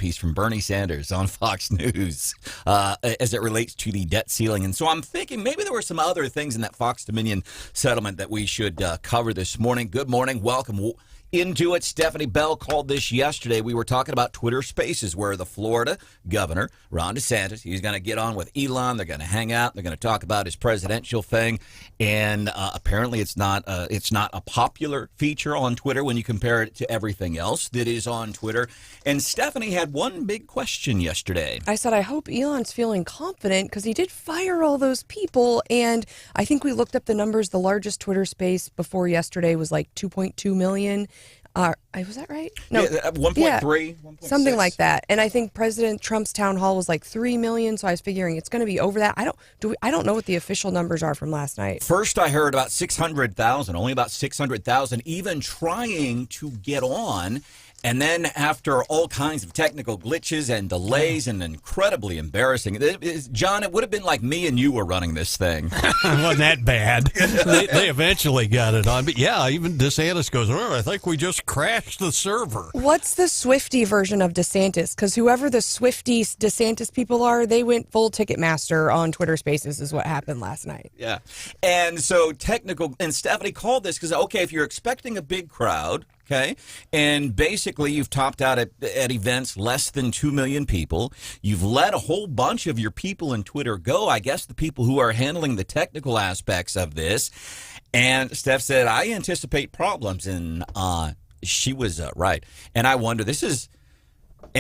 piece from Bernie Sanders on Fox News as it relates to the debt ceiling. And so I'm thinking maybe there were some other things in that Fox Dominion settlement that we should cover this morning. Good morning. Welcome into it. Stephanie Bell called this yesterday. We were talking about Twitter Spaces, where the Florida governor, Ron DeSantis, he's going to get on with Elon. They're going to hang out. They're going to talk about his presidential thing. And apparently it's not a popular feature on Twitter when you compare it to everything else that is on Twitter. And Stephanie had one big question yesterday. I said, I hope Elon's feeling confident because he did fire all those people. And I think we looked up the numbers. The largest Twitter space before yesterday was like 2.2 million. Was that right? No, yeah, 1.3, yeah, 1.6. Something like that. And I think President Trump's town hall was like 3 million. So I was figuring it's going to be over that. I don't know what the official numbers are from last night. First, I heard about 600,000, only about 600,000, even trying to get on. And then after all kinds of technical glitches and delays and incredibly embarrassing, John, it would have been like me and you were running this thing. It wasn't that bad. They eventually got it on. But yeah, even DeSantis goes, I think we just crashed the server. What's the Swiftie version of DeSantis? Because whoever the Swiftie DeSantis people are, they went full Ticketmaster on Twitter Spaces is what happened last night. Yeah. And so and Stephanie called this because, okay, if you're expecting a big crowd, okay, and basically you've topped out at events less than 2 million people. You've let a whole bunch of your people in Twitter go, I guess the people who are handling the technical aspects of this. And Steph said, I anticipate problems. And she was right. And I wonder,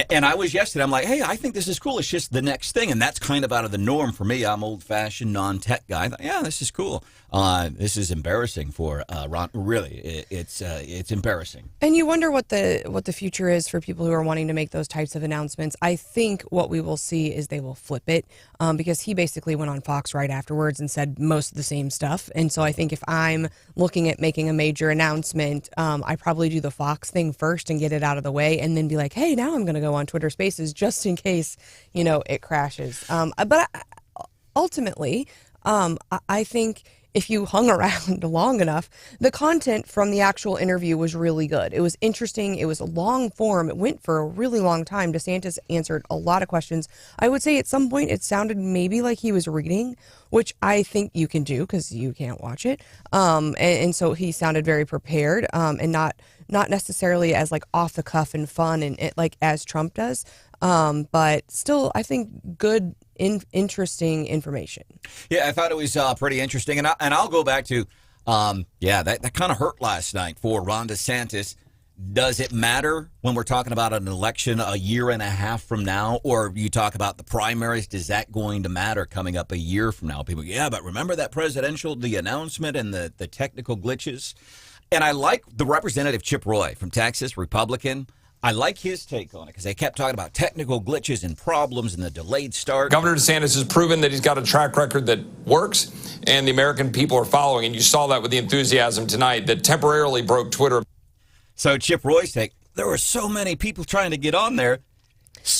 and I was yesterday, I'm like, hey, I think this is cool. It's just the next thing. And that's kind of out of the norm for me. I'm old-fashioned, non-tech guy. I thought, yeah, this is cool. This is embarrassing for Ron. Really, it's embarrassing. And you wonder what the future is for people who are wanting to make those types of announcements. I think what we will see is they will flip it because he basically went on Fox right afterwards and said most of the same stuff. And so I think if I'm looking at making a major announcement, I probably do the Fox thing first and get it out of the way and then be like, hey, now I'm going to go on Twitter Spaces just in case, it crashes. But ultimately, I think if you hung around long enough, the content from the actual interview was really good. It was interesting. It was a long form. It went for a really long time. DeSantis answered a lot of questions. I would say at some point it sounded maybe like he was reading, which I think you can do because you can't watch it. And so he sounded very prepared and not necessarily as like off the cuff and fun and like as Trump does. But still, I think good, interesting information. Yeah, I thought it was pretty interesting. And I'll go back to, that kind of hurt last night for Ron DeSantis. Does it matter when we're talking about an election a year and a half from now, or you talk about the primaries? Does that going to matter coming up a year from now? People, yeah, but remember that the announcement and the technical glitches? And I like the Representative Chip Roy from Texas, Republican. I like his take on it because they kept talking about technical glitches and problems and the delayed start. Governor DeSantis has proven that he's got a track record that works and the American people are following. And you saw that with the enthusiasm tonight that temporarily broke Twitter. So Chip Roy's take, there were so many people trying to get on there.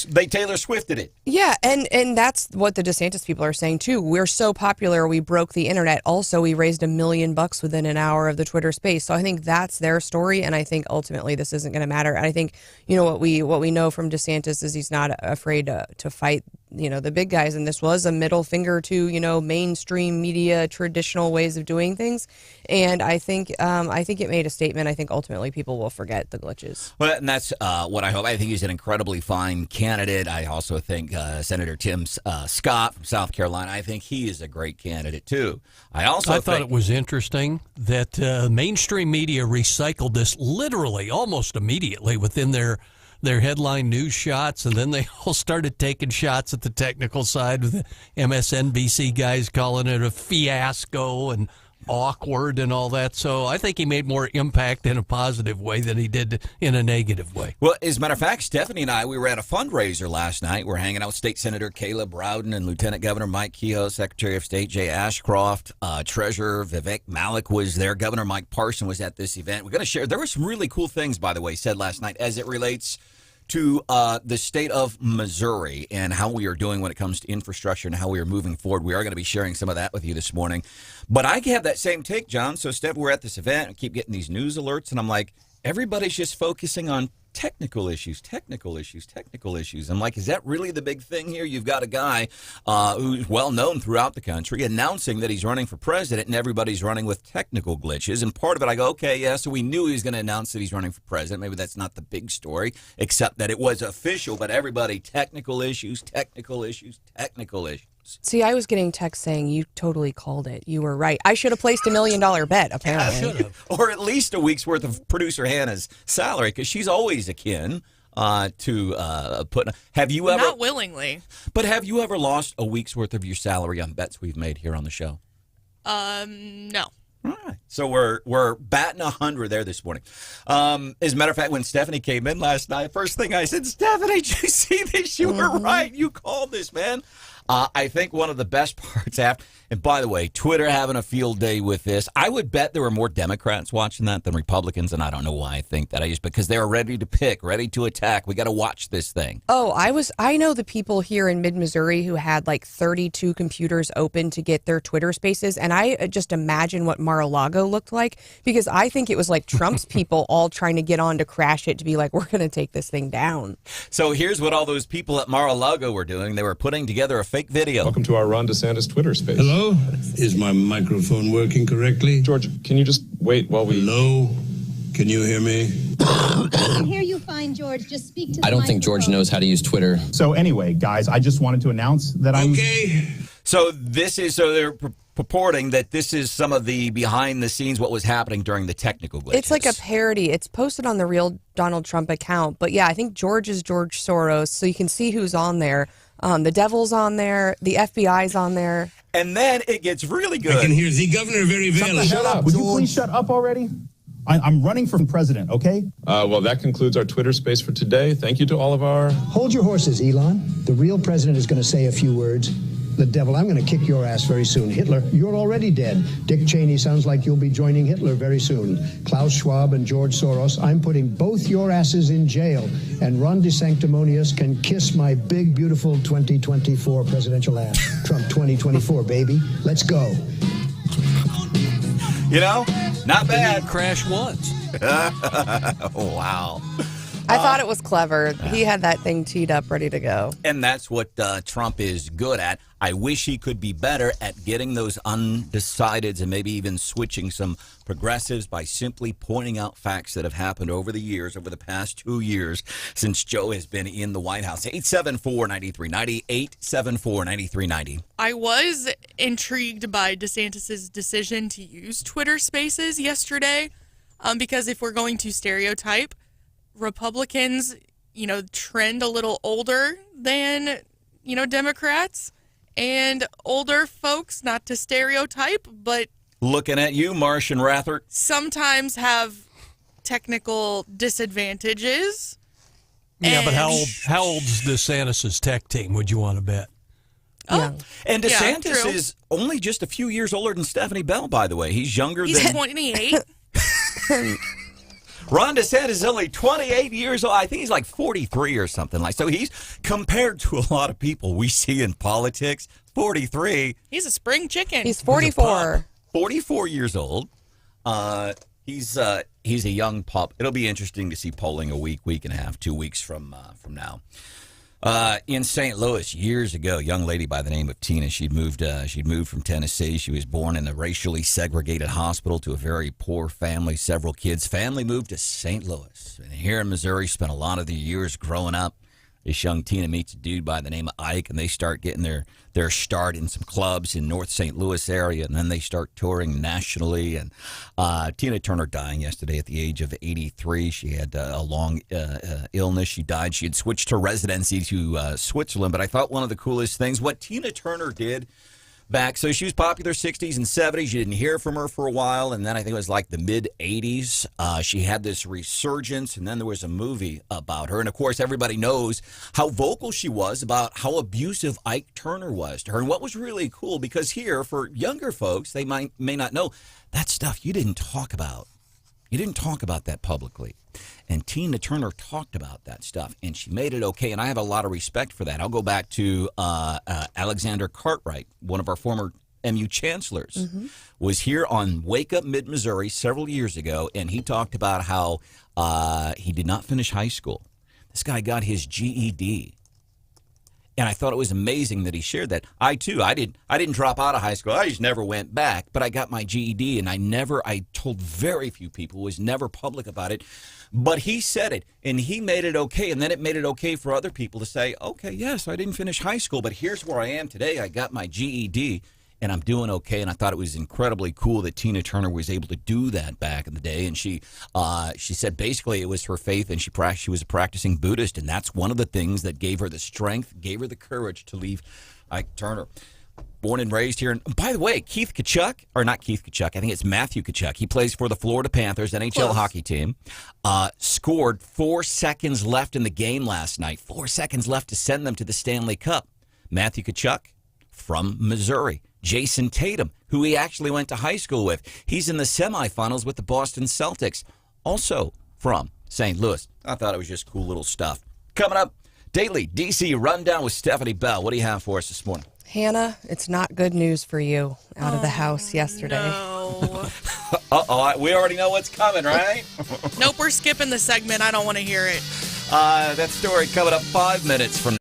They Taylor Swifted it. Yeah, and that's what the DeSantis people are saying, too. We're so popular, we broke the internet. Also, we raised $1 million within an hour of the Twitter space. So I think that's their story, and I think ultimately this isn't going to matter. And I think, what we know from DeSantis is he's not afraid to fight, the big guys. And this was a middle finger to, mainstream media, traditional ways of doing things. And I think it made a statement. I think ultimately people will forget the glitches. Well, and that's what I hope. I think he's an incredibly fine candidate. I also think Senator Tim Scott from South Carolina, I think he is a great candidate, too. I thought it was interesting that mainstream media recycled this literally almost immediately within their headline news shots, and then they all started taking shots at the technical side with the MSNBC guys calling it a fiasco and awkward and all that. So I think he made more impact in a positive way than he did in a negative way. Well, as a matter of fact, Stephanie and I, we were at a fundraiser last night. We're hanging out with State Senator Caleb Rowden and Lieutenant Governor Mike Kehoe, Secretary of State Jay Ashcroft, Treasurer Vivek Malik was there. Governor Mike Parson was at this event. We're going to share. There were some really cool things, by the way, said last night as it relates to the state of Missouri and how we are doing when it comes to infrastructure and how we are moving forward. We are going to be sharing some of that with you this morning. But I have that same take, John. So, Steph, we're at this event and keep getting these news alerts, and I'm like, everybody's just focusing on technical issues. I'm like, is that really the big thing here? You've got a guy who's well known throughout the country announcing that he's running for president, and everybody's running with technical glitches. And part of it, I go, okay, yeah, so we knew he was going to announce that he's running for president. Maybe that's not the big story, except that it was official. But everybody, technical issues. See, I was getting texts saying you totally called it. You were right. I should have placed $1 million bet, apparently. Or at least a week's worth of producer Hannah's salary, because she's always akin to put. Have you ever? Not willingly. But have you ever lost a week's worth of your salary on bets we've made here on the show? No. All right. So we're batting 100 there this morning. As a matter of fact, when Stephanie came in last night, first thing I said, Stephanie, did you see this? You were right. You called this, man. I think one of the best parts after, and by the way, Twitter having a field day with this. I would bet there were more Democrats watching that than Republicans, and I don't know why I think that. I just because they are ready to pick, ready to attack. We got to watch this thing. Oh, I know the people here in mid-Missouri who had like 32 computers open to get their Twitter spaces, and I just imagine what Mar-a-Lago looked like, because I think it was like Trump's people all trying to get on to crash it, to be like, we're going to take this thing down. So here's what all those people at Mar-a-Lago were doing. They were putting together a fake video. Welcome to our Ron DeSantis Twitter space. Hello? Is my microphone working correctly? George, can you just wait while we... Hello? Can you hear me? I can hear you fine, George. Just speak to the I don't think George knows how to use Twitter. So anyway, guys, I just wanted to announce that I'm... Okay. So they're purporting that this is some of the behind the scenes, what was happening during the technical glitches. It's like a parody. It's posted on the real Donald Trump account. But yeah, I think George is George Soros, so you can see who's on there. The devil's on there. The FBI's on there. And then it gets really good. I can hear the governor very well. Shut up. Would you please shut up already? I'm running for president, okay? Well, that concludes our Twitter space for today. Thank you to all of our... Hold your horses, Elon. The real president is going to say a few words. The devil, I'm going to kick your ass very soon. Hitler, you're already dead. Dick Cheney sounds like you'll be joining Hitler very soon. Klaus Schwab and George Soros, I'm putting both your asses in jail. And Ron DeSanctimonious can kiss my big, beautiful 2024 presidential ass. Trump 2024, baby. Let's go. You know, not bad. Didn't crash once. Wow. I thought it was clever. He had that thing teed up, ready to go. And that's what Trump is good at. I wish he could be better at getting those undecideds and maybe even switching some progressives by simply pointing out facts that have happened over the past 2 years since Joe has been in the White House. 874-9390, 874-9390. I was intrigued by DeSantis's decision to use Twitter Spaces yesterday, because if we're going to stereotype, Republicans, trend a little older than, Democrats, and older folks, not to stereotype, but looking at you, Martian Rathert, sometimes have technical disadvantages. Yeah, but how old's DeSantis' tech team, would you want to bet? Yeah. And DeSantis is only just a few years older than Stephanie Bell, by the way. He's younger He's than... 28. Ron DeSantis is only 28 years old. I think he's like 43 or something like. So he's compared to a lot of people we see in politics. 43. He's a spring chicken. He's 44. 44 years old. He's a young pup. It'll be interesting to see polling a week and a half, 2 weeks from now. In St. Louis years ago, a young lady by the name of Tina, she'd moved from Tennessee. She was born in a racially segregated hospital to a very poor family, several kids. Family moved to St. Louis. And here in Missouri, spent a lot of the years growing up. This young Tina meets a dude by the name of Ike, and they start getting their start in some clubs in North St. Louis area, and then they start touring nationally. And Tina Turner dying yesterday at the age of 83. She had a long illness. She died. She had switched her residency to Switzerland. But I thought one of the coolest things, what Tina Turner did back, so she was popular 60s and 70s. You didn't hear from her for a while, and then I think it was like the mid-80s. She had this resurgence, and then there was a movie about her. And, of course, everybody knows how vocal she was about how abusive Ike Turner was to her. And what was really cool, because here, for younger folks, they may not know, that stuff you didn't talk about. You didn't talk about that publicly. And Tina Turner talked about that stuff, and she made it okay, and I have a lot of respect for that. I'll go back to Alexander Cartwright, one of our former MU chancellors, was here on Wake Up Mid-Missouri several years ago, and he talked about how he did not finish high school. This guy got his GED. And I thought it was amazing that he shared that. I didn't drop out of high school. I just never went back, but I got my GED, and I told very few people, was never public about it. But he said it, and he made it okay, and then it made it okay for other people to say, okay, yes, I didn't finish high school, but here's where I am today. I got my GED, and I'm doing okay. And I thought it was incredibly cool that Tina Turner was able to do that back in the day. And she said basically it was her faith, and she was a practicing Buddhist, and that's one of the things that gave her the strength, gave her the courage to leave Ike Turner. Born and raised here. And by the way, Keith Kachuk, or not Keith Kachuk, I think it's Matthew Kachuk. He plays for the Florida Panthers, NHL hockey team. Scored 4 seconds left in the game last night. 4 seconds left to send them to the Stanley Cup. Matthew Kachuk from Missouri. Jason Tatum, who he actually went to high school with. He's in the semifinals with the Boston Celtics, also from St. Louis. I thought it was just cool little stuff. Coming up, Daily DC Rundown with Stephanie Bell. What do you have for us this morning? Hannah, it's not good news for you out of the house yesterday. No. Uh-oh, we already know what's coming, right? Nope, we're skipping the segment. I don't want to hear it. That story coming up 5 minutes from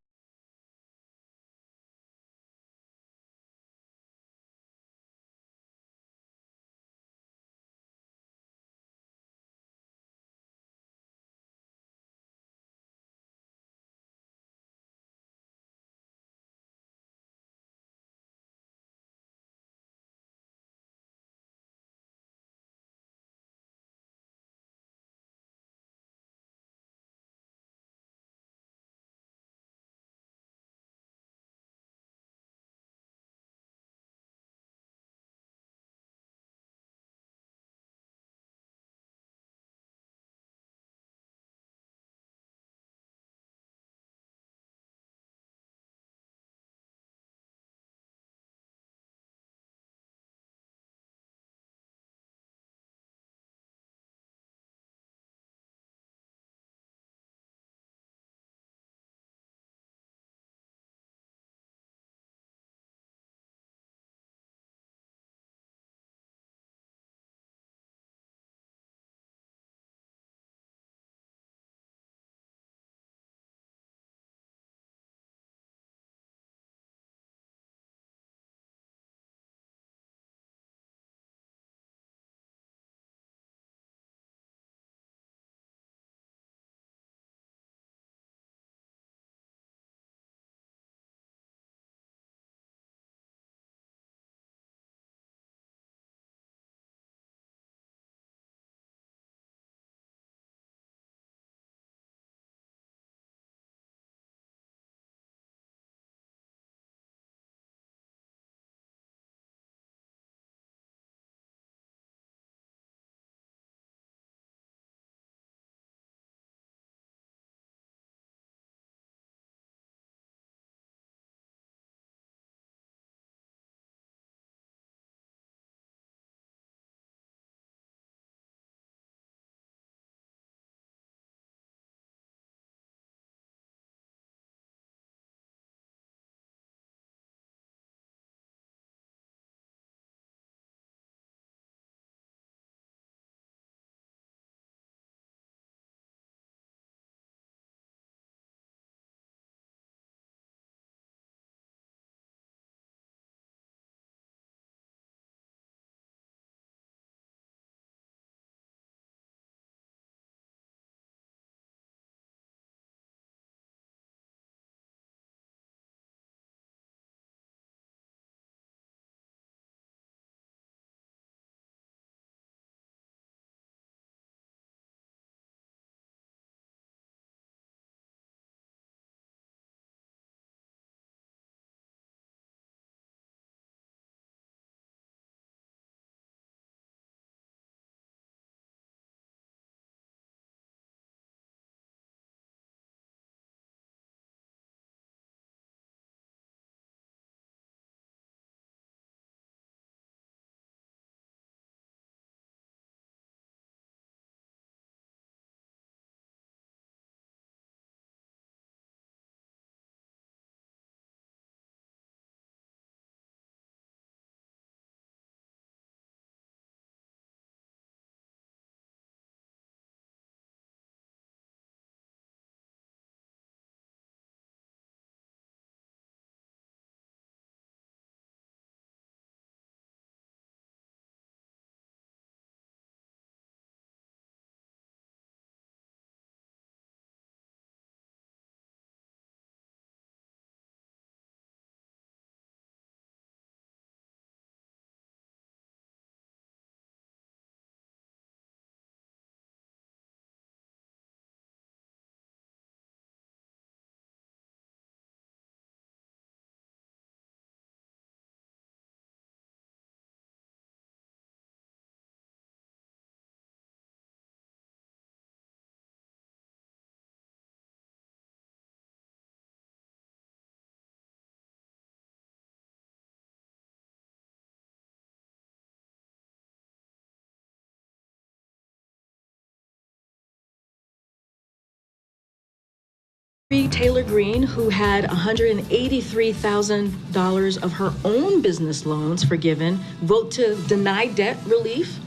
Taylor Greene, who had $183,000 of her own business loans forgiven, vote to deny debt relief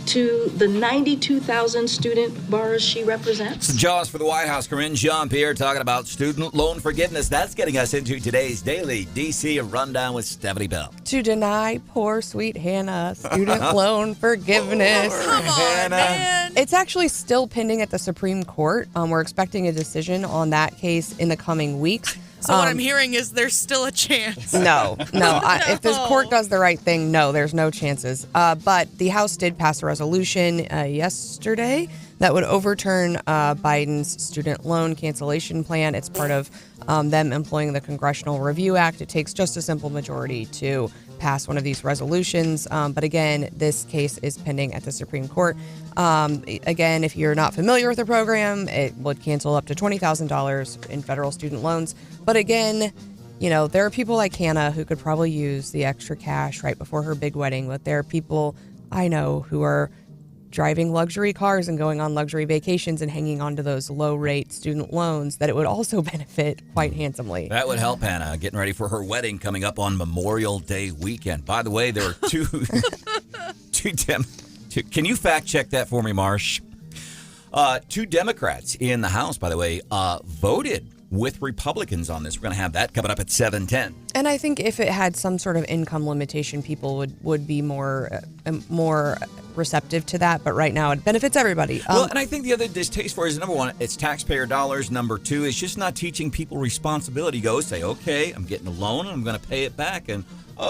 to the 92,000 student borrowers she represents? Some jaws for the White House. Corinne Jean-Pierre talking about student loan forgiveness. That's getting us into today's Daily DC Rundown with Stephanie Bell. To deny poor sweet Hannah student loan forgiveness. Come on, man. It's actually still pending at the Supreme Court. We're expecting a decision on that case in the coming weeks. So what I'm hearing is there's still a chance. No. If this court does the right thing, no, there's no chances. But the House did pass a resolution yesterday that would overturn Biden's student loan cancellation plan. It's part of them employing the Congressional Review Act. It takes just a simple majority to pass one of these resolutions. But again, this case is pending at the Supreme Court. Again, if you're not familiar with the program, it would cancel up to $20,000 in federal student loans. But again, there are people like Hannah who could probably use the extra cash right before her big wedding. But there are people I know who are driving luxury cars and going on luxury vacations and hanging on to those low-rate student loans that it would also benefit quite handsomely. That would help Hannah getting ready for her wedding coming up on Memorial Day weekend. By the way, there are two can you fact check that for me, Marsh? Two Democrats in the House, by the way, voted with Republicans on this. We're going to have that coming up at 7:10. And I think if it had some sort of income limitation, people would be more receptive to that. But right now, it benefits everybody. Well, and I think the other distaste for it is, number one, it's taxpayer dollars. Number two, it's just not teaching people responsibility. Go say, okay, I'm getting a loan and I'm going to pay it back. And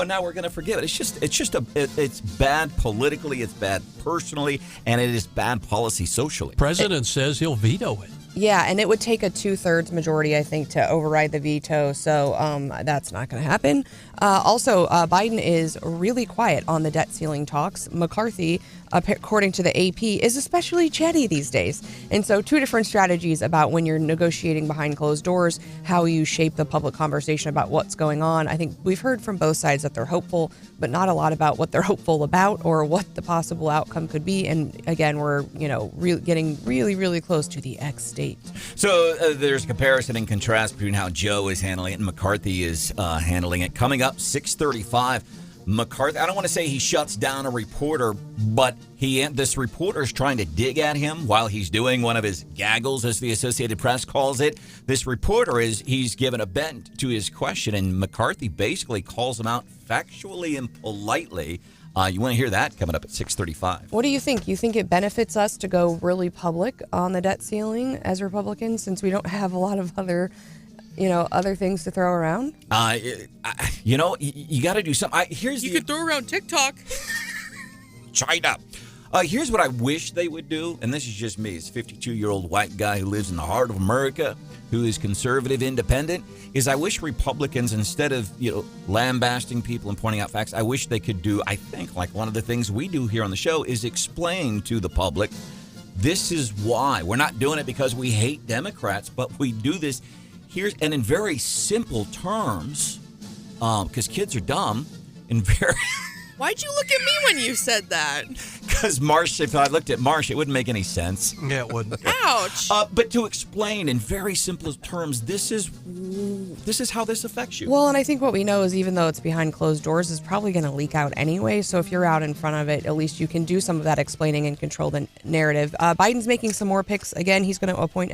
now we're going to forgive it. It's bad politically, it's bad personally, and it is bad policy socially. President says he'll veto it. Yeah, and it would take a 2/3 majority, I think, to override the veto. So that's not going to happen. Also, Biden is really quiet on the debt ceiling talks. McCarthy, according to the AP, is especially chatty these days. And so two different strategies about when you're negotiating behind closed doors, how you shape the public conversation about what's going on. I think we've heard from both sides that they're hopeful, but not a lot about what they're hopeful about or what the possible outcome could be. And again, we're getting really, really close to the X state. So there's a comparison and contrast between how Joe is handling it and McCarthy is handling it. Coming up, 6:35. McCarthy, I don't want to say he shuts down a reporter, but this reporter is trying to dig at him while he's doing one of his gaggles, as the Associated Press calls it. This reporter he's given a bent to his question, and McCarthy basically calls him out factually and politely. You want to hear that coming up at 6:35. What do you think? You think it benefits us to go really public on the debt ceiling as Republicans, since we don't have a lot of other things to throw around? You got to do something. You could throw around TikTok. China. Here's what I wish they would do, and this is just me, as a 52-year-old white guy who lives in the heart of America, who is conservative independent, is I wish Republicans, instead of lambasting people and pointing out facts, I wish they could do, I think, like one of the things we do here on the show, is explain to the public, this is why. We're not doing it because we hate Democrats, but we do this and in very simple terms, because kids are dumb, in very... Why'd you look at me when you said that? Because Marsh, if I looked at Marsh, it wouldn't make any sense. Yeah, it wouldn't. Ouch. But to explain in very simple terms, this is how this affects you. Well, and I think what we know is even though it's behind closed doors, it's probably going to leak out anyway. So if you're out in front of it, at least you can do some of that explaining and control the narrative. Biden's making some more picks. Again, he's going to appoint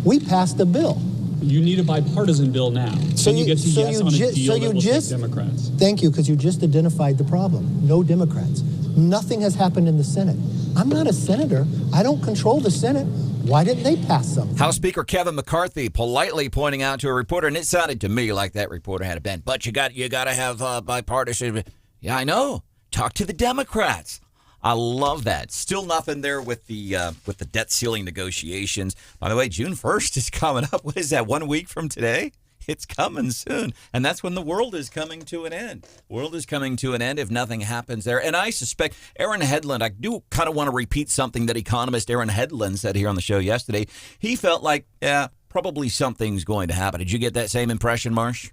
We passed the bill. You need a bipartisan bill now. So you get to yes on a deal that will take Democrats. Thank you, because you just identified the problem. No Democrats. Nothing has happened in the Senate. I'm not a senator. I don't control the Senate. Why didn't they pass something? House Speaker Kevin McCarthy politely pointing out to a reporter, and it sounded to me like that reporter had a bent, but you got to have bipartisan. Yeah, I know. Talk to the Democrats. I love that. Still nothing there with the debt ceiling negotiations. By the way, June 1st is coming up. What is that, 1 week from today? It's coming soon. And that's when the world is coming to an end. World is coming to an end if nothing happens there. And I suspect Aaron Hedlund, I do kind of want to repeat something that economist Aaron Hedlund said here on the show yesterday. He felt like, yeah, probably something's going to happen. Did you get that same impression, Marsh?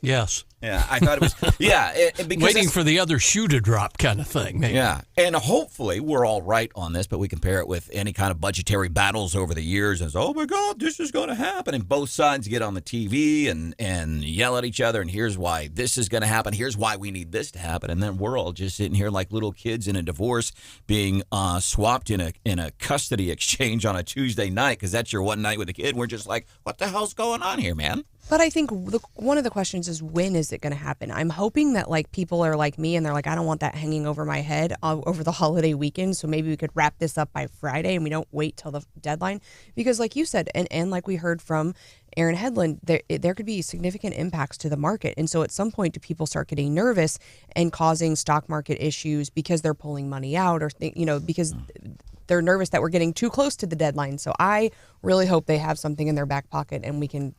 Yes. Yeah, I thought it was, because waiting for the other shoe to drop kind of thing. Maybe. Yeah, and hopefully we're all right on this, but we compare it with any kind of budgetary battles over the years and say, oh my God, this is going to happen. And both sides get on the TV and yell at each other, and here's why this is going to happen. Here's why we need this to happen. And then we're all just sitting here like little kids in a divorce being swapped in a custody exchange on a Tuesday night, because that's your one night with a kid. We're just like, what the hell's going on here, man? But I think one of the questions is, when is it going to happen? I'm hoping that people are like me and they're like, I don't want that hanging over my head over the holiday weekend. So maybe we could wrap this up by Friday and we don't wait till the deadline. Because like you said, and like we heard from Aaron Hedlund, there could be significant impacts to the market. And so at some point, do people start getting nervous and causing stock market issues because they're pulling money out, or because they're nervous that we're getting too close to the deadline. So I really hope they have something in their back pocket and we can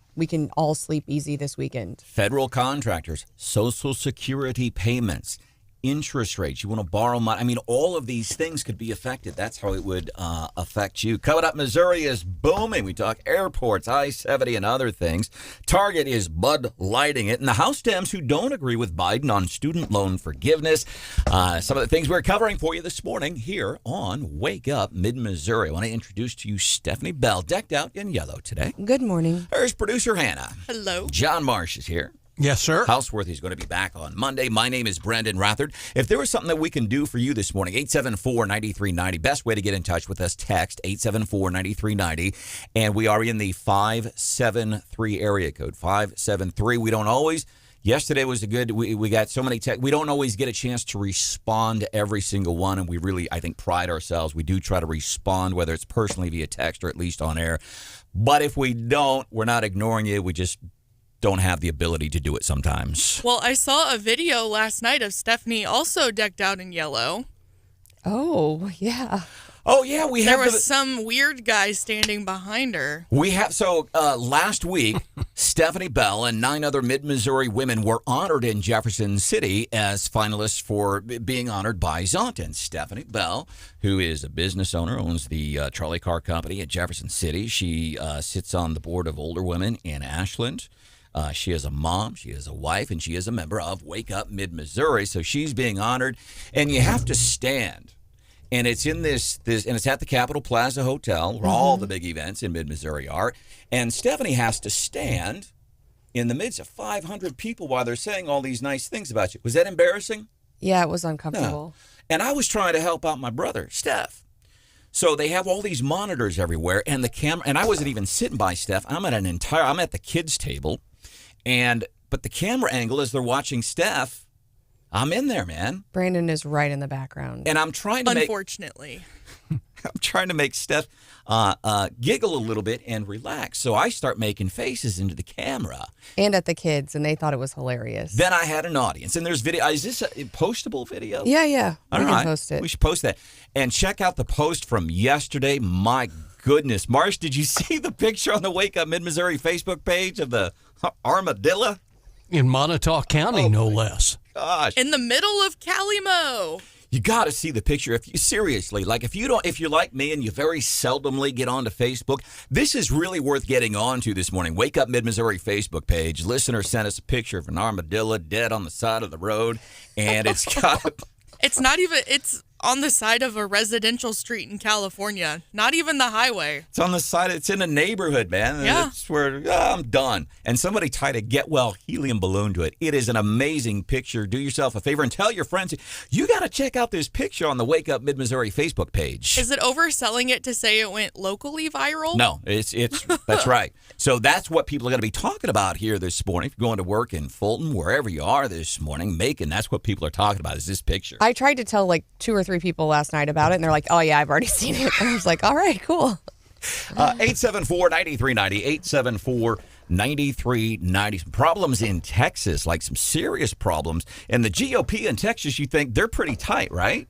all sleep easy this weekend. Federal contractors, Social Security payments, interest rates. You want to borrow money. I mean, all of these things could be affected. That's how it would affect you. Coming up, Missouri is booming. We talk airports, I-70, and other things. Target is Bud Lighting it. And the House Dems who don't agree with Biden on student loan forgiveness. Some of the things we're covering for you this morning here on Wake Up Mid-Missouri. I want to introduce to you Stephanie Bell, decked out in yellow today. Good morning. There's producer Hannah. Hello. John Marsh is here. Yes, sir. Houseworthy is going to be back on Monday. My name is Branden Rathert. If there was something that we can do for you this morning, 874-9390. Best way to get in touch with us, text 874-9390. And we are in the 573 area code, 573. We don't always. Yesterday was we got so many we don't always get a chance to respond to every single one, and we really, I think, pride ourselves. We do try to respond, whether it's personally via text or at least on air. But if we don't, we're not ignoring you. We just don't have the ability to do it sometimes. Well, I saw a video last night of Stephanie also decked out in yellow. Oh, yeah. Oh, yeah, There was some weird guy standing behind her. Last week, Stephanie Bell and 9 other Mid-Missouri women were honored in Jefferson City as finalists for being honored by Zonta. Stephanie Bell, who is a business owner, owns the trolley car company at Jefferson City. She sits on the board of Older Women in Ashland. She is a mom, she is a wife, and she is a member of Wake Up Mid-Missouri. So she's being honored, and you have to stand. And it's in this and it's at the Capitol Plaza Hotel, where all the big events in Mid-Missouri are. And Stephanie has to stand in the midst of 500 people while they're saying all these nice things about you. Was that embarrassing? Yeah, it was uncomfortable. No. And I was trying to help out my brother, Steph. So they have all these monitors everywhere, and the camera. And I wasn't even sitting by Steph. I'm at the kids' table. But the camera angle as they're watching Steph, I'm in there, man. Branden is right in the background. And I'm trying to Unfortunately. I'm trying to make Steph giggle a little bit and relax. So I start making faces into the camera. And at the kids, and they thought it was hilarious. Then I had an audience. And there's video. Is this a postable video? Yeah. All we right. can post it. We should post that. And check out the post from yesterday. My goodness. Marsh, did you see the picture on the Wake Up Mid-Missouri Facebook page of the armadillo? In Montauk County, no less. Gosh. In the middle of Calimo. You got to see the picture. If you're like me and you very seldomly get onto Facebook, this is really worth getting onto this morning. Wake Up Mid-Missouri Facebook page. Listener sent us a picture of an armadillo dead on the side of the road, and it's got. It's not even. It's on the side of a residential street in California, not even the highway. It's on the side. It's in a neighborhood, man. Yeah. That's where I'm done. And somebody tied a get well helium balloon to it. It is an amazing picture. Do yourself a favor and tell your friends. You got to check out this picture on the Wake Up Mid-Missouri Facebook page. Is it overselling it to say it went locally viral? No, it's that's right. So that's what people are going to be talking about here this morning. If you're going to work in Fulton, wherever you are this morning, Macon, that's what people are talking about is this picture. I tried to tell like 2 or 3 people last night about it, and they're like, oh, yeah, I've already seen it. And I was like, all right, cool. 874-9390, 874-9390. Problems in Texas, like some serious problems. And the GOP in Texas, you think they're pretty tight, right?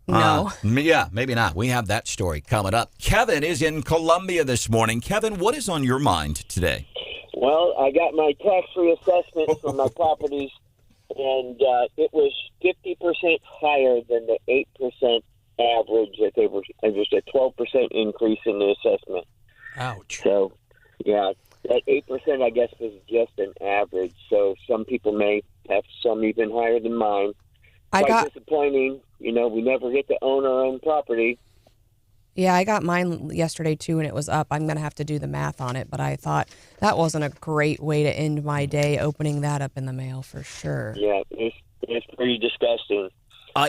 No. Yeah, maybe not. We have that story coming up. Kevin is in Columbia this morning. Kevin, what is on your mind today? Well, I got my tax-free assessment for my properties, and it was 50% higher than the 8% average. That they were just a 12% increase in the assessment. Ouch. So, yeah, that 8%, I guess, was just an average. So some people may have some even higher than mine. Quite disappointing. You know, we never get to own our own property. Yeah, I got mine yesterday, too, and it was up. I'm going to have to do the math on it, but I thought that wasn't a great way to end my day, opening that up in the mail for sure. Yeah, it's pretty disgusting.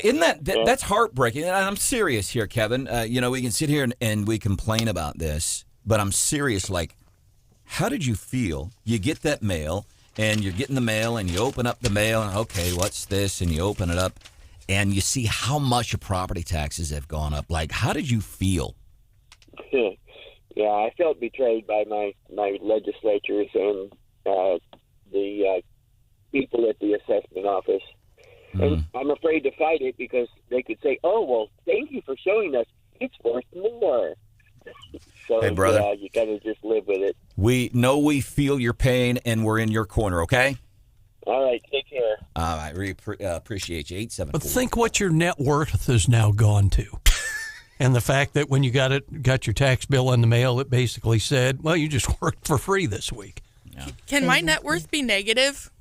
Isn't that's heartbreaking? And I'm serious here, Kevin. You know, we can sit here and we complain about this, but I'm serious. Like, how did you feel? You get that mail, and you're getting the mail, and you open up the mail, and okay, what's this? And you open it up, and you see how much your property taxes have gone up. Like, how did you feel? Yeah, I felt betrayed by my legislatures and the people at the assessment office. And I'm afraid to fight it because they could say, oh, well, thank you for showing us. It's worth more. So, hey, brother, you got to just live with it. We know we feel your pain, and we're in your corner, okay? All right, take care. I really appreciate you. 874. But think what your net worth has now gone to. And the fact that when you got your tax bill in the mail, it basically said, well, you just worked for free this week. Yeah. Can my net worth be negative?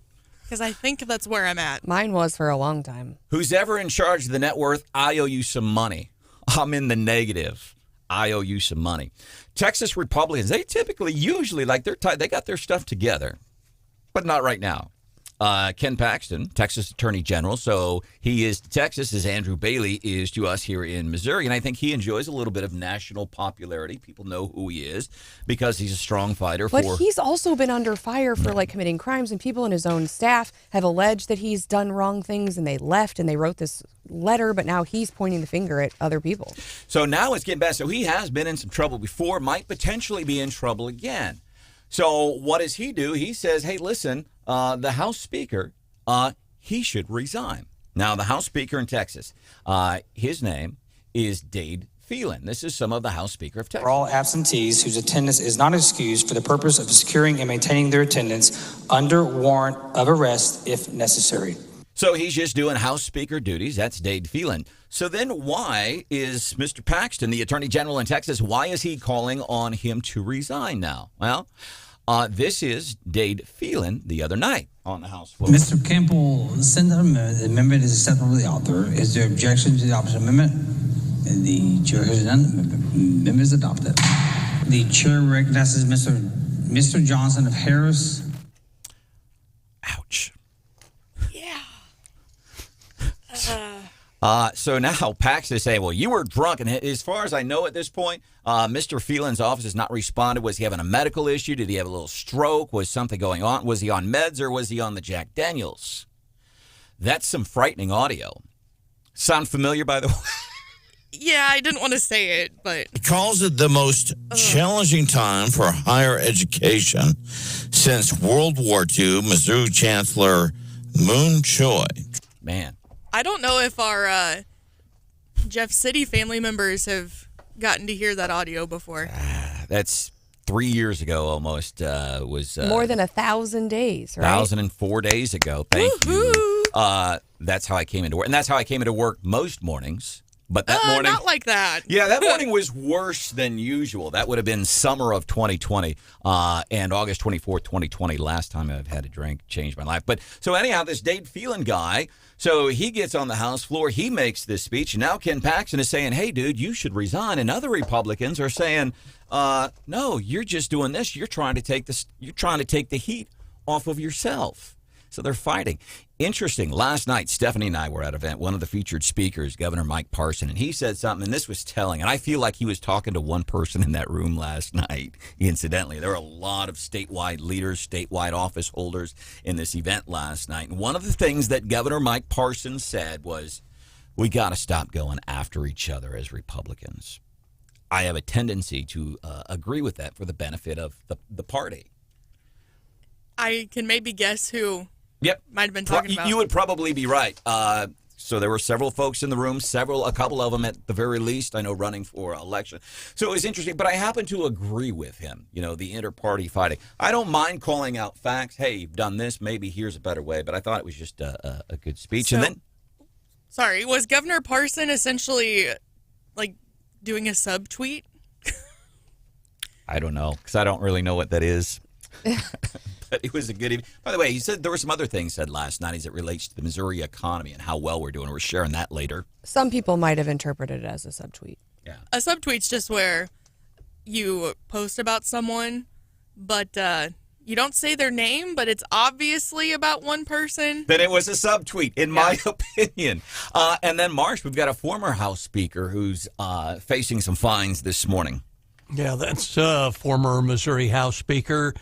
Because I think that's where I'm at. Mine was for a long time. Who's ever in charge of the net worth, I owe you some money. I'm in the negative. I owe you some money. Texas Republicans, they typically, usually, like they got their stuff together, but not right now. Ken Paxton, Texas Attorney General, so he is to Texas as Andrew Bailey is to us here in Missouri, and I think he enjoys a little bit of national popularity. People know who he is because he's a strong fighter. But he's also been under fire for like committing crimes, and people in his own staff have alleged that he's done wrong things, and they left, and they wrote this letter, but now he's pointing the finger at other people. So now it's getting bad. So he has been in some trouble before, might potentially be in trouble again. So what does he do? He says, hey, listen, the House Speaker, he should resign. Now, the House Speaker in Texas, his name is Dade Phelan. This is some of the House Speaker of Texas. For all absentees whose attendance is not excused for the purpose of securing and maintaining their attendance under warrant of arrest if necessary. So he's just doing House Speaker duties. That's Dade Phelan. So then why is Mr. Paxton, the Attorney General in Texas, why is he calling on him to resign now? Well, this is Dade Phelan the other night on the House floor. Mr. Campbell, send an amendment. The amendment is acceptable to the author. Is there objection to the opposite amendment? The chair has none. Amendment is adopted. The chair recognizes Mr. Johnson of Harris. Ouch. Yeah. So now Paxton is saying, well, you were drunk. And as far as I know at this point, Mr. Phelan's office has not responded. Was he having a medical issue? Did he have a little stroke? Was something going on? Was he on meds or was he on the Jack Daniels? That's some frightening audio. Sound familiar, by the way? Yeah, I didn't want to say it, but... He calls it the most challenging time for higher education since World War II, Missouri Chancellor Moon Choi. Man. I don't know if our Jeff City family members have gotten to hear that audio before. That's 3 years ago almost. Was more than 1,000 days, right? 1,004 days ago. Thank you. That's how I came into work. And that's how I came into work most mornings. But that morning, not like that. Yeah, that morning was worse than usual. That would have been summer of 2020 and August 24th, 2020, last time I've had a drink, changed my life. But so anyhow, this Dave Phelan guy, so he gets on the House floor, he makes this speech, and now Ken Paxton is saying, hey, dude, you should resign. And other Republicans are saying, no, you're just doing this. You're trying to take the heat off of yourself. So they're fighting. Interesting. Last night, Stephanie and I were at an event. One of the featured speakers, Governor Mike Parson, and he said something, and this was telling. And I feel like he was talking to one person in that room last night, incidentally. There were a lot of statewide leaders, statewide office holders in this event last night. And one of the things that Governor Mike Parson said was, we got to stop going after each other as Republicans. I have a tendency to agree with that for the benefit of the party. I can maybe guess who. Yep. Might have been talking about. You would probably be right. So there were several folks in the room, a couple of them at the very least, I know, running for election. So it was interesting, but I happen to agree with him, the inter-party fighting. I don't mind calling out facts. Hey, you've done this. Maybe here's a better way. But I thought it was just a good speech. And then, sorry, was Governor Parson essentially like doing a subtweet? I don't know, because I don't really know what that is. But it was a good evening. By the way, he said there were some other things said last night as it relates to the Missouri economy and how well we're doing. We're sharing that later. Some people might have interpreted it as a subtweet. Yeah. A subtweet's just where you post about someone, but you don't say their name, but it's obviously about one person. Then it was a subtweet, in my opinion. And then, Marsh, we've got a former House Speaker who's facing some fines this morning. Yeah, that's former Missouri House Speaker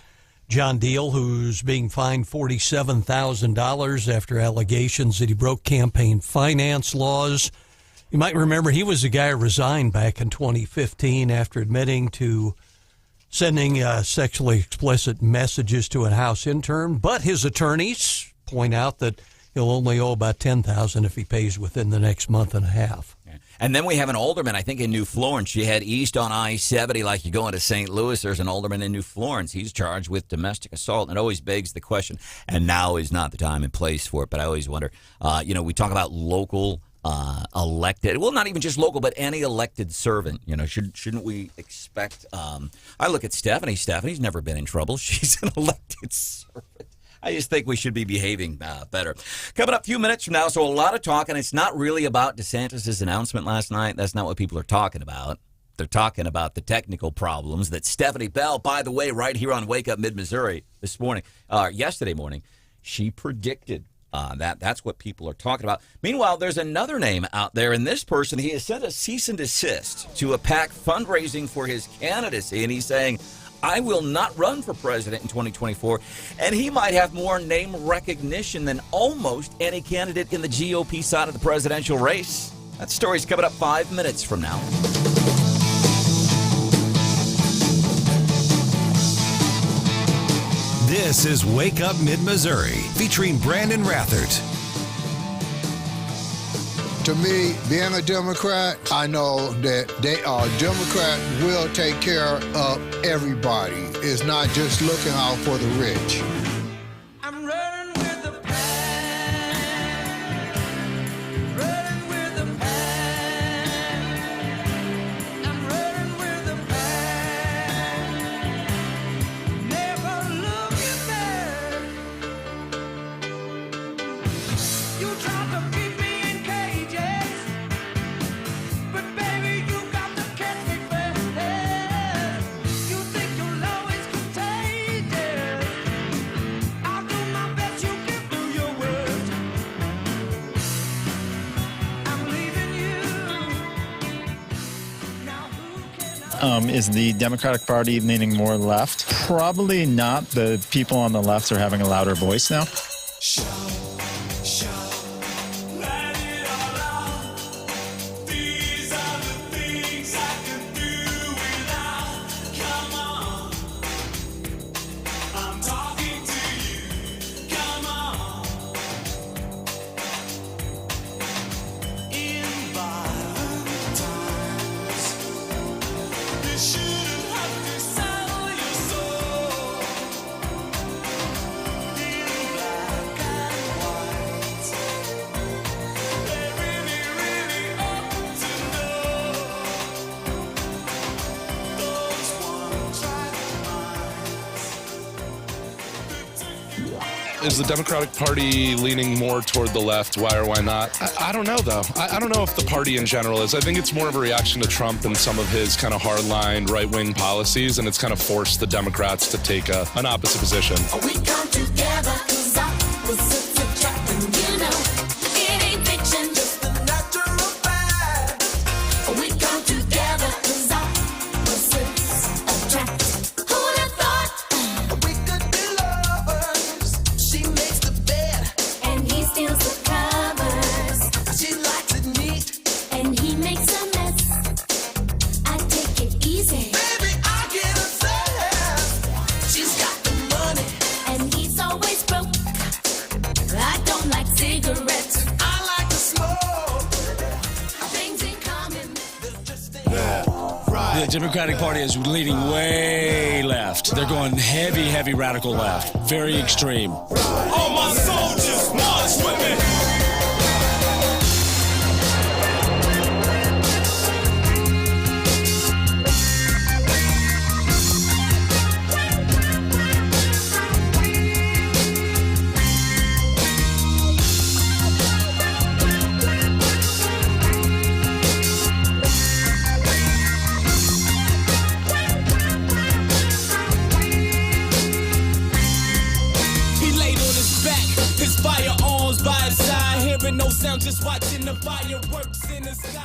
John Deal, who's being fined $47,000 after allegations that he broke campaign finance laws. You might remember he was the guy who resigned back in 2015 after admitting to sending sexually explicit messages to a House intern. But his attorneys point out that he'll only owe about $10,000 if he pays within the next month and a half. And then we have an alderman, I think, in New Florence. You head east on I-70 like you're going to St. Louis. There's an alderman in New Florence. He's charged with domestic assault. And it always begs the question, and now is not the time and place for it, but I always wonder, we talk about local elected, well, not even just local, but any elected servant. Shouldn't we expect, I look at Stephanie. Stephanie's never been in trouble. She's an elected servant. I just think we should be behaving better. Coming up a few minutes from now, so a lot of talk, and it's not really about DeSantis' announcement last night. That's not what people are talking about. They're talking about the technical problems that Stephanie Bell, by the way, right here on Wake Up Mid-Missouri yesterday morning, she predicted that's what people are talking about. Meanwhile, there's another name out there, and this person, he has sent a cease and desist to a PAC fundraising for his candidacy, and he's saying, I will not run for president in 2024, and he might have more name recognition than almost any candidate in the GOP side of the presidential race. That story's coming up 5 minutes from now. This is Wake Up Mid-Missouri, featuring Branden Rathert. To me, being a Democrat, I know that Democrat will take care of everybody. It's not just looking out for the rich. I'm running with the pack, running with the pack. I'm running with the pack, never looking back. You tried to beat me. Is the Democratic Party leaning more left? Probably not. The people on the left are having a louder voice now. Is the Democratic Party leaning more toward the left? Why or why not? I don't know, though. I don't know if the party in general is. I think it's more of a reaction to Trump and some of his kind of hardline right-wing policies, and it's kind of forced the Democrats to take an opposite position. We come together 'cause opposites attract, and you know it ain't fiction, just the natural fact. We come together 'cause opposites attract. Who'd have thought we could be lovers? She makes the bed and he steals the covers. She likes it neat and he makes a mess. I take it easy. Baby, I get obsessed. She's got the money and he's always broke. I don't like cigarettes. I like to smoke. Things in common. The Democratic Party is leaning way left. They're going heavy radical left. Very extreme. All my soldiers march with me. He laid on his back, his firearms by his side, hearing no sound, just watching the fireworks in the sky.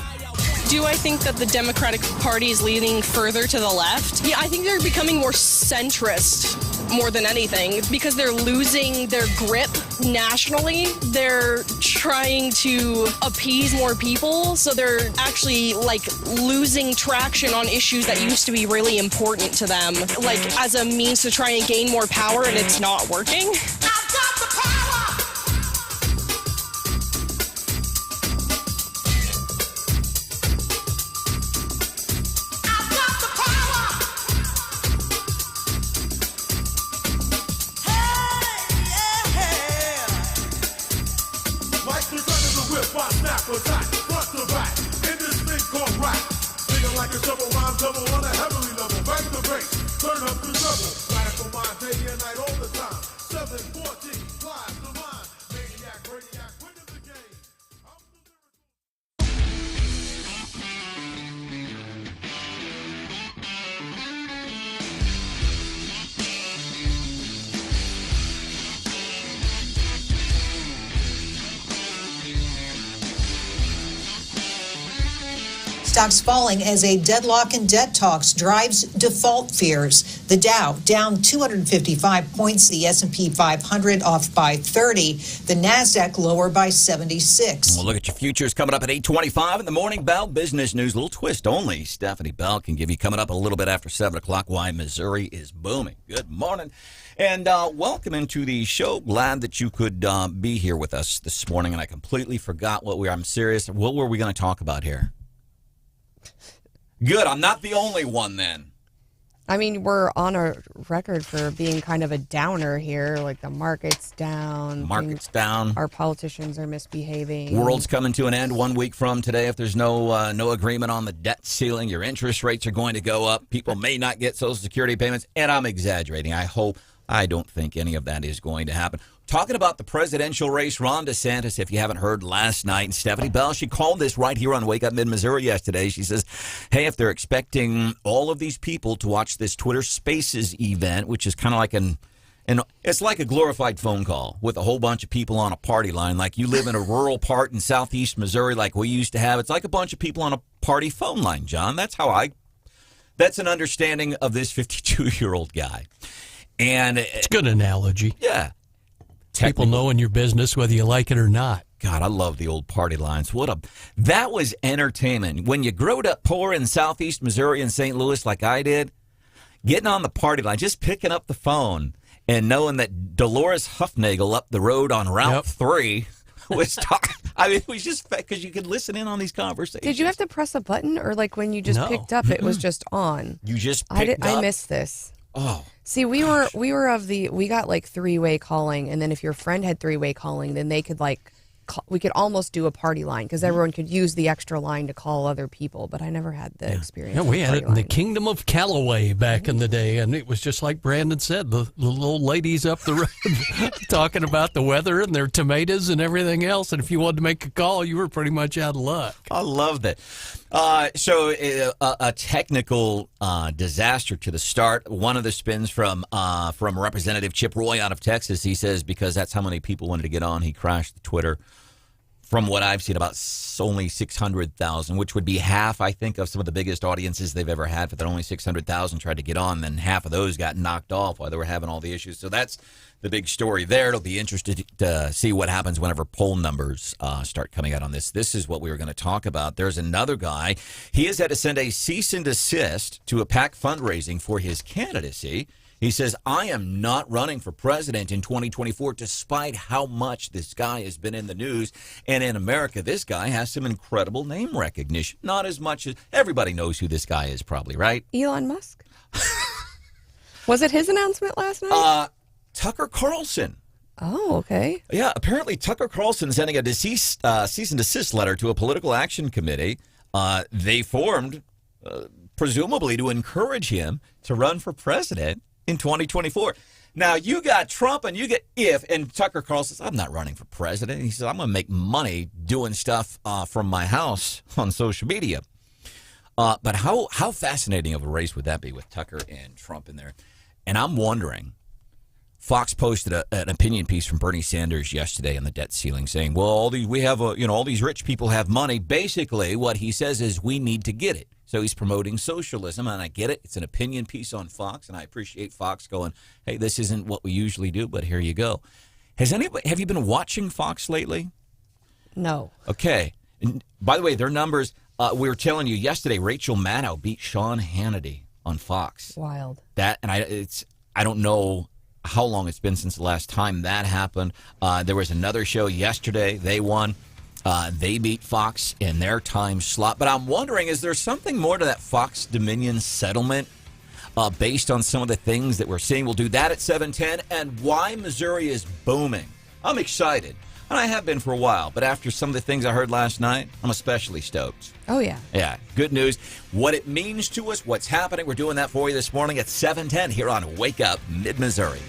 Do I think that the Democratic Party is leaning further to the left? Yeah, I think they're becoming more centrist more than anything because they're losing their grip nationally. They're trying to appease more people, so they're actually like losing traction on issues that used to be really important to them, like as a means to try and gain more power, and it's not working. Like the gun of the whip, I snap attack, front to back, in this thing called rap. Thinking like a shovel, rhyme double on a heavily level. Bang the bass, turn up the treble. Radical mind, day and night, all the time. 714, flies the line. Maniac, radiac, winning the game. Stocks falling as a deadlock in debt talks drives default fears. The Dow down 255 points, the S&P 500 off by 30, the Nasdaq lower by 76. We'll look at your futures coming up at 8:25 in the Morning Bell Business News. A little twist only. Stephanie Bell can give you coming up a little bit after 7 o'clock why Missouri is booming. Good morning. And welcome into the show. Glad that you could be here with us this morning. And I completely forgot I'm serious. What were we going to talk about here? Good. I'm not the only one then. I mean, we're on a record for being kind of a downer here. Like the market's down. Market's down. Our politicians are misbehaving. World's coming to an end 1 week from today. If there's no agreement on the debt ceiling, your interest rates are going to go up. People may not get Social Security payments. And I'm exaggerating. I don't think any of that is going to happen. Talking about the presidential race, Ron DeSantis, if you haven't heard last night, and Stephanie Bell, she called this right here on Wake Up Mid-Missouri yesterday. She says, hey, if they're expecting all of these people to watch this Twitter Spaces event, which is kind of like it's like a glorified phone call with a whole bunch of people on a party line. Like you live in a rural part in southeast Missouri like we used to have. It's like a bunch of people on a party phone line, John. That's an understanding of this 52-year-old guy. And it's a good analogy. Yeah. People knowing your business, whether you like it or not. God, I love the old party lines. That was entertainment. When you growed up poor in southeast Missouri and St. Louis like I did, getting on the party line, just picking up the phone and knowing that Dolores Huffnagel up the road on Route 3 was talking. I mean, it was just because you could listen in on these conversations. Did you have to press a button, or like when you just picked up, it was just on? You just picked up? I missed this. Oh. See, we got like three-way calling, and then if your friend had three-way calling, then they could like we could almost do a party line because everyone could use the extra line to call other people. But I never had the experience. Yeah, we of had it party in the line. Kingdom of Callaway back in the day, and it was just like Brandon said, the little ladies up the road talking about the weather and their tomatoes and everything else. And if you wanted to make a call, you were pretty much out of luck. I love that. So a technical disaster to the start. One of the spins from Representative Chip Roy out of Texas. He says because that's how many people wanted to get on, he crashed the Twitter. From what I've seen, about only 600,000, which would be half, I think, of some of the biggest audiences they've ever had. But that only 600,000 tried to get on, then half of those got knocked off while they were having all the issues. So that's the big story there. It'll be interesting to see what happens whenever poll numbers start coming out on this. This is what we were going to talk about. There's another guy. He has had to send a cease and desist to a PAC fundraising for his candidacy. He says, I am not running for president in 2024, despite how much this guy has been in the news. And in America, this guy has some incredible name recognition. Not as much as everybody knows who this guy is, probably, right? Elon Musk. Was it his announcement last night? Tucker Carlson. Oh, okay. Yeah, apparently Tucker Carlson sending a cease and desist letter to a political action committee. They formed, presumably, to encourage him to run for president in 2024. Now, you got Trump and you get and Tucker Carlson says, I'm not running for president. He says, I'm going to make money doing stuff from my house on social media. But how fascinating of a race would that be with Tucker and Trump in there? And I'm wondering, Fox posted an opinion piece from Bernie Sanders yesterday on the debt ceiling saying, well, all these rich people have money. Basically, what he says is we need to get it. So he's promoting socialism, and I get it. It's an opinion piece on Fox, and I appreciate Fox going, hey, this isn't what we usually do, but here you go. Have you been watching Fox lately? No. Okay. And by the way, their numbers, we were telling you yesterday, Rachel Maddow beat Sean Hannity on Fox. Wild. I don't know how long it's been since the last time that happened. There was another show yesterday. They won. They beat Fox in their time slot. But I'm wondering, is there something more to that Fox Dominion settlement based on some of the things that we're seeing? We'll do that at 7:10. And why Missouri is booming. I'm excited. And I have been for a while. But after some of the things I heard last night, I'm especially stoked. Oh, yeah. Yeah, good news. What it means to us, what's happening. We're doing that for you this morning at 7:10 here on Wake Up Mid-Missouri.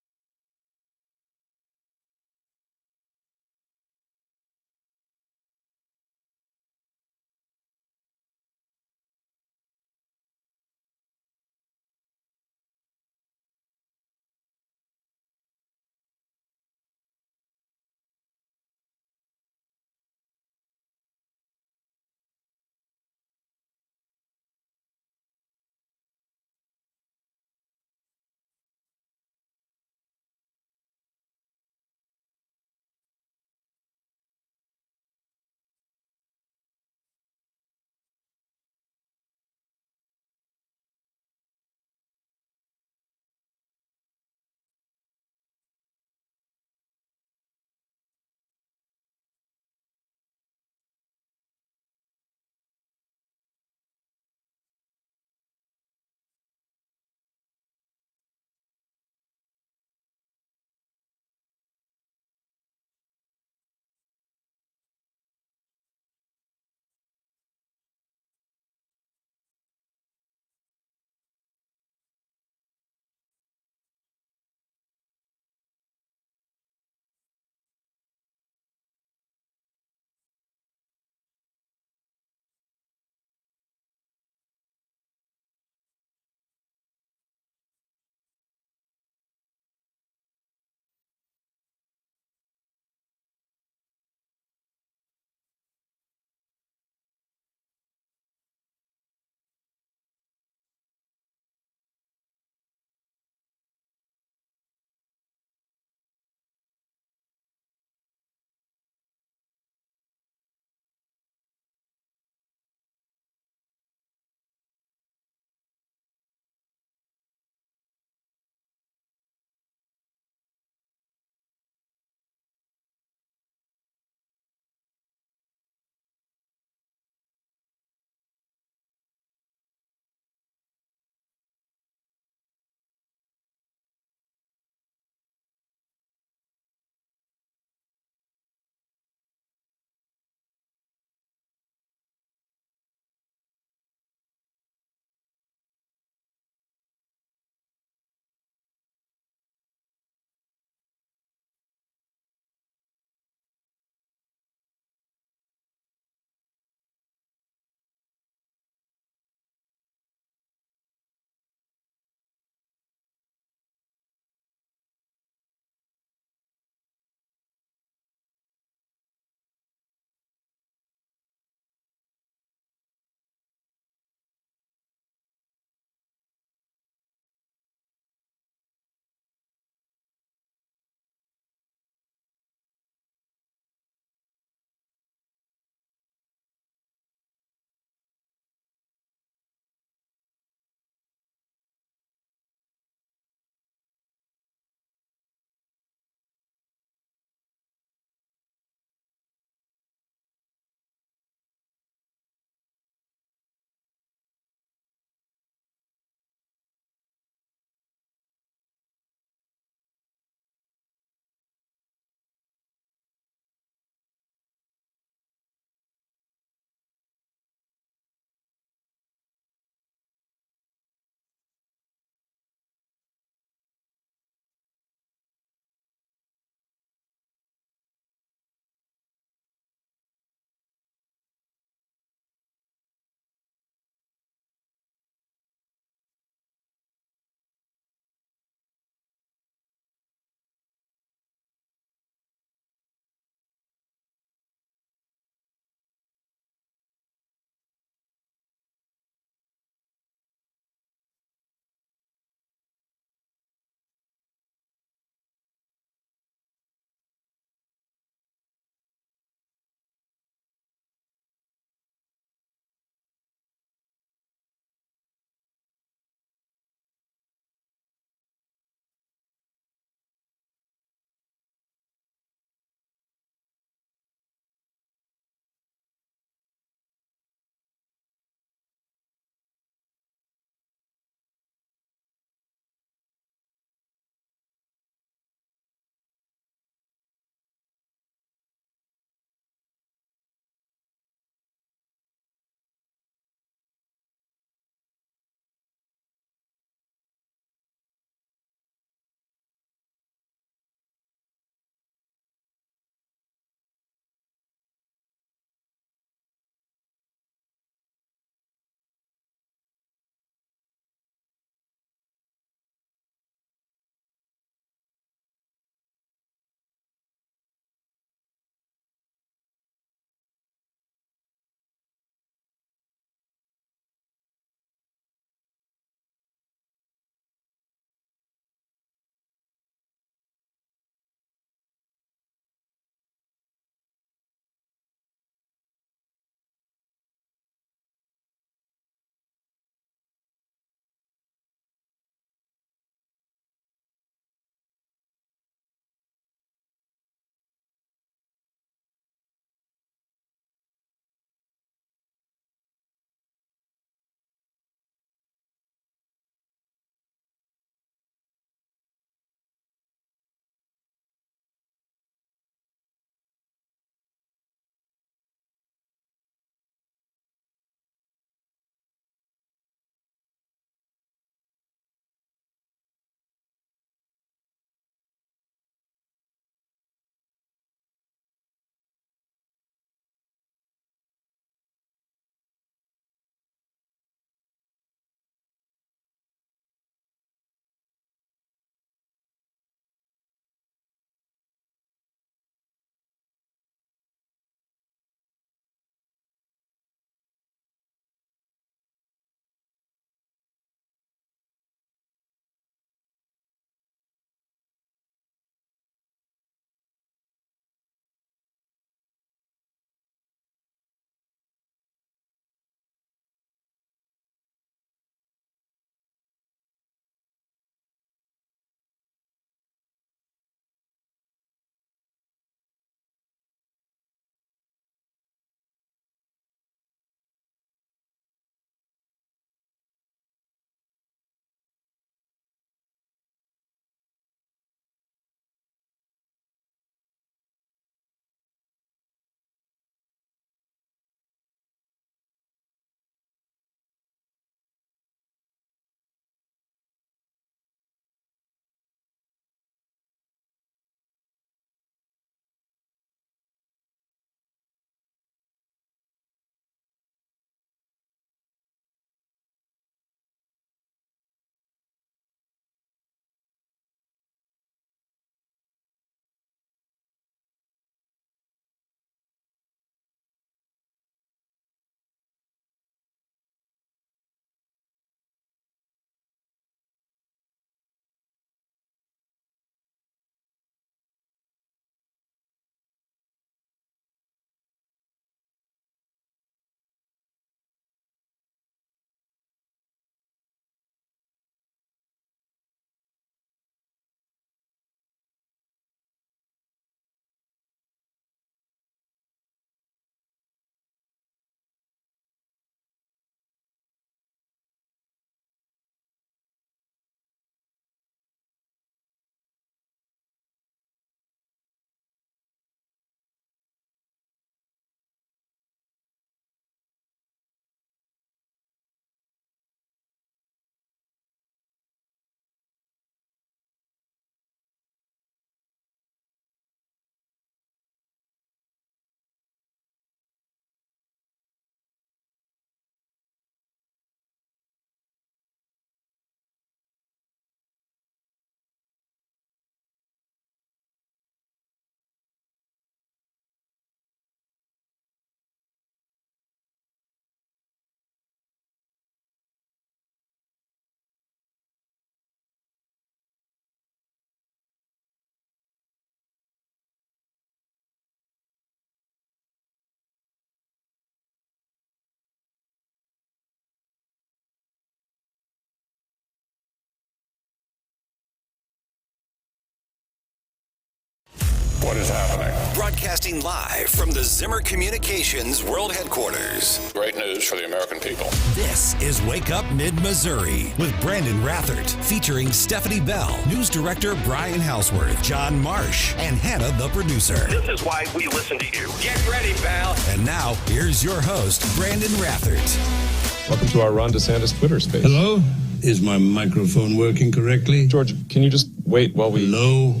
Broadcasting live from the Zimmer Communications World Headquarters. Great news for the American people. This is Wake Up Mid-Missouri with Branden Rathert, featuring Stephanie Bell, News Director Brian Houseworth, John Marsh, and Hannah, the producer. This is why we listen to you. Get ready, pal. And now, here's your host, Branden Rathert. Welcome to our Ron DeSantis Twitter space. Hello? Is my microphone working correctly? George, can you just wait while we... Hello?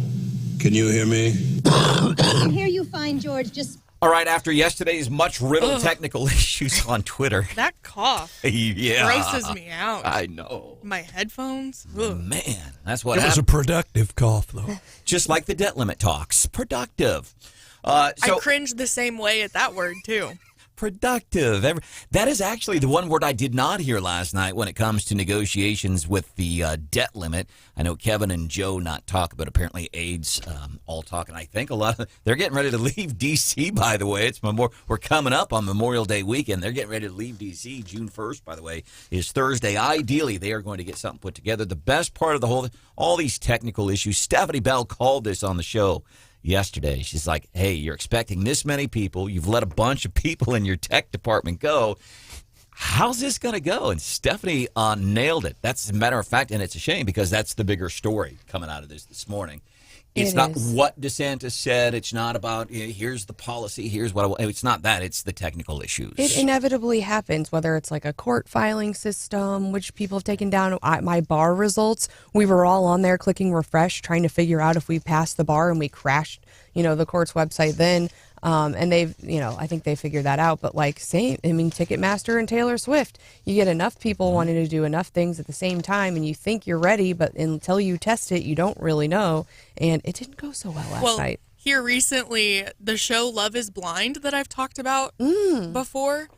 Can you hear me? I can hear you fine, George. Just... All right, after yesterday's much riddled technical issues on Twitter. That cough grosses me out. I know. My headphones. Ugh. Man, that's what It was a productive cough, though. Just like the debt limit talks. Productive. I cringed the same way at that word, too. Productive. That is actually the one word I did not hear last night when it comes to negotiations with the debt limit. I know Kevin and Joe not talk, but apparently aides all talk. And I think they're getting ready to leave D.C., by the way. We're coming up on Memorial Day weekend. They're getting ready to leave D.C. June 1st, by the way, is Thursday. Ideally, they are going to get something put together. The best part of all these technical issues, Stephanie Bell called this on the show yesterday. She's like, hey, you're expecting this many people. You've let a bunch of people in your tech department go. How's this going to go? And Stephanie nailed it. That's a matter of fact, and it's a shame because that's the bigger story coming out of this morning. It's not what DeSantis said. It's not about, here's the policy, here's what I want. It's not that. It's the technical issues. It inevitably happens, whether it's like a court filing system, which people have taken down. My bar results, we were all on there clicking refresh, trying to figure out if we passed the bar, and we crashed, the court's website then. And they've, I think they figured that out. But Ticketmaster and Taylor Swift, you get enough people wanting to do enough things at the same time, and you think you're ready, but until you test it, you don't really know. And it didn't go so well last night. Here recently, the show Love is Blind that I've talked about before,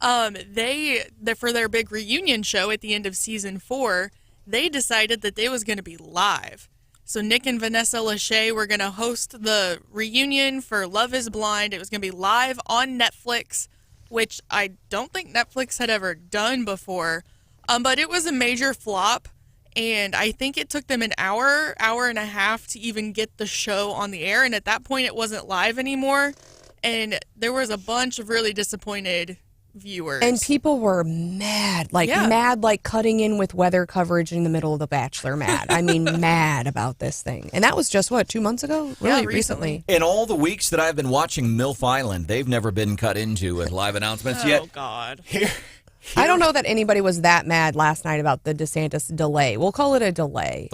they for their big reunion show at the end of season 4, they decided that they was going to be live. So Nick and Vanessa Lachey were going to host the reunion for Love is Blind. It was going to be live on Netflix, which I don't think Netflix had ever done before. But it was a major flop, and I think it took them an hour and a half to even get the show on the air. And at that point, it wasn't live anymore. And there was a bunch of really disappointed viewers. And people were mad, like cutting in with weather coverage in the middle of The Bachelor mad. I mean, mad about this thing. And that was just, 2 months ago? Really recently. In all the weeks that I've been watching MILF Island, they've never been cut into with live announcements yet. Oh, God. I don't know that anybody was that mad last night about the DeSantis delay. We'll call it a delay.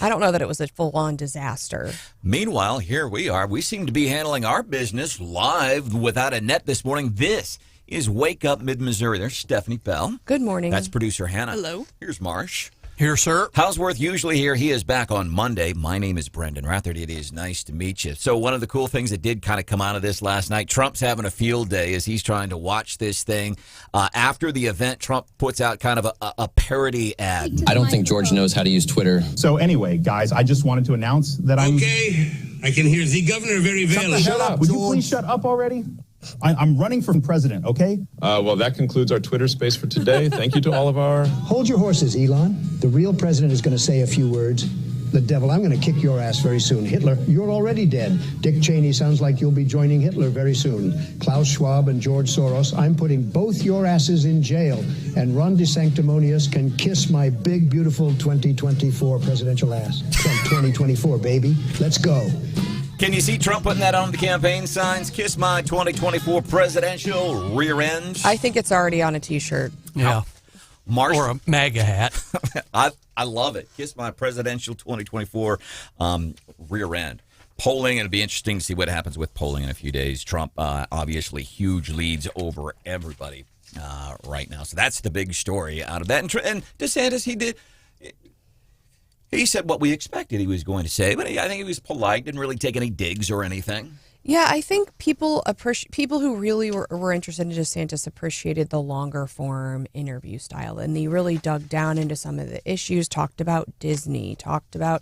I don't know that it was a full-on disaster. Meanwhile, here we are. We seem to be handling our business live without a net this morning. This is Wake Up Mid-Missouri. There's Stephanie Bell. Good morning. That's producer Hannah. Hello. Here's Marsh. Here, sir. Houseworth usually here. He is back on Monday. My name is Branden Rathert. It is nice to meet you. So one of the cool things that did kind of come out of this last night, Trump's having a field day as he's trying to watch this thing. After the event, Trump puts out kind of a parody ad. I don't think George knows how to use Twitter. So anyway, guys, I just wanted to announce that I'm... Okay, I can hear the governor very well. Shut up. Would you please shut up already? I'm running for president, okay? Well, that concludes our Twitter space for today. Thank you to all of our... Hold your horses, Elon. The real president is going to say a few words. The devil, I'm going to kick your ass very soon. Hitler, you're already dead. Dick Cheney sounds like you'll be joining Hitler very soon. Klaus Schwab and George Soros, I'm putting both your asses in jail. And Ron DeSanctimonious can kiss my big, beautiful 2024 presidential ass. Trump 2024, baby. Let's go. Can you see Trump putting that on the campaign signs? Kiss my 2024 presidential rear end. I think it's already on a T-shirt. Yeah. Marsh, or a MAGA hat. I love it. Kiss my presidential 2024 rear end. Polling, it'll be interesting to see what happens with polling in a few days. Trump, obviously, huge leads over everybody right now. So that's the big story out of that. And DeSantis, he said what we expected he was going to say, but I think he was polite, didn't really take any digs or anything. Yeah, I think people who really were interested in DeSantis appreciated the longer form interview style, and they really dug down into some of the issues, talked about Disney, talked about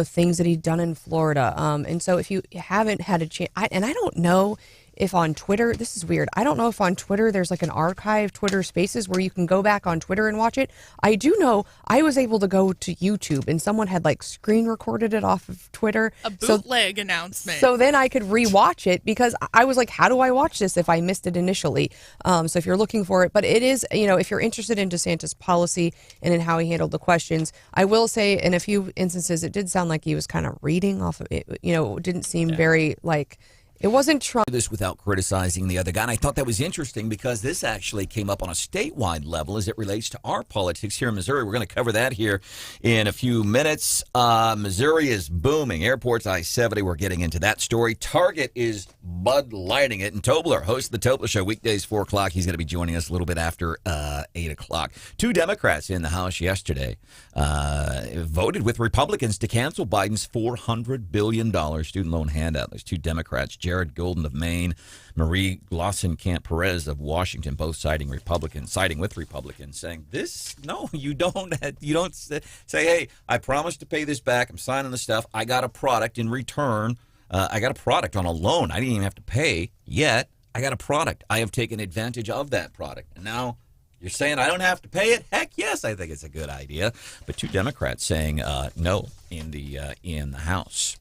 things that he'd done in Florida. And so if you haven't had a chance, and I don't know if on Twitter, this is weird. I don't know if on Twitter there's like an archive Twitter Spaces where you can go back on Twitter and watch it. I do know I was able to go to YouTube and someone had like screen recorded it off of Twitter. A bootleg announcement. So then I could rewatch it because I was like, how do I watch this if I missed it initially? So if you're looking for it, but it is, if you're interested in DeSantis' policy and in how he handled the questions, I will say in a few instances it did sound like he was kind of reading off of it. It didn't seem very like. It wasn't Trump. This without criticizing the other guy. And I thought that was interesting because this actually came up on a statewide level as it relates to our politics here in Missouri. We're going to cover that here in a few minutes. Missouri is booming. Airports I-70, we're getting into that story. Target is Bud Lighting it. And Tobler, host of the Tobler Show, weekdays 4 o'clock. He's going to be joining us a little bit after 8 o'clock. 2 Democrats in the House yesterday voted with Republicans to cancel Biden's $400 billion student loan handout. There's 2 Democrats, Jared Golden of Maine, Marie Glosson-Camp-Perez of Washington, both siding with Republicans, saying this. No, you don't. You don't say, hey, I promised to pay this back. I'm signing the stuff. I got a product in return. I got a product on a loan. I didn't even have to pay yet. I got a product. I have taken advantage of that product, and now you're saying I don't have to pay it? Heck yes, I think it's a good idea. But 2 Democrats saying no in the House.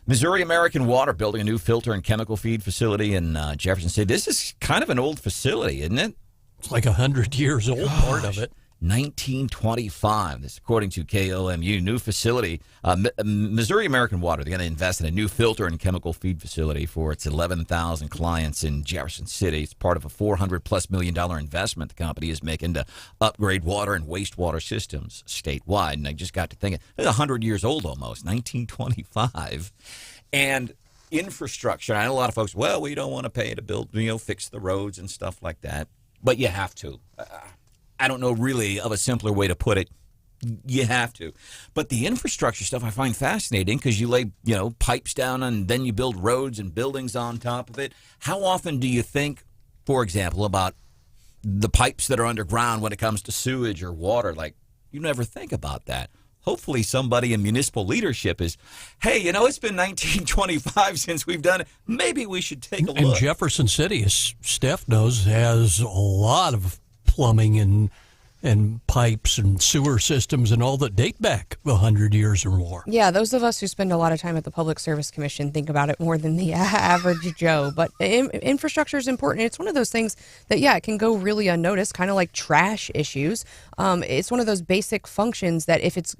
Missouri American Water building a new filter and chemical feed facility in Jefferson City. This is kind of an old facility, isn't it? It's like 100 years old, part of it. 1925. This, according to KOMU, new facility. Missouri American Water, they're going to invest in a new filter and chemical feed facility for its 11,000 clients in Jefferson City. It's part of a $400+ million investment the company is making to upgrade water and wastewater systems statewide. And I just got to thinking, it's 100 years old almost, 1925. And infrastructure. I know a lot of folks, well, we don't want to pay to build, fix the roads and stuff like that. But you have to. I don't know really of a simpler way to put it. You have to. But the infrastructure stuff I find fascinating because you lay, pipes down and then you build roads and buildings on top of it. How often do you think, for example, about the pipes that are underground when it comes to sewage or water? Like, you never think about that. Hopefully somebody in municipal leadership is, hey, it's been 1925 since we've done it. Maybe we should take a look. And Jefferson City, as Steph knows, has a lot of plumbing and pipes and sewer systems and all that date back 100 years or more. Yeah, those of us who spend a lot of time at the Public Service Commission think about it more than the average Joe. But infrastructure is important. It's one of those things that, it can go really unnoticed, kind of like trash issues. It's one of those basic functions that if it's,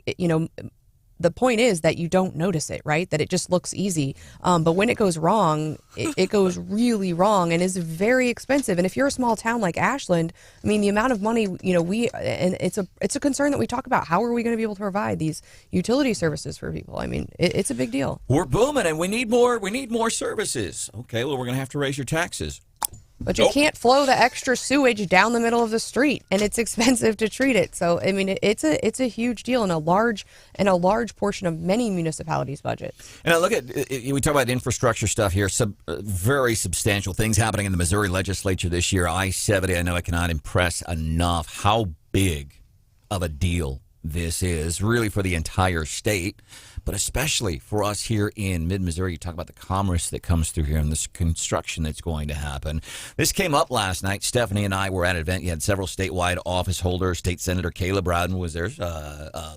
the point is that you don't notice it, right? That it just looks easy. But when it goes wrong, it goes really wrong and is very expensive. And if you're a small town like Ashland, I mean, the amount of money, and it's a concern that we talk about. How are we going to be able to provide these utility services for people? I mean, it's a big deal. We're booming and we need more services. Okay, well, we're going to have to raise your taxes. But you can't flow the extra sewage down the middle of the street, and it's expensive to treat it. So, I mean, it's a huge deal in a large portion of many municipalities' budgets. And I look at, we talk about infrastructure stuff here, some very substantial things happening in the Missouri legislature this year. I-70, I know I cannot impress enough how big of a deal this is, really for the entire state. But especially for us here in mid-Missouri, you talk about the commerce that comes through here and this construction that's going to happen. This came up last night. Stephanie and I were at an event. You had several statewide office holders. State Senator Caleb Browden was there.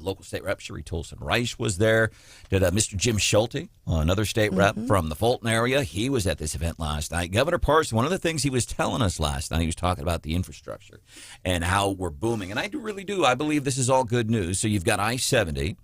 Local state rep Cherie Tolson-Rice was there. Did Mr. Jim Schulte, another state rep from the Fulton area. He was at this event last night. Governor Parson, one of the things he was telling us last night, he was talking about the infrastructure and how we're booming. And I really do. I believe this is all good news. So you've got I-70.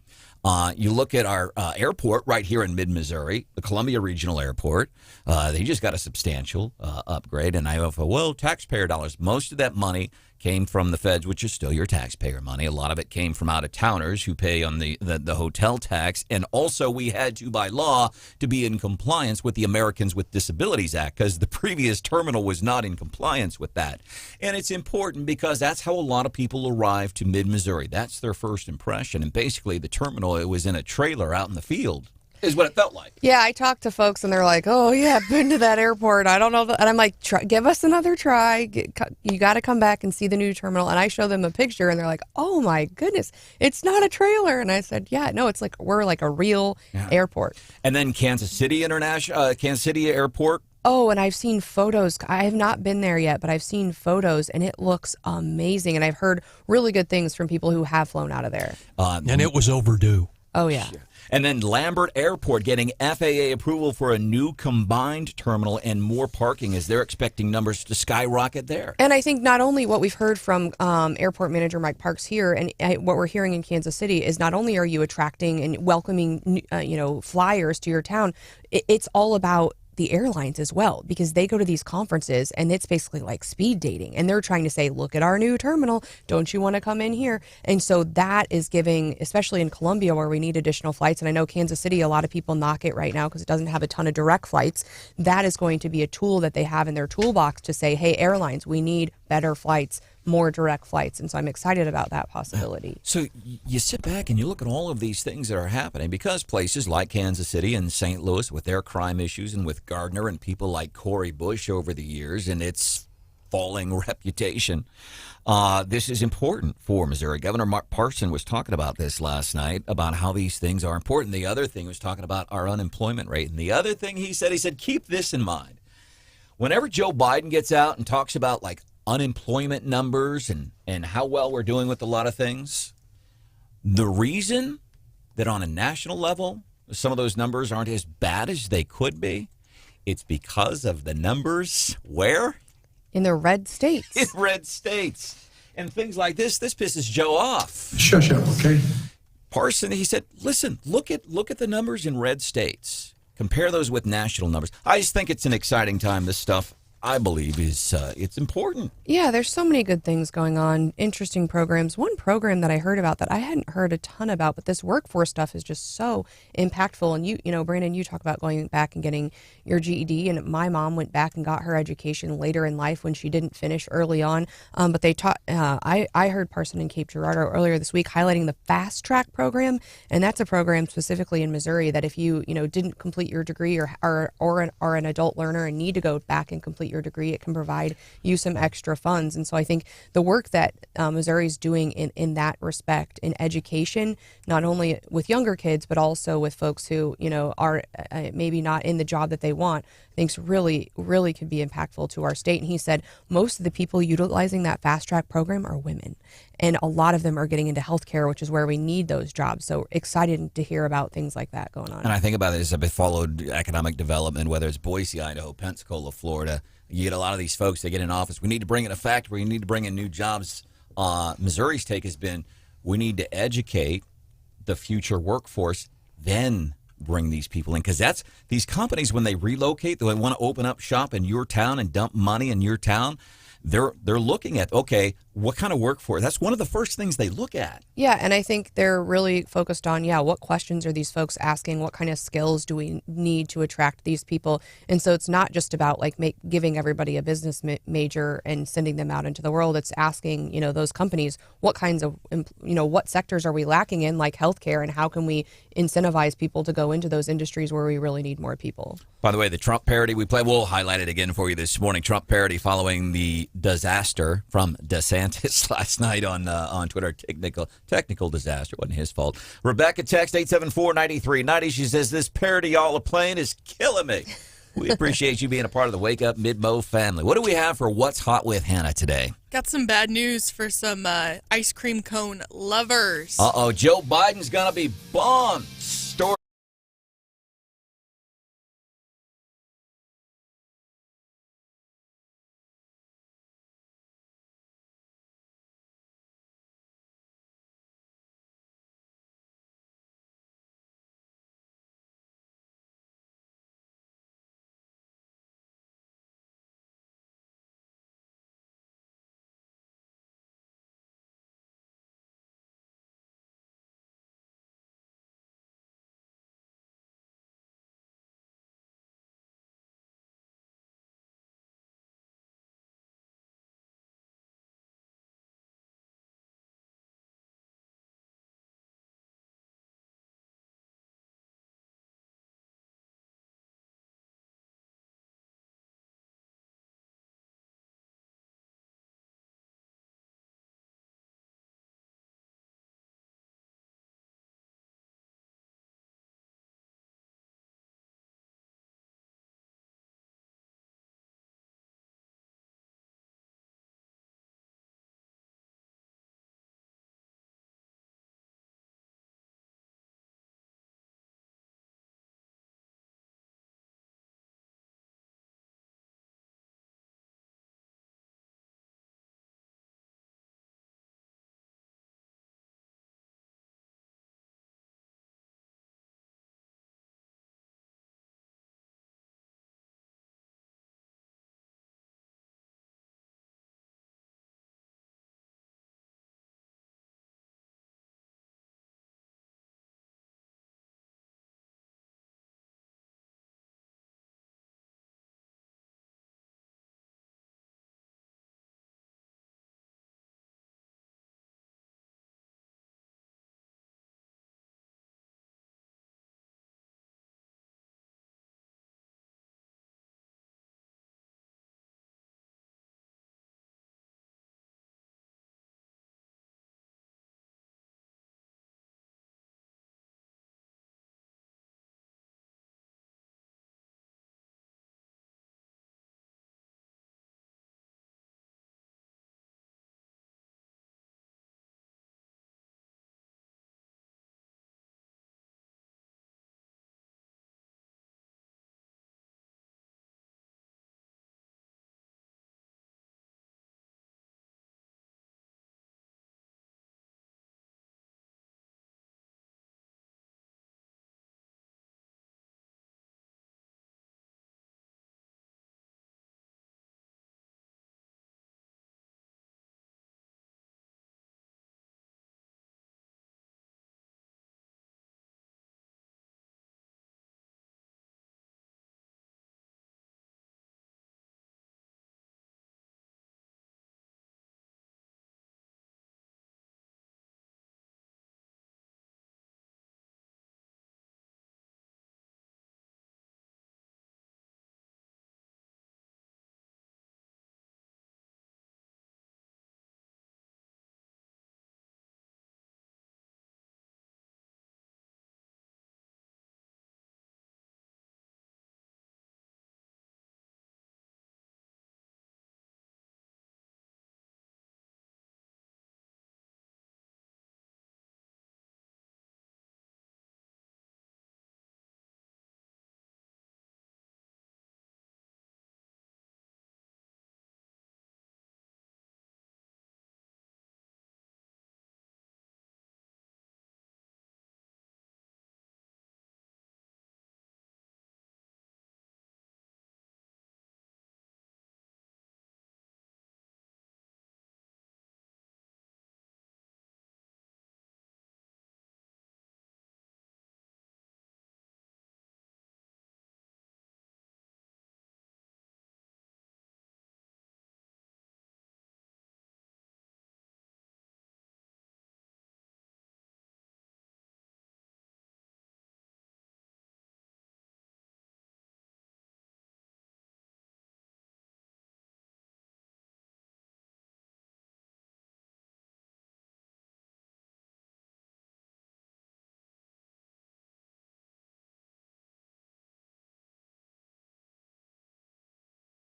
You look at our airport right here in mid-Missouri, the Columbia Regional Airport. They just got a substantial upgrade. And I go, taxpayer dollars. Most of that money came from the feds, which is still your taxpayer money. A lot of it came from out-of-towners who pay on the hotel tax. And also we had to, by law, to be in compliance with the Americans with Disabilities Act because the previous terminal was not in compliance with that. And it's important because that's how a lot of people arrive to mid-Missouri. That's their first impression. And basically the terminal, it was in a trailer out in the field. Is what it felt like. Yeah, I talked to folks and they're like, oh, yeah, I've been to that airport. I don't know. And I'm like, give us another try. You got to come back and see the new terminal. And I show them a picture and they're like, oh, my goodness, it's not a trailer. And I said, yeah, no, we're like a real airport. And then Kansas City Airport. Oh, and I've seen photos. I have not been there yet, but I've seen photos, and it looks amazing. And I've heard really good things from people who have flown out of there. And it was overdue. Oh, yeah. And then Lambert Airport getting FAA approval for a new combined terminal and more parking as they're expecting numbers to skyrocket there. And I think not only what we've heard from airport manager Mike Parks here, and what we're hearing in Kansas City is not only are you attracting and welcoming, flyers to your town, it's all about the airlines as well, because they go to these conferences and it's basically like speed dating, and they're trying to say, look at our new terminal, don't you want to come in here? And so that is giving, especially in Columbia where we need additional flights, and I know Kansas City, a lot of people knock it right now because it doesn't have a ton of direct flights. That is going to be a tool that they have in their toolbox to say, hey, airlines, we need better flights, more direct flights. And so I'm excited about that possibility. So you sit back and you look at all of these things that are happening because places like Kansas City and St. Louis with their crime issues and with Gardner and people like Cori Bush over the years and its falling reputation, this is important for Missouri. Governor Mark Parson was talking about this last night, about how these things are important. The other thing was talking about our unemployment rate. And the other thing he said, keep this in mind. Whenever Joe Biden gets out and talks about like unemployment numbers and how well we're doing with a lot of things, the reason that on a national level some of those numbers aren't as bad as they could be, it's because of the numbers where? In the red states. In red states. And things like this pisses Joe off. Sure, okay. Parson, he said, listen, look at the numbers in red states. Compare those with national numbers. I just think it's an exciting time. This stuff, I believe, is it's important. Yeah, there's so many good things going on, interesting programs. One program that I heard about that I hadn't heard a ton about, but this workforce stuff is just so impactful. And you know, Brandon, you talk about going back and getting your GED, and my mom went back and got her education later in life when she didn't finish early on. But they taught, I heard Parson and Cape Girardeau earlier this week highlighting the Fast Track program, and that's a program specifically in Missouri that if you didn't complete your degree or are an adult learner and need to go back and complete your degree, it can provide you some extra funds. And so I think the work that Missouri is doing in that respect in education, not only with younger kids, but also with folks who, are maybe not in the job that they want, I think really, really could be impactful to our state. And he said most of the people utilizing that Fast Track program are women. And a lot of them are getting into healthcare, which is where we need those jobs. So excited to hear about things like that going on. And I think about it as I've followed economic development, whether it's Boise, Idaho, Pensacola, Florida. You get a lot of these folks that get in office. We need to bring in a factory. We need to bring in new jobs. Missouri's take has been we need to educate the future workforce, then bring these people in. Because that's these companies, when they relocate, they want to open up shop in your town and dump money in your town. They're looking at, okay, what kind of workforce? That's one of the first things they look at. Yeah, and I think they're really focused on, what questions are these folks asking? What kind of skills do we need to attract these people? And so it's not just about like giving everybody a business major and sending them out into the world. It's asking, those companies, what kinds of, what sectors are we lacking in, like healthcare, and how can we incentivize people to go into those industries where we really need more people? By the way, the Trump parody we play, we'll highlight it again for you this morning. Trump parody following the disaster from DeSantis last night on Twitter. Technical disaster. Wasn't his fault. Rebecca text 874-9390. She says, this parody y'all are playing is killing me. We appreciate you being a part of the Wake Up Mid-Mo family. What do we have for What's Hot with Hannah today? Got some bad news for some ice cream cone lovers. Uh-oh, Joe Biden's going to be bombed. Story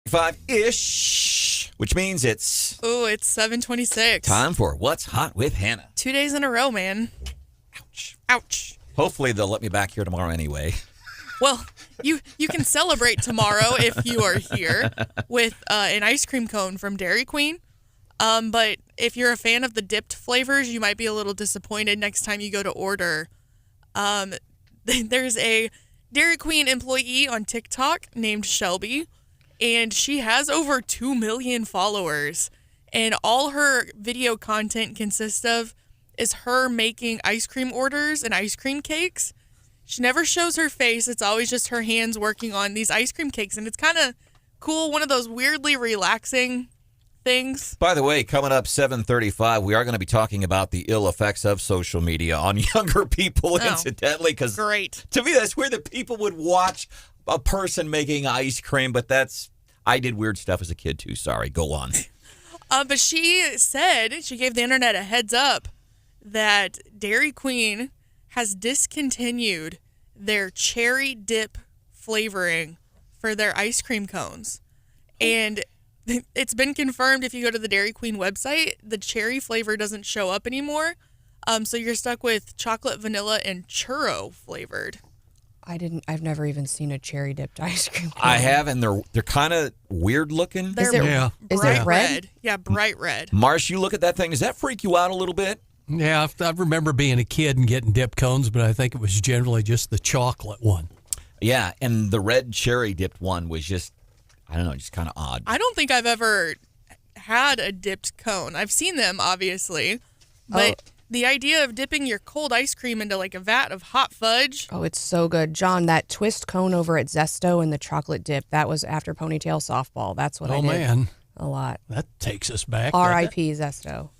5-ish, which means it's Oh, it's 7:26. time for What's Hot with Hannah. 2 days in a row, man. Ouch. Hopefully they'll let me back here tomorrow anyway. Well, you can celebrate tomorrow if you are here with an ice cream cone from Dairy Queen. But if you're a fan of the dipped flavors, you might be a little disappointed next time you go to order. There's a Dairy Queen employee on TikTok named Shelby, and she has over 2 million followers. And all her video content consists of is her making ice cream orders and ice cream cakes. She never shows her face. It's always just her hands working on these ice cream cakes. And it's kind of cool, one of those weirdly relaxing things. By the way, coming up 7:35, we are going to be talking about the ill effects of social media on younger people, incidentally. Because to me, that's where the people would watch a person making ice cream. But I did weird stuff as a kid, too. Sorry. Go on. But she gave the internet a heads up that Dairy Queen has discontinued their cherry dip flavoring for their ice cream cones. And it's been confirmed if you go to the Dairy Queen website, the cherry flavor doesn't show up anymore. So you're stuck with chocolate, vanilla, and churro flavored. I've never even seen a cherry dipped ice cream cone. I have, and they're kind of weird looking. Is it red? Yeah, bright red. Marsh, you look at that thing. Does that freak you out a little bit? Yeah, I remember being a kid and getting dip cones, but I think it was generally just the chocolate one. Yeah, and the red cherry dipped one was just, I don't know, just kind of odd. I don't think I've ever had a dipped cone. I've seen them, obviously, but the idea of dipping your cold ice cream into like a vat of hot fudge. Oh, it's so good. John, that twist cone over at Zesto and the chocolate dip, that was after ponytail softball. That's what I did. Oh, man. A lot. That takes us back. R.I.P. Zesto.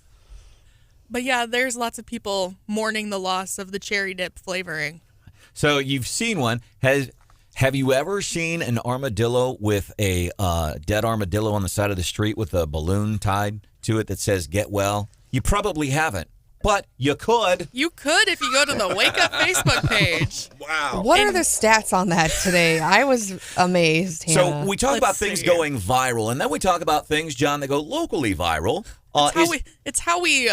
But yeah, there's lots of people mourning the loss of the cherry dip flavoring. So you've seen one. Have you ever seen an armadillo with a dead armadillo on the side of the street with a balloon tied to it that says "Get Well"? You probably haven't, but you could. You could if you go to the Wake Up Facebook page. Wow. What are the stats on that today? I was amazed, Hannah. So we talk about things going viral, and then we talk about things, John, that go locally viral. It's how we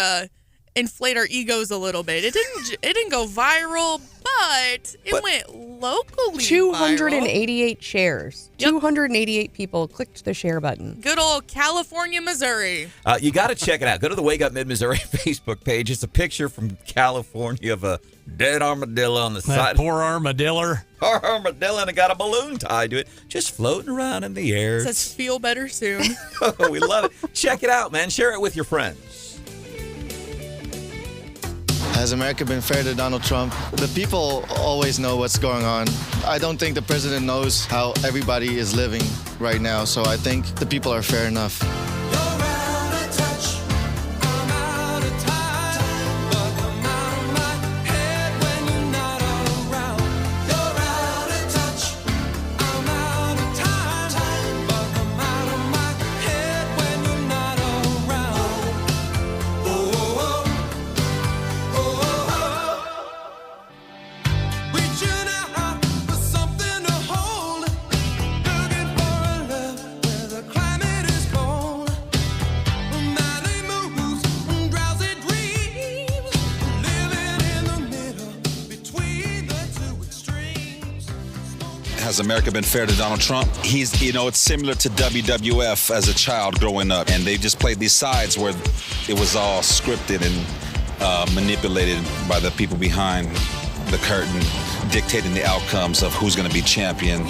inflate our egos a little bit. It didn't go viral, but it went locally 288 viral. shares. Yep. 288 people clicked the share button. Good old California, Missouri. You got to check it out. Go to the Wake Up Mid-Missouri Facebook page. It's a picture from California of a dead armadillo on the side. Poor armadillo. Poor armadillo, and it got a balloon tied to it, just floating around in the air. It says "Feel better soon." Oh, we love it. Check it out, man. Share it with your friends. Has America been fair to Donald Trump? The people always know what's going on. I don't think the president knows how everybody is living right now, so I think the people are fair enough. Has America been fair to Donald Trump? It's similar to WWF as a child growing up, and they just played these sides where it was all scripted and manipulated by the people behind the curtain, dictating the outcomes of who's going to be champion.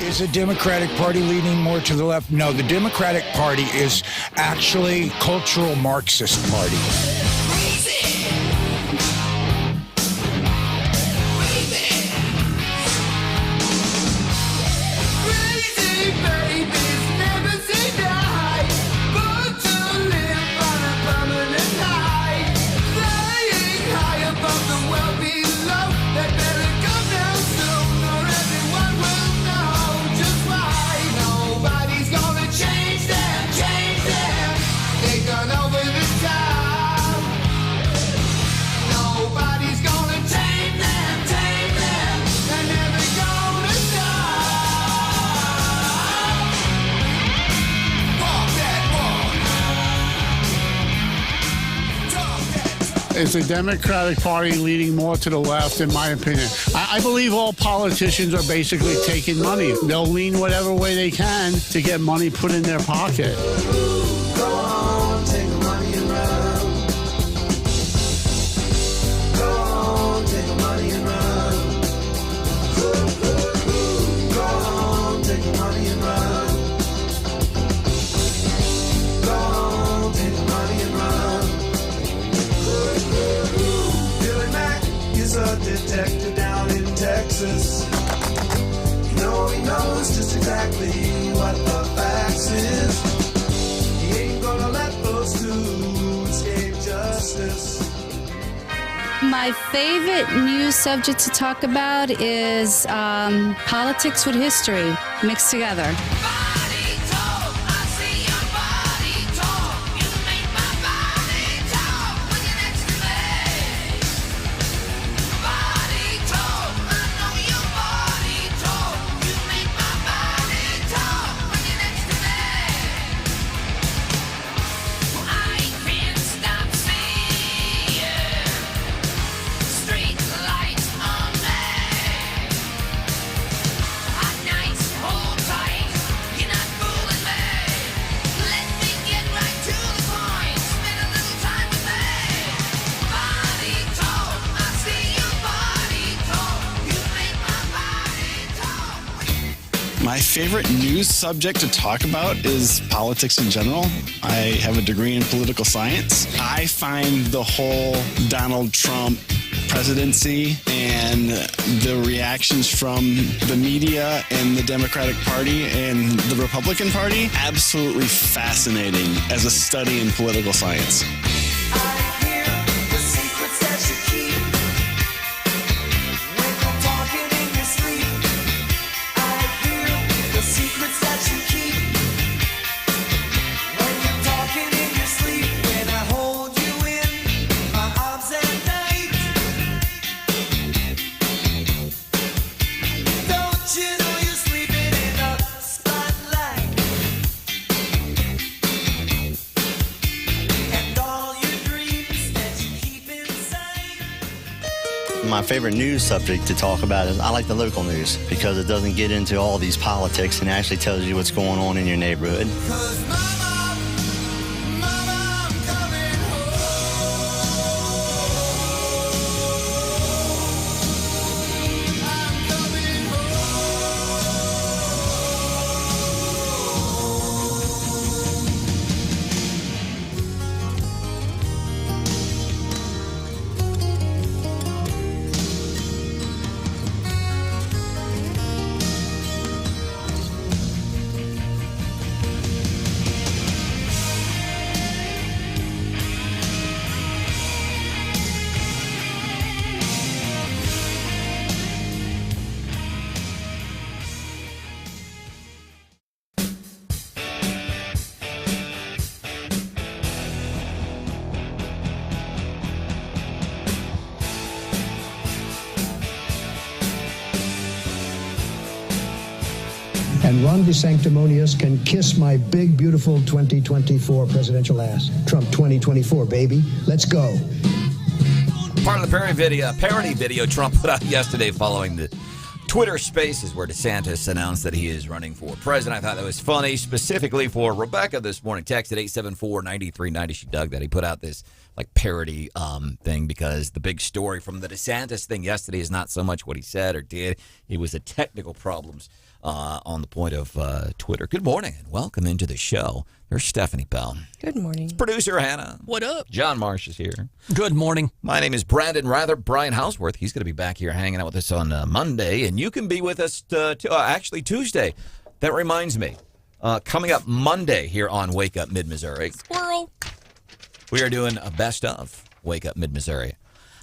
Is the Democratic Party leaning more to the left? No, the Democratic Party is actually cultural Marxist party. It's the Democratic Party leaning more to the left, in my opinion. I believe all politicians are basically taking money. They'll lean whatever way they can to get money put in their pocket. Go on, take the money and run. Go on, take the money and run. Go on, take the money and run. Go on, take the money and run. Billy Mack is a detective down in Texas. You know he knows just exactly what the facts is. He ain't gonna let those two escape justice. My favorite news subject to talk about is politics with history mixed together. My favorite news subject to talk about is politics in general. I have a degree in political science. I find the whole Donald Trump presidency and the reactions from the media and the Democratic Party and the Republican Party absolutely fascinating as a study in political science. My favorite news subject to talk about is I like the local news because it doesn't get into all these politics and actually tells you what's going on in your neighborhood. And Ron DeSanctimonious can kiss my big, beautiful 2024 presidential ass. Trump 2024, baby. Let's go. Part of the parody video Trump put out yesterday following the Twitter Spaces where DeSantis announced that he is running for president. I thought that was funny, specifically for Rebecca this morning. Texted 874-9390. She dug that. He put out this like parody thing because the big story from the DeSantis thing yesterday is not so much what he said or did. It was the technical problems on the point of Twitter. Good morning and welcome into the show. There's Stephanie Bell. Good morning. Producer Hannah. What up? John Marsh is here. Good morning. My name is Branden Rathert. Brian Houseworth. He's going to be back here hanging out with us on Monday, and you can be with us actually Tuesday. That reminds me, coming up Monday here on Wake Up Mid-Missouri. Squirrel. We are doing a best of Wake Up Mid-Missouri.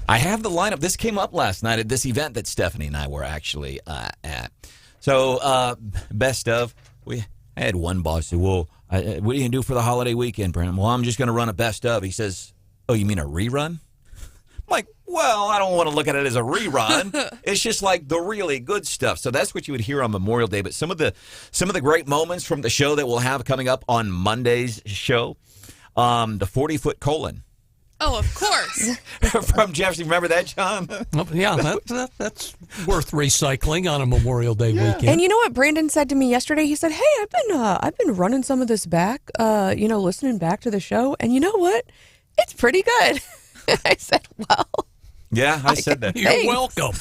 I have the lineup. This came up last night at this event that Stephanie and I were actually at. So, best of, I had one boss say, well, What are you going to do for the holiday weekend, Brandon? Well, I'm just going to run a best of. He says, oh, you mean a rerun? I'm like, well, I don't want to look at it as a rerun. It's just like the really good stuff. So that's what you would hear on Memorial Day. But some of the great moments from the show that we'll have coming up on Monday's show, the 40-foot colon. Oh, of course. From Jefferson. Remember that, John? Yeah, that's worth recycling on a Memorial Day weekend. And you know what Brandon said to me yesterday? He said, hey, I've been running some of this back, listening back to the show. And you know what? It's pretty good. I said, well. Yeah, I said that. You're welcome.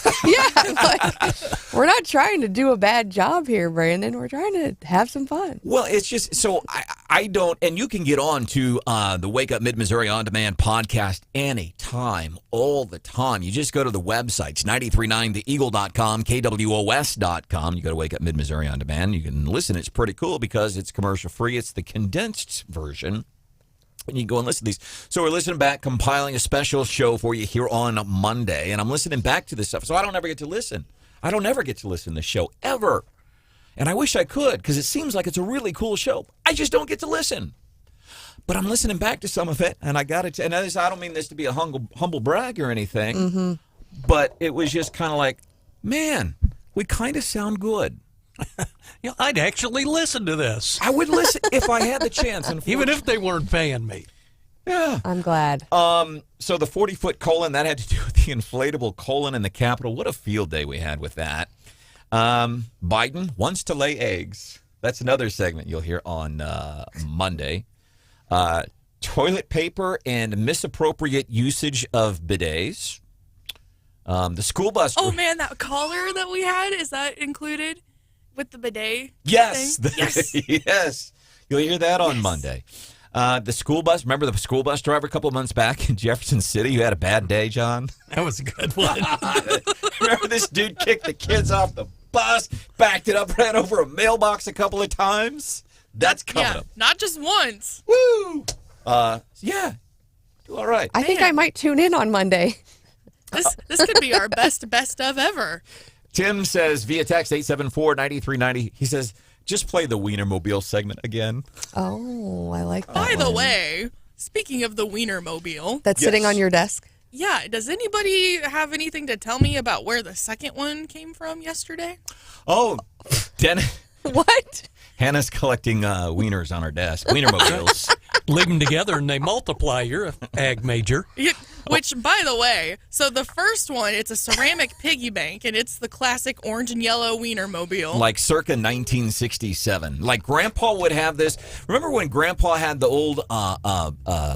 We're not trying to do a bad job here, Brandon. We're trying to have some fun. Well, it's just, so I don't, and you can get on to the Wake Up Mid-Missouri On Demand podcast anytime, all the time. You just go to the websites, 939theeagle.com, KWOS.com. You go to Wake Up Mid-Missouri On Demand. You can listen. It's pretty cool because it's commercial-free. It's the condensed version. And you can go and listen to these. So we're listening back, compiling a special show for you here on Monday. And I'm listening back to this stuff. So I don't ever get to listen. I don't ever get to listen to this show, ever. And I wish I could, because it seems like it's a really cool show. I just don't get to listen. But I'm listening back to some of it, and I got it. And I don't mean this to be a humble brag or anything, but it was just kind of like, man, we kind of sound good. I'd actually listen to this. I would listen if I had the chance. Even if they weren't paying me. Yeah. I'm glad. So the 40-foot colon, that had to do with the inflatable colon in the Capitol. What a field day we had with that. Biden wants to lay eggs. That's another segment you'll hear on Monday. Toilet paper and misappropriate usage of bidets. The school bus. Oh, man, that caller that we had, is that included with the bidet? Yes. Thing? Yes. Yes. You'll hear that on Monday. The school bus. Remember the school bus driver a couple of months back in Jefferson City who had a bad day, John? That was a good one. Remember this dude kicked the kids off the bus, backed it up, ran over a mailbox a couple of times? That's coming up. Not just once. Woo! Yeah. Do all right. I think I might tune in on Monday. This could be our best of ever. Tim says via text 874-9390, he says, just play the Wienermobile segment again. Oh, I like that. By the way, speaking of the Wienermobile. That's sitting on your desk? Yeah. Does anybody have anything to tell me about where the second one came from yesterday? Oh, Dennis. What? Hannah's collecting wieners on her desk. Wienermobiles. Leave them together and they multiply. You're an ag major. Yeah, which, by the way, so the first one, it's a ceramic piggy bank, and it's the classic orange and yellow Wienermobile. Like circa 1967. Like Grandpa would have this. Remember when Grandpa had the old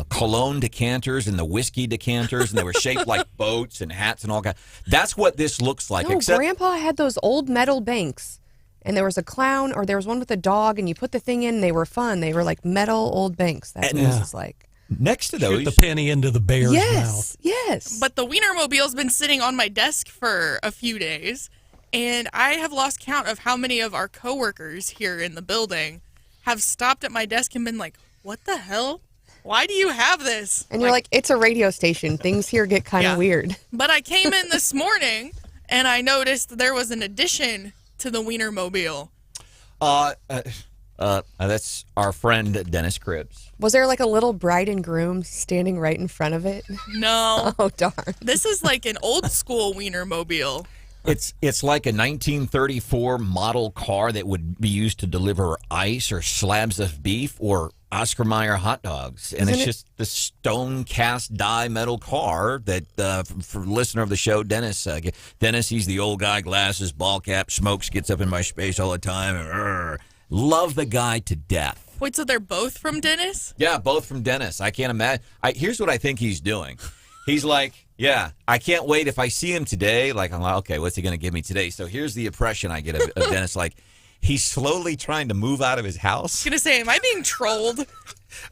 cologne decanters and the whiskey decanters, and they were shaped like boats and hats and all that? That's what this looks like. No, except Grandpa had those old metal banks. And there was a clown, or there was one with a dog, and you put the thing in, and they were fun. They were like metal old banks. That's what this is like. Next to those. Shoot the penny into the bear's mouth. Yes. But the Wienermobile's been sitting on my desk for a few days, and I have lost count of how many of our coworkers here in the building have stopped at my desk and been like, what the hell? Why do you have this? And you're like, it's a radio station. Things here get kind of weird. But I came in this morning, and I noticed there was an addition to the Wienermobile. That's our friend Dennis Cribbs. Was there like a little bride and groom standing right in front of it? No. Oh, darn. This is like an old school Wienermobile. It's like a 1934 model car that would be used to deliver ice or slabs of beef or Oscar Mayer hot dogs. And it's just the stone cast die metal car that, for listener of the show, Dennis, he's the old guy, glasses, ball cap, smokes, gets up in my space all the time. Love the guy to death. Wait, so they're both from Dennis? Yeah, both from Dennis. I can't imagine. Here's what I think he's doing. He's like, yeah, I can't wait if I see him today. Like, I'm like, okay, what's he going to give me today? So here's the impression I get of Dennis. Like, he's slowly trying to move out of his house. I was going to say, am I being trolled?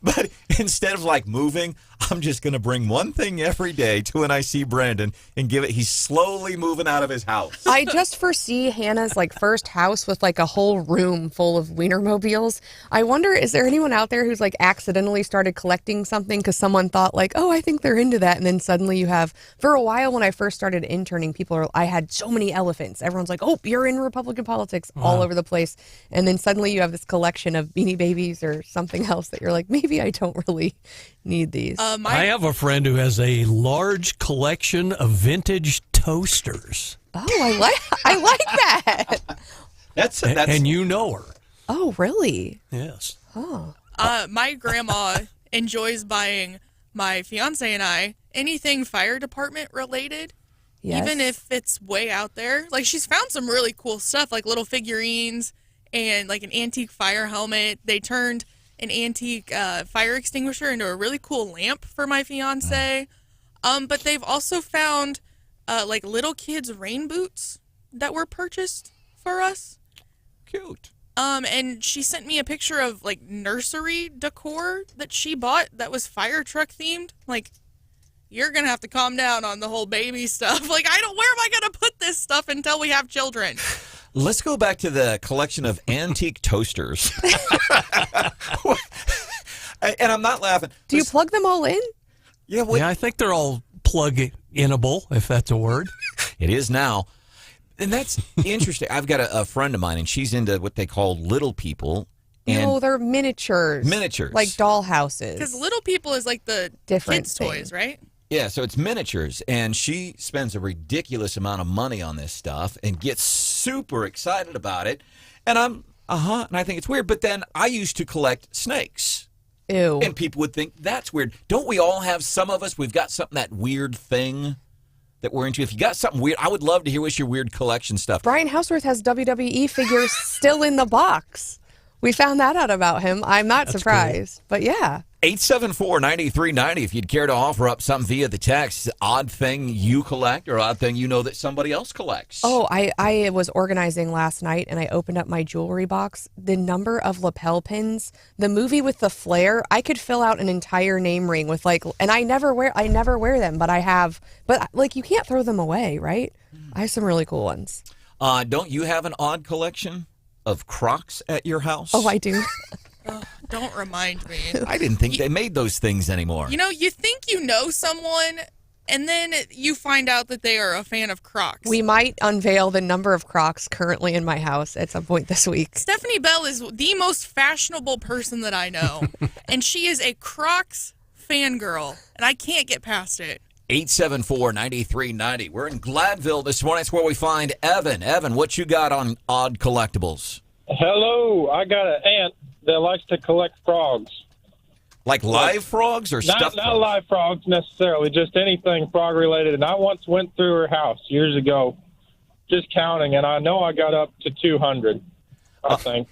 But instead of like moving, I'm just going to bring one thing every day to when I see Brandon and give it. He's slowly moving out of his house. I just foresee Hannah's like first house with like a whole room full of Wienermobiles. I wonder, is there anyone out there who's like accidentally started collecting something because someone thought like, oh, I think they're into that. And then suddenly you have, for a while when I first started interning, I had so many elephants. Everyone's like, oh, you're in Republican politics all over the place. And then suddenly you have this collection of Beanie Babies or something else that you're like, maybe I don't really need these. I have a friend who has a large collection of vintage toasters. Oh, I like that. That's and you know her. Oh, really? Yes. Oh. My grandma enjoys buying my fiance and I anything fire department related. Yes. Even if it's way out there. Like, she's found some really cool stuff, like little figurines and like an antique fire helmet. They turned an antique fire extinguisher into a really cool lamp for my fiance. But they've also found like little kids' rain boots that were purchased for us. Cute. And she sent me a picture of like nursery decor that she bought that was fire truck themed. Like, you're gonna have to calm down on the whole baby stuff. Like, where am I gonna put this stuff until we have children? Let's go back to the collection of antique toasters. And I'm not laughing. Do you plug them all in? Yeah, I think they're all plug-inable, if that's a word. It is now. And that's interesting. I've got a friend of mine, and she's into what they call little people. And No, they're miniatures. Miniatures. Like doll houses. Because little people is like the Different kids' thing. toys, right? Yeah, so it's miniatures, and she spends a ridiculous amount of money on this stuff and gets super excited about it. And and I think it's weird. But then I used to collect snakes. Ew. And people would think that's weird. Don't we all have, some of us, we've got something, that weird thing that we're into? If you got something weird, I would love to hear what's your weird collection stuff. Brian Houseworth has WWE figures still in the box. We found that out about him. I'm not surprised. But yeah. 874-9390 if you'd care to offer up something via the text. Odd thing you collect or odd thing you know that somebody else collects. Oh, I was organizing last night and I opened up my jewelry box. The number of lapel pins, the movie with the flare, I could fill out an entire name ring with like, and I never wear them, but like you can't throw them away, right? I have some really cool ones. Don't you have an odd collection of Crocs at your house? Oh, I do. Don't remind me. I didn't think they made those things anymore. You know, you think you know someone, and then you find out that they are a fan of Crocs. We might unveil the number of Crocs currently in my house at some point this week. Stephanie Bell is the most fashionable person that I know, and she is a Crocs fangirl, and I can't get past it. 874-9390. We're in Gladville this morning. That's where we find Evan. Evan, what you got on odd collectibles? Hello. I got an aunt that likes to collect frogs. Like live frogs or stuffed Not frogs? live frogs necessarily, just anything frog related. And I once went through her house years ago, just counting, and I know I got up to 200, I think.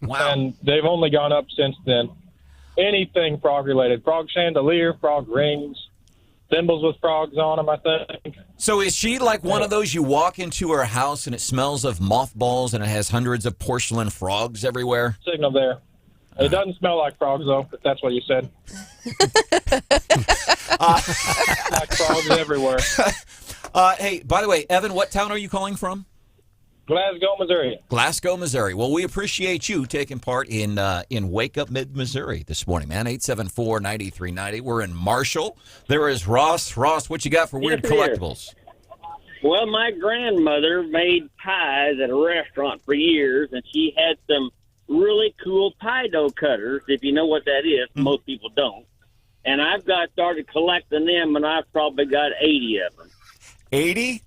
Wow. And they've only gone up since then. Anything frog related. Frog chandelier, frog rings, thimbles with frogs on them, I think. So is she like one of those you walk into her house and it smells of mothballs and it has hundreds of porcelain frogs everywhere? Signal there. It doesn't smell like frogs, though, if that's what you said. Like frogs everywhere. Hey, by the way, Evan, what town are you calling from? Glasgow, Missouri. Glasgow, Missouri. Well, we appreciate you taking part in Wake Up Mid-Missouri this morning, man. 874-9390. We're in Marshall. There is Ross. Ross, what you got for weird collectibles? Well, my grandmother made pies at a restaurant for years, and she had some really cool pie dough cutters, if you know what that is. Most people don't. And I've started collecting them, and I've probably got 80 of them. 80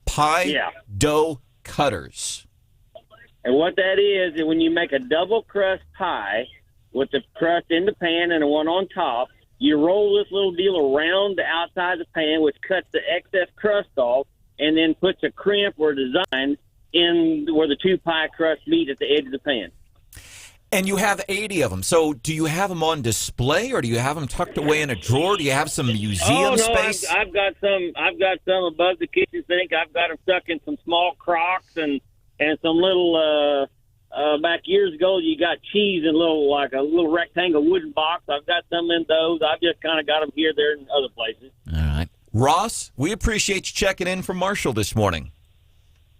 pie dough cutters. And what that is when you make a double crust pie with the crust in the pan and the one on top, you roll this little deal around the outside of the pan, which cuts the excess crust off, and then puts a crimp or design in where the two pie crusts meet at the edge of the pan. And you have 80 of them. So do you have them on display, or do you have them tucked away in a drawer? Do you have some museum space? I've got some above the kitchen sink. I've got them stuck in some small crocks and some little back years ago, you got cheese in a little rectangle wooden box. I've got some in those. I've just kind of got them here, there, and other places. All right. Ross, we appreciate you checking in from Marshall this morning.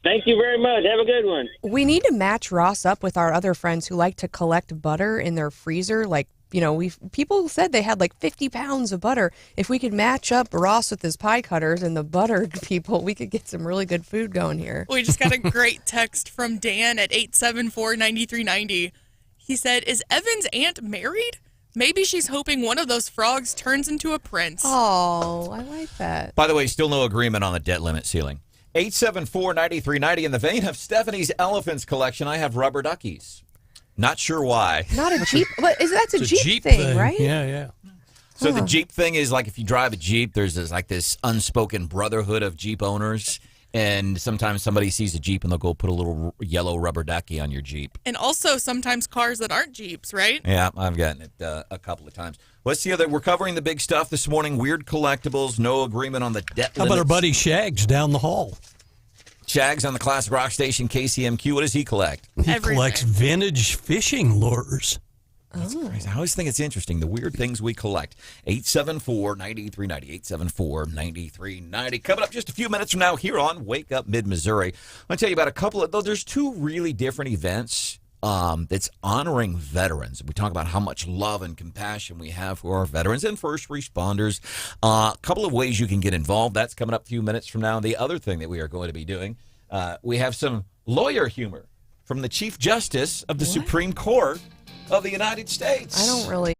Thank you very much. Have a good one. We need to match Ross up with our other friends who like to collect butter in their freezer. Like, people said they had like 50 pounds of butter. If we could match up Ross with his pie cutters and the butter people, we could get some really good food going here. We just got a great text from Dan at 874-9390. He said, is Evan's aunt married? Maybe she's hoping one of those frogs turns into a prince. Oh, I like that. By the way, still no agreement on the debt limit ceiling. 874-9390. In the vein of Stephanie's elephants collection, I have rubber duckies. Not sure why. Not a Jeep, but that's a It's Jeep thing, right? Yeah. So the Jeep thing is like if you drive a Jeep, there's this unspoken brotherhood of Jeep owners. And sometimes somebody sees a Jeep and they'll go put a little yellow rubber ducky on your Jeep. And also sometimes cars that aren't Jeeps, right? Yeah, I've gotten it a couple of times. What's the other? We're covering the big stuff this morning. Weird collectibles, no agreement on the debt limits. How about our buddy Shags down the hall? Shags on the classic rock station KCMQ. What does he collect? He collects vintage fishing lures. That's crazy. I always think it's interesting, the weird things we collect. 874-9390, 874-9390. Coming up just a few minutes from now here on Wake Up Mid-Missouri. I'll tell you about a couple of, though there's two really different events that's honoring veterans. We talk about how much love and compassion we have for our veterans and first responders. A couple of ways you can get involved. That's coming up a few minutes from now. And the other thing that we are going to be doing, we have some lawyer humor from the Chief Justice of the Supreme Court of the United States. I don't really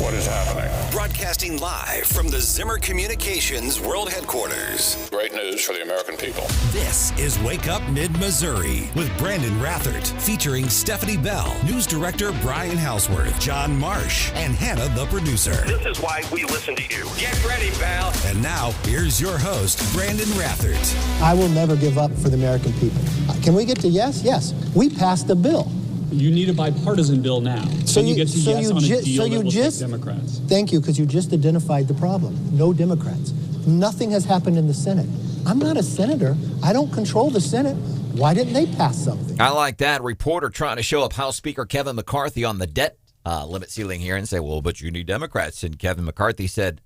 what is happening. Broadcasting live from the Zimmer Communications World Headquarters. Great news for the American people. This is Wake Up Mid-Missouri with Branden Rathert, featuring Stephanie Bell, News Director Brian Houseworth, John Marsh, and Hannah, the producer. This is why we listen to you. Get ready, pal. And now, here's your host, Branden Rathert. I will never give up for the American people. Can we get to yes? Yes. We passed a bill. You need a bipartisan bill now. So you get to yes on a deal that will take Democrats. Thank you, because you just identified the problem. No Democrats. Nothing has happened in the Senate. I'm not a senator. I don't control the Senate. Why didn't they pass something? I like that. Reporter trying to show up House Speaker Kevin McCarthy on the debt limit ceiling here and say, well, but you need Democrats. And Kevin McCarthy said,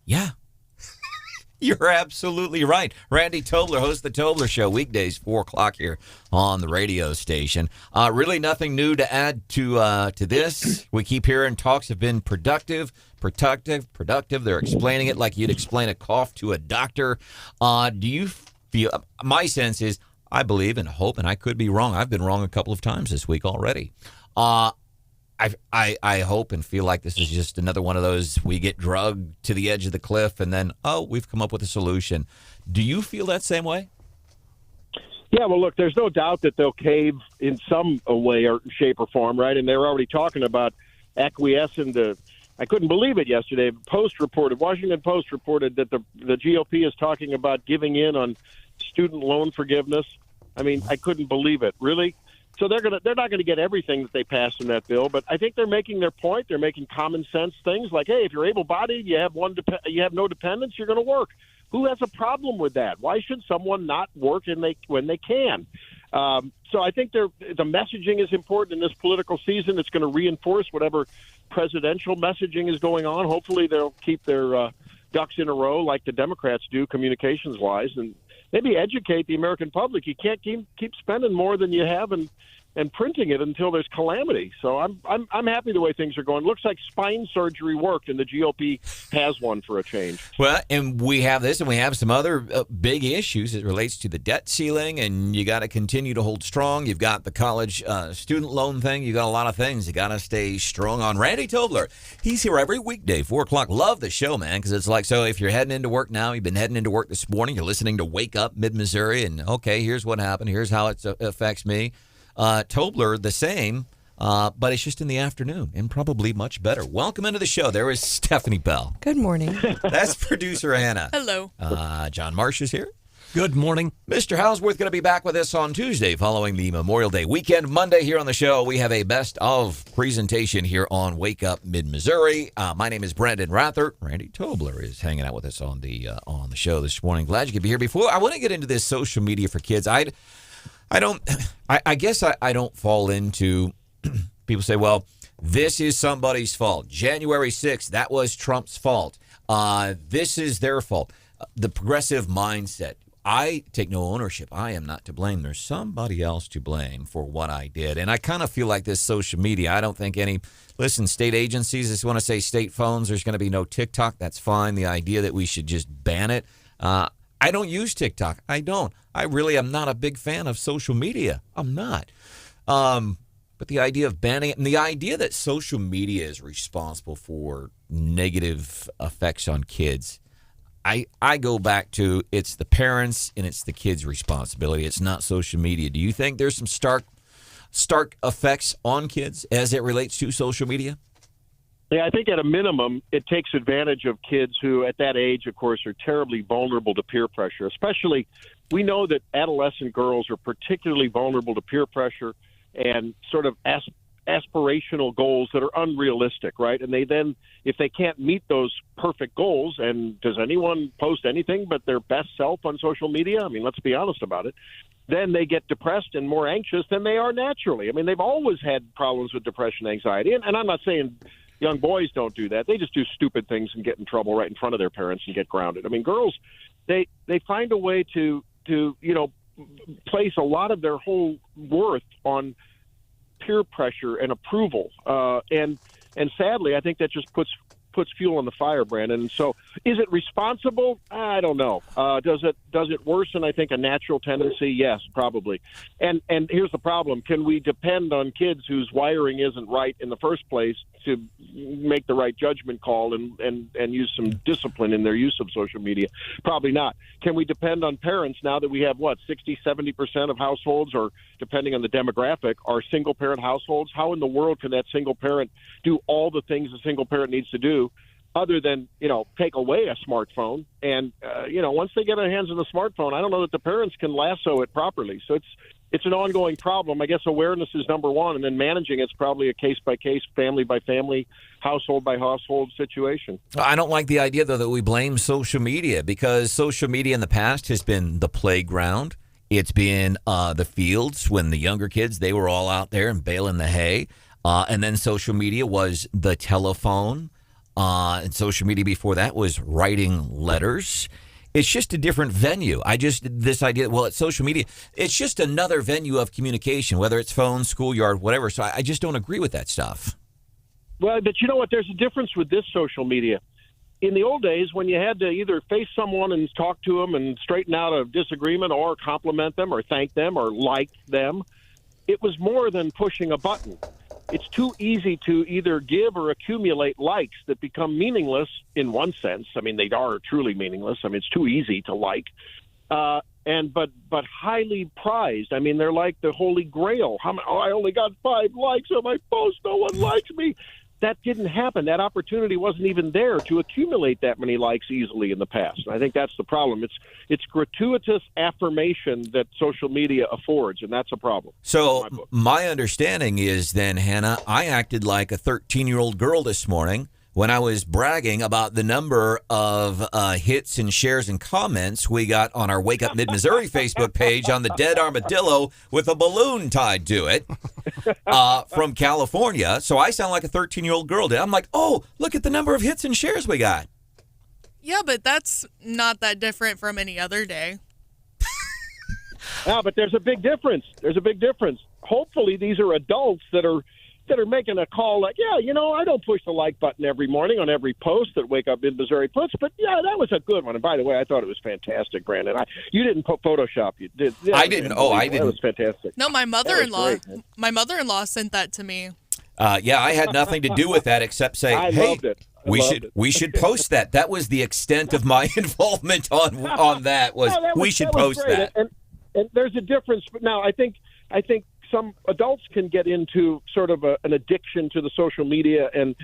yeah. You're absolutely right. Randy Tobler hosts the Tobler Show weekdays, 4 o'clock here on the radio station. Really nothing new to add to this. We keep hearing talks have been productive. They're explaining it like you'd explain a cough to a doctor. Do you feel, my sense is, I believe and hope, and I could be wrong. I've been wrong a couple of times this week already. I hope and feel like this is just another one of those, we get drugged to the edge of the cliff and then, we've come up with a solution. Do you feel that same way? Yeah, well, look, there's no doubt that they'll cave in some way or shape or form, right? And they're already talking about acquiescing to, I couldn't believe it yesterday. Washington Post reported that the GOP is talking about giving in on student loan forgiveness. I mean, I couldn't believe it. Really? So they're not going to get everything that they pass in that bill, but I think they're making their point. They're making common sense things like, hey, if you're able-bodied, you have no dependents, you're going to work. Who has a problem with that? Why should someone not work when they can? So I think the messaging is important in this political season. It's going to reinforce whatever presidential messaging is going on. Hopefully they'll keep their ducks in a row like the Democrats do communications-wise, and maybe educate the American public. You can't keep spending more than you have and printing it until there's calamity. So I'm happy the way things are going. Looks like spine surgery worked, and the GOP has one for a change. Well, and we have this, and we have some other big issues. It relates to the debt ceiling, and you got to continue to hold strong. You've got the college student loan thing. You got a lot of things. You got to stay strong on. Randy Tobler, he's here every weekday, 4 o'clock. Love the show, man, because it's like, so if you're heading into work now, you've been heading into work this morning, you're listening to Wake Up Mid-Missouri, and okay, here's what happened. Here's how it affects me. Tobler, the same, but it's just in the afternoon and probably much better. Welcome into the show. There is Stephanie Bell. Good morning. That's producer Hannah. Hello. John Marsh is here. Good morning. Mr. Houseworth going to be back with us on Tuesday following the Memorial Day weekend. Monday here on the show, we have a best of presentation here on Wake Up Mid-Missouri. My name is Branden Rathert. Randy Tobler is hanging out with us on the show this morning. Glad you could be here. Before I want to get into this social media for kids, I guess I don't fall into people say, well, this is somebody's fault. January 6th, that was Trump's fault. This is their fault. The progressive mindset. I take no ownership. I am not to blame. There's somebody else to blame for what I did. And I kind of feel like this social media, I don't think state agencies just want to say state phones, there's going to be no TikTok. That's fine. The idea that we should just ban it. I don't use TikTok. I don't. I really am not a big fan of social media. I'm not. But the idea of banning it and the idea that social media is responsible for negative effects on kids, I go back to it's the parents and it's the kids' responsibility. It's not social media. Do you think there's some stark effects on kids as it relates to social media? Yeah, I think at a minimum, it takes advantage of kids who, at that age, of course, are terribly vulnerable to peer pressure. Especially, we know that adolescent girls are particularly vulnerable to peer pressure and sort of aspirational goals that are unrealistic, right? And they then, if they can't meet those perfect goals, and does anyone post anything but their best self on social media? I mean, let's be honest about it. Then they get depressed and more anxious than they are naturally. I mean, they've always had problems with depression, anxiety, and I'm not saying young boys don't do that. They just do stupid things and get in trouble right in front of their parents and get grounded. I mean, girls, they find a way to place a lot of their whole worth on peer pressure and approval. And sadly, I think that just puts fuel on the fire, Brandon. And so is it responsible? I don't know. Does it worsen, I think, a natural tendency? Yes, probably. And here's the problem. Can we depend on kids whose wiring isn't right in the first place to make the right judgment call and use some discipline in their use of social media? Probably not. Can we depend on parents now that we have, 60-70% of households, or depending on the demographic, are single-parent households? How in the world can that single parent do all the things a single parent needs to do other than, take away a smartphone? And, once they get their hands on the smartphone, I don't know that the parents can lasso it properly. So it's an ongoing problem. I guess awareness is number one, and then managing it's probably a case-by-case, family-by-family, household-by-household situation. I don't like the idea, though, that we blame social media, because social media in the past has been the playground. It's been the fields when the younger kids, they were all out there and baling the hay. And then social media was the telephone. And social media before that was writing letters. It's just a different venue. This idea, it's social media. It's just another venue of communication, whether it's phone, schoolyard, whatever. So I just don't agree with that stuff. Well, but you know what? There's a difference with this social media. In the old days, when you had to either face someone and talk to them and straighten out a disagreement, or compliment them or thank them or like them, it was more than pushing a button. It's too easy to either give or accumulate likes that become meaningless in one sense. I mean, they are truly meaningless. I mean, it's too easy to like, but highly prized. I mean, they're like the Holy Grail. I only got 5 likes on my post. No one likes me. That didn't happen. That opportunity wasn't even there to accumulate that many likes easily in the past. And I think that's the problem. It's gratuitous affirmation that social media affords, and that's a problem. So my understanding is then, Hannah, I acted like a 13-year-old girl this morning when I was bragging about the number of hits and shares and comments we got on our Wake Up Mid-Missouri Facebook page on the dead armadillo with a balloon tied to it from California. So I sound like a 13-year-old girl. I'm like, oh, look at the number of hits and shares we got. Yeah, but that's not that different from any other day. Yeah, but there's a big difference. Hopefully these are adults that are making a call like, I don't push the like button every morning on every post that Wake Up Mid-Missouri puts, but that was a good one. And by the way, I thought it was fantastic, Brandon. You didn't put Photoshop. You did. I didn't. I didn't. That was fantastic. No, my mother-in-law sent that to me. I had nothing to do with that except say, loved it. We should post that. That was the extent of my involvement on that. We should post that. And there's a difference. But now I think some adults can get into sort of an addiction to the social media and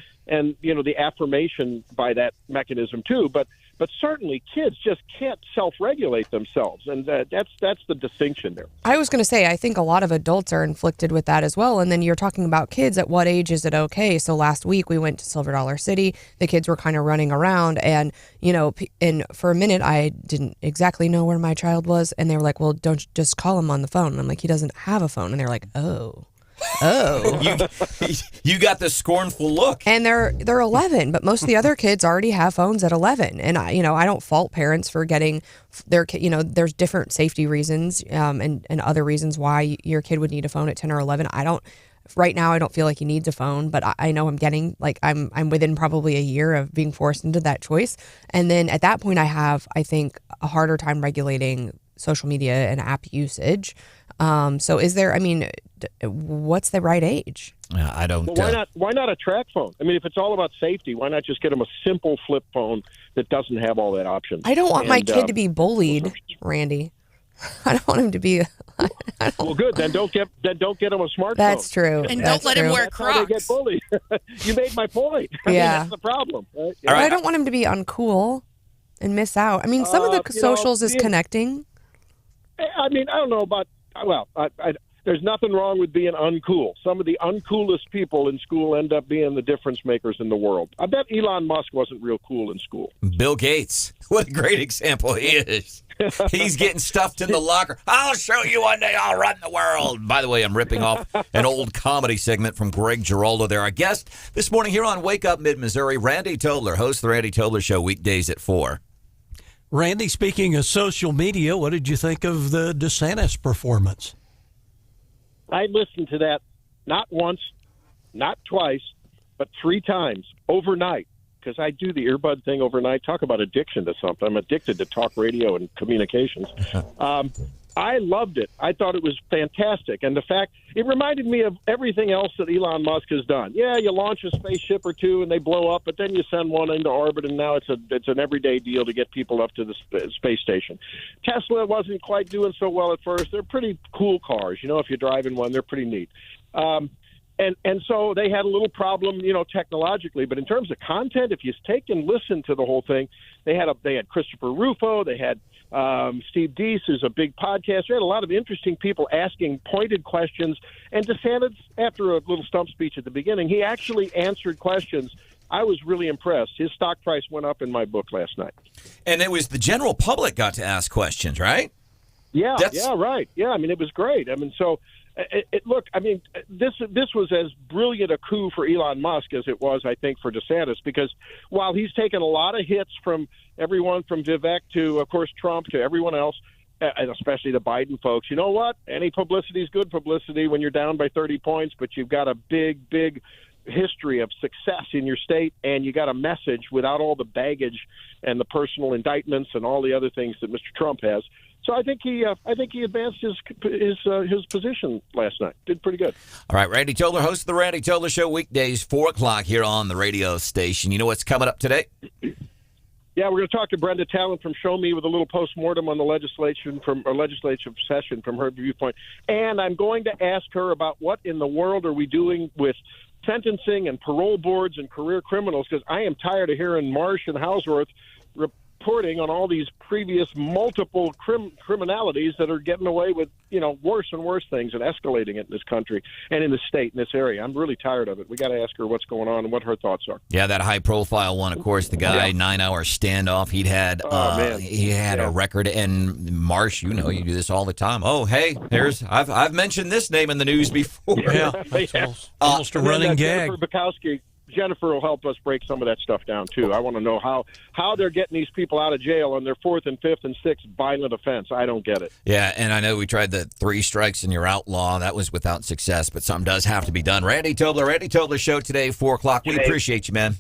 the affirmation by that mechanism too. But certainly kids just can't self-regulate themselves, and that's the distinction there. I was going to say, I think a lot of adults are inflicted with that as well. And then you're talking about kids. At what age is it okay? So last week we went to Silver Dollar City. The kids were kind of running around, and and for a minute I didn't exactly know where my child was, and they were like, "Well, don't just call him on the phone." And I'm like, "He doesn't have a phone," and they're like, "Oh." You got the scornful look. And they're 11, but most of the other kids already have phones at 11. And I don't fault parents for getting their there's different safety reasons and other reasons why your kid would need a phone at 10 or 11. Right now I don't feel like he needs a phone, but I know I'm within probably a year of being forced into that choice. And then at that point I think a harder time regulating social media and app usage. So is there, what's the right age? I don't. Well, why not a track phone? I mean, if it's all about safety, why not just get them a simple flip phone that doesn't have all that options? I don't want my kid to be bullied, Randy. I don't want him to be. Well, good. Then don't get them a smartphone. That's true. And don't let him wear Crocs. That's how they get bullied. You made my point. Yeah, that's the problem. Right? I don't want him to be uncool and miss out. I mean, some of the socials is connecting. I don't know about. Well, there's nothing wrong with being uncool. Some of the uncoolest people in school end up being the difference makers in the world. I bet Elon Musk wasn't real cool in school. Bill Gates. What a great example he is. He's getting stuffed in the locker. I'll show you one day I'll run the world. By the way, I'm ripping off an old comedy segment from Greg Giraldo there. Our guest this morning here on Wake Up Mid-Missouri, Randy Tobler, host of the Randy Tobler Show weekdays at 4. Randy, speaking of social media, what did you think of the DeSantis performance? I listened to that not once, not twice, but 3 times overnight, because I do the earbud thing overnight. Talk about addiction to something. I'm addicted to talk radio and communications. I loved it. I thought it was fantastic. And the fact, it reminded me of everything else that Elon Musk has done. Yeah, you launch a spaceship or two and they blow up, but then you send one into orbit, and now it's an everyday deal to get people up to the space station. Tesla wasn't quite doing so well at first. They're pretty cool cars. You know, if you're driving one, they're pretty neat. And so they had a little problem, you know, technologically. But in terms of content, if you take and listen to the whole thing, they had Christopher Rufo, they had Steve Deese, who's a big podcaster. They had a lot of interesting people asking pointed questions. And DeSantis, after a little stump speech at the beginning, he actually answered questions. I was really impressed. His stock price went up in my book last night. And it was the general public got to ask questions, right? Yeah, right. Yeah, I mean, it was great. I mean, so look, I mean, this was as brilliant a coup for Elon Musk as it was, I think, for DeSantis, because while he's taken a lot of hits from everyone from Vivek to, of course, Trump to everyone else, and especially the Biden folks, you know what? Any publicity is good publicity when you're down by 30 points, but you've got a big history of success in your state, and you got a message without all the baggage and the personal indictments and all the other things that Mr. Trump has. So I think he advanced his position last night. Did pretty good. All right, Randy Tobler, host of the Randy Tobler Show, weekdays 4:00 here on the radio station. You know what's coming up today? Yeah, we're going to talk to Brenda Talent from Show Me with a little postmortem on the legislative session from her viewpoint, and I'm going to ask her about what in the world are we doing with sentencing and parole boards and career criminals, because I am tired of hearing Marsh and Hausworth reporting on all these previous multiple criminalities that are getting away with, you know, worse and worse things and escalating it in this country and in the state, in this area. I'm really tired of it. We got to ask her what's going on and what her thoughts are. Yeah, that high-profile one, of course, the guy, 9-hour standoff. He had a record. And Marsh, you know, you do this all the time. Oh, hey, I've mentioned this name in the news before. Yeah, that's almost a running gag. Jennifer Bukowski. Jennifer will help us break some of that stuff down, too. I want to know how they're getting these people out of jail on their 4th and 5th and 6th violent offense. I don't get it. Yeah, and I know we tried the 3 strikes and you're outlaw. That was without success, but something does have to be done. Randy Tobler Show today, 4:00. We appreciate you, man.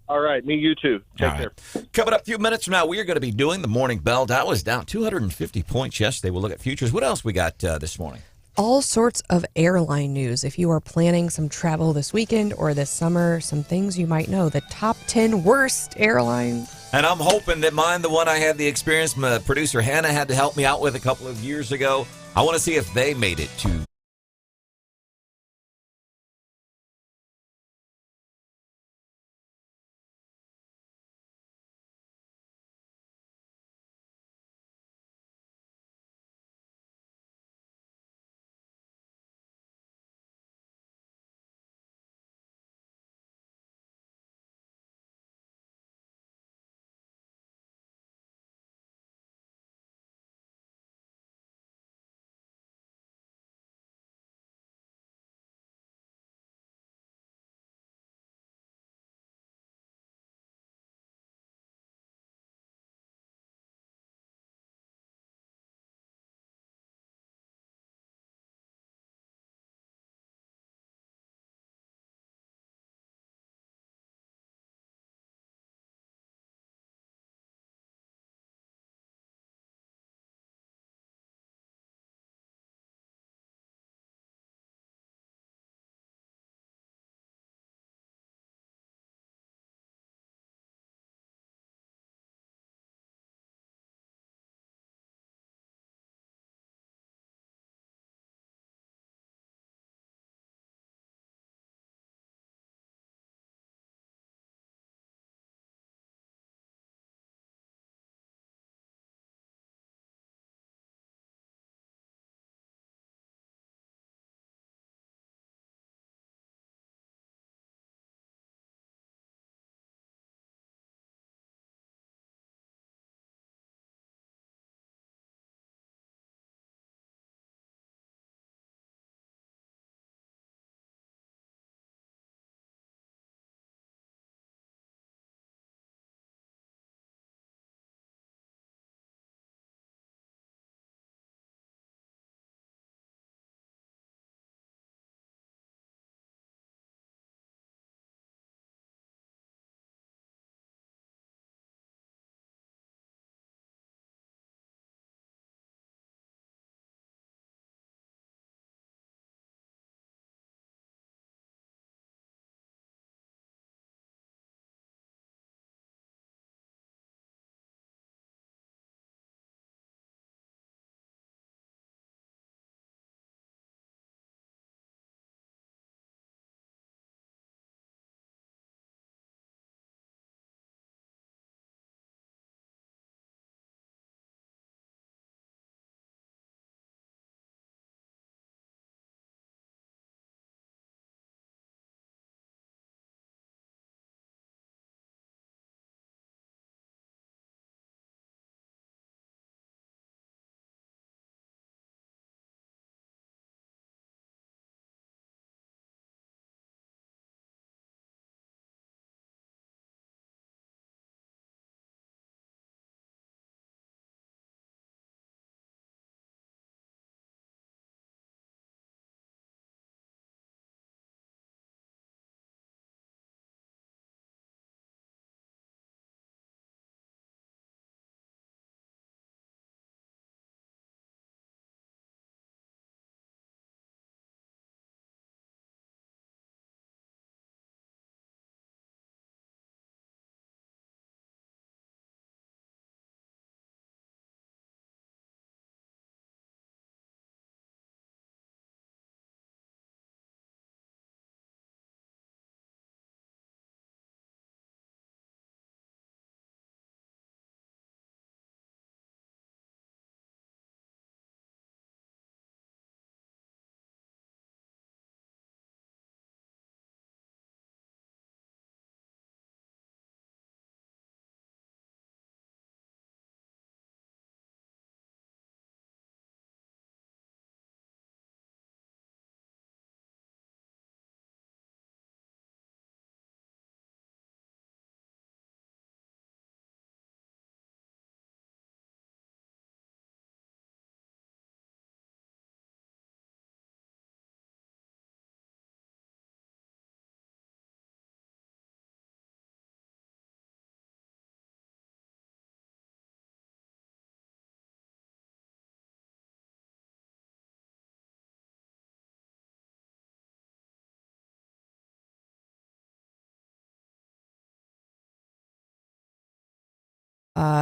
All right, me, you too. Take care. Coming up a few minutes from now, we are going to be doing the morning bell. Dow was down 250 points yesterday. We'll look at futures. What else we got this morning? All sorts of airline news. If you are planning some travel this weekend or this summer, some things you might know. The top 10 worst airlines. And I'm hoping that mine, the one I had the experience, my producer Hannah had to help me out with a couple of years ago. I want to see if they made it to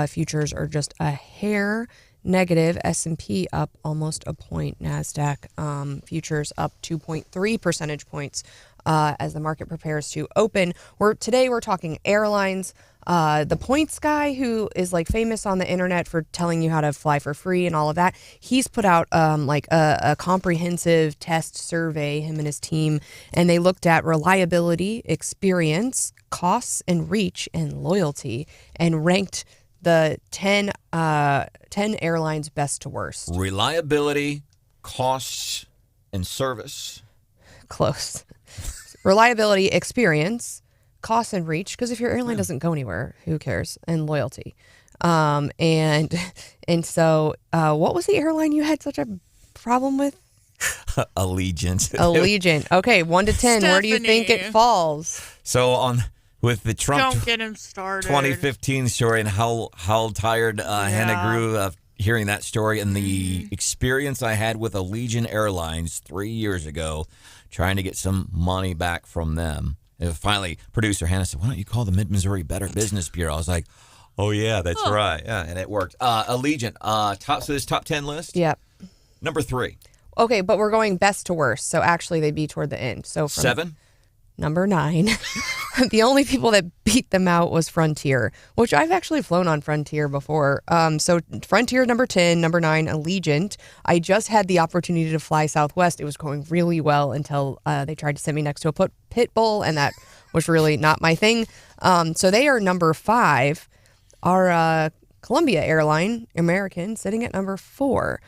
Futures are just a hair negative. S&P up almost a point. NASDAQ futures up 2.3 percentage points as the market prepares to open. Today we're talking airlines. The points guy, who is like famous on the internet for telling you how to fly for free and all of that, he's put out like a comprehensive test survey, him and his team, and they looked at reliability, experience, costs and reach, and loyalty, and ranked the 10 airlines best to worst. Reliability, costs, and service. Close. Reliability, experience, cost and reach, because if your airline doesn't go anywhere, who cares? And loyalty. And so what was the airline you had such a problem with? Allegiant. Okay, 1 to 10. Where do you think it falls? So with the Trump Don't get him started. 2015 story and how tired Hannah grew of hearing that story and the experience I had with Allegiant Airlines 3 years ago, trying to get some money back from them. And finally, producer Hannah said, "Why don't you call the Mid-Missouri Better Business Bureau?" I was like, "Oh yeah, that's right." Yeah, and it worked. Allegiant, so this top 10 list. Yep. Number 3. Okay, but we're going best to worst, so actually they'd be toward the end. So from 7. Number 9. The only people that beat them out was Frontier, which I've actually flown on Frontier before. So Frontier, number 10, number 9, Allegiant. I just had the opportunity to fly Southwest. It was going really well until they tried to send me next to a pit bull, and that was really not my thing. So they are number 5. Our Columbia airline, American, sitting at number 4.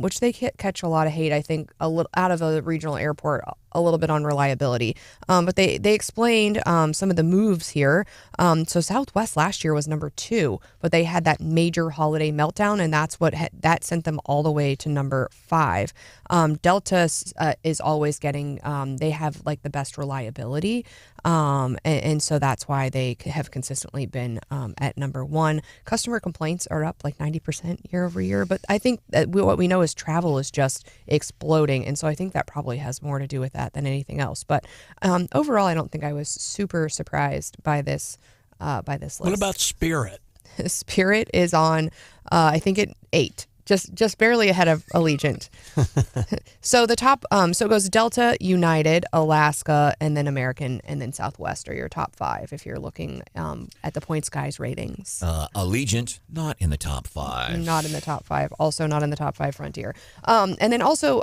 Which they catch a lot of hate, I think, a little out of a regional airport, a little bit on reliability. But they explained some of the moves here. So Southwest last year was number 2, but they had that major holiday meltdown, and that's what that sent them all the way to number 5. Delta is always getting, they have like the best reliability. And so that's why they have consistently been at number 1. Customer complaints are up like 90% year over year. But I think that what we know is travel is just exploding. And so I think that probably has more to do with that than anything else. But overall, I don't think I was super surprised by this list. What about Spirit? Spirit is on, I think, at 8. Just barely ahead of Allegiant. So the top, so it goes Delta, United, Alaska, and then American, and then Southwest are your top 5 if you're looking at the Points Guys ratings. Allegiant, not in the top 5. Not in the top 5. Also not in the top 5 Frontier. And then also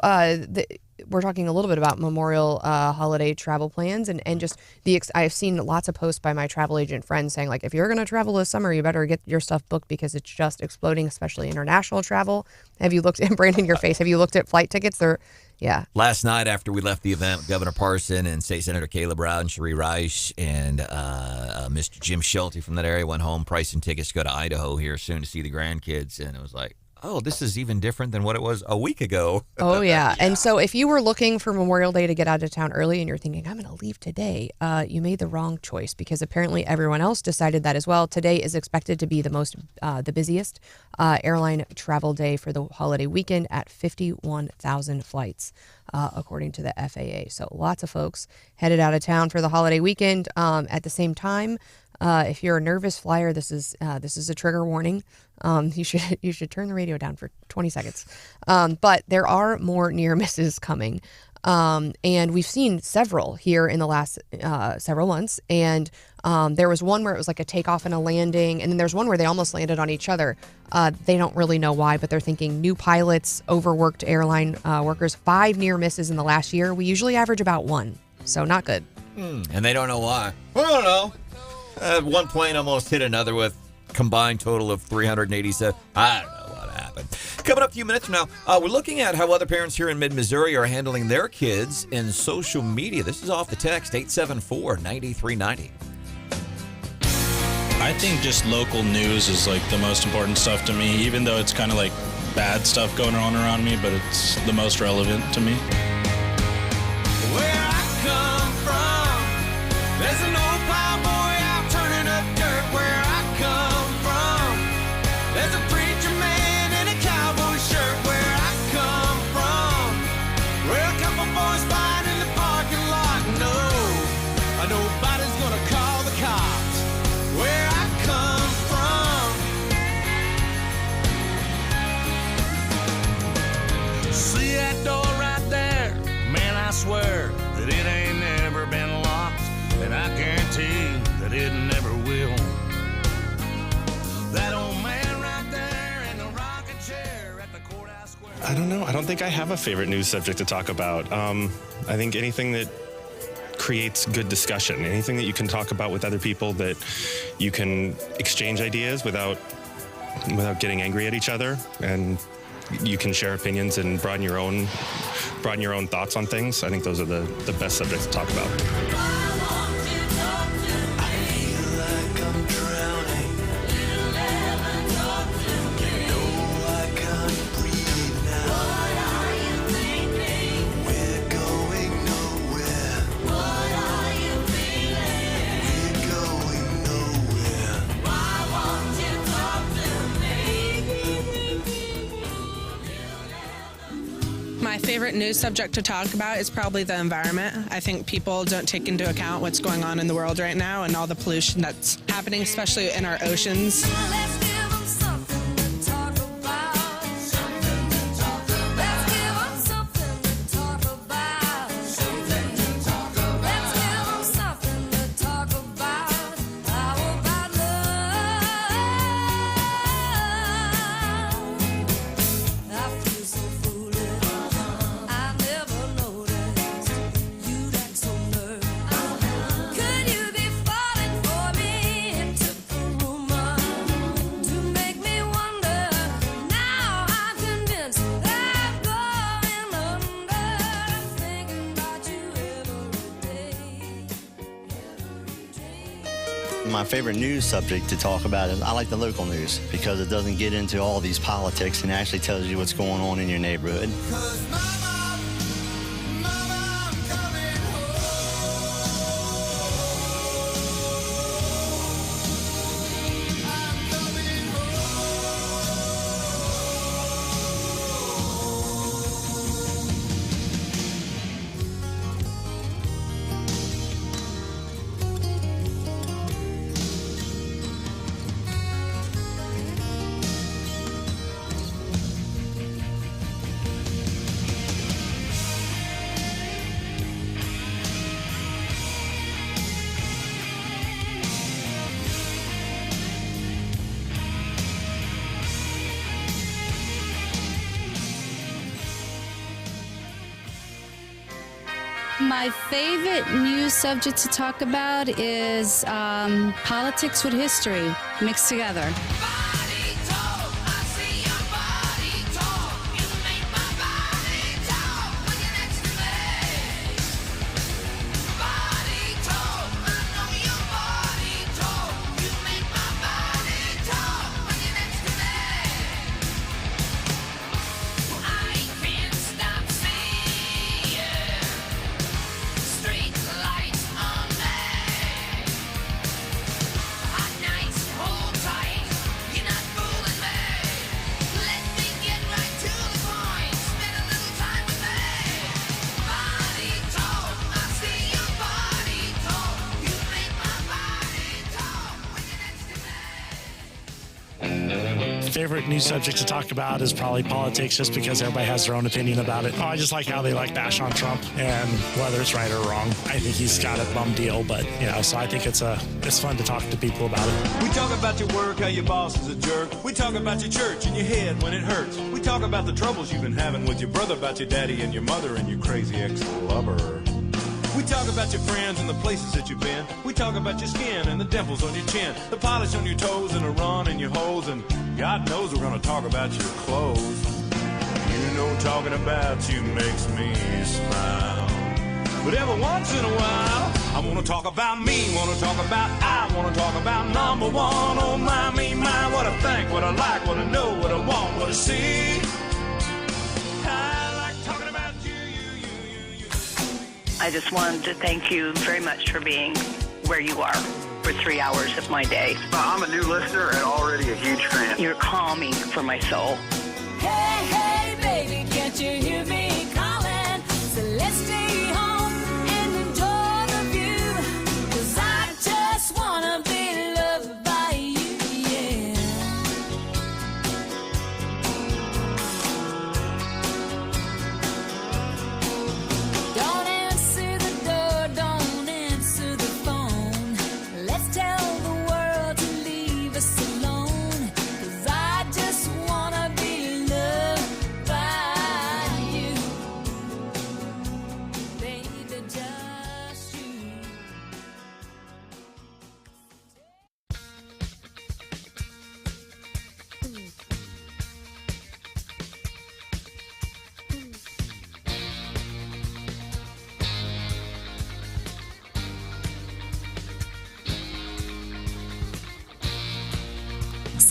we're talking a little bit about Memorial holiday travel plans and just I've seen lots of posts by my travel agent friends saying, like, if you're going to travel this summer, you better get your stuff booked because it's just exploding, especially international travel. Have you looked at, Brandon, your face, have you looked at flight tickets? Yeah. Last night after we left the event, Governor Parson and State Senator Caleb Brown, Cherie Reich, and Mr. Jim Schulte from that area went home pricing tickets to go to Idaho here soon to see the grandkids. And it was like, oh, this is even different than what it was a week ago. Oh, yeah. And so if you were looking for Memorial Day to get out of town early and you're thinking, I'm going to leave today, you made the wrong choice because apparently everyone else decided that as well. Today is expected to be the busiest airline travel day for the holiday weekend at 51,000 flights, according to the FAA. So lots of folks headed out of town for the holiday weekend. At the same time, if you're a nervous flyer, this is a trigger warning. You should turn the radio down for 20 seconds. But there are more near misses coming. And we've seen several here in the last several months. And there was one where it was like a takeoff and a landing. And then there's one where they almost landed on each other. They don't really know why, but they're thinking new pilots, overworked airline workers, 5 near misses in the last year. We usually average about 1. So not good. And they don't know why. I don't know. One plane almost hit another with combined total of 387. I don't know what happened. Coming up a few minutes from now, we're looking at how other parents here in mid-Missouri are handling their kids in social media. This is off the text, 874-9390. I think just local news is like the most important stuff to me, even though it's kind of like bad stuff going on around me, but it's the most relevant to me. Where I come from, there's an old plowboy out turning up dirt. Where I come from, there's a preacher man in a cowboy shirt. Where I come from, where a couple boys fight in the parking lot. No, nobody's gonna call the cops. Where I come from, swear that it ain't never been locked, and I guarantee that it never will. That old man right there in the rocking chair at the courthouse square. I don't know. I don't think I have a favorite news subject to talk about. I think anything that creates good discussion, anything that you can talk about with other people, that you can exchange ideas without getting angry at each other, and you can share opinions and broaden your own thoughts on things. I think those are the best subjects to talk about. My favorite news subject to talk about is probably the environment. I think people don't take into account what's going on in the world right now and all the pollution that's happening, especially in our oceans. My favorite news subject to talk about is I like the local news because it doesn't get into all these politics and actually tells you what's going on in your neighborhood. My favorite news subject to talk about is politics with history mixed together. Favorite news subject to talk about is probably politics, just because everybody has their own opinion about it. I just like how they bash on Trump, and whether it's right or wrong, I think he's got a bum deal. But so I think it's fun to talk to people about it. We talk about your work, how your boss is a jerk. We talk about your church and your head when it hurts. We talk about the troubles you've been having with your brother, about your daddy and your mother and your crazy ex-lover. We talk about your friends and the places that you've been. We talk about your skin and the dimples on your chin, the polish on your toes and the run in your hose, and God knows we're gonna talk about your clothes. You know talking about you makes me smile. But every once in a while, I wanna talk about me, wanna talk about I, wanna talk about number one. Oh my, me, my, what I think, what I like, what I know, what I want, what I see. I just wanted to thank you very much for being where you are for 3 hours of my day. I'm a new listener and already a huge fan. You're calming for my soul. Hey, hey, baby, can't you hear me calling? So let's stay home and enjoy the view. 'Cause I just wanna be loved by you, yeah. Don't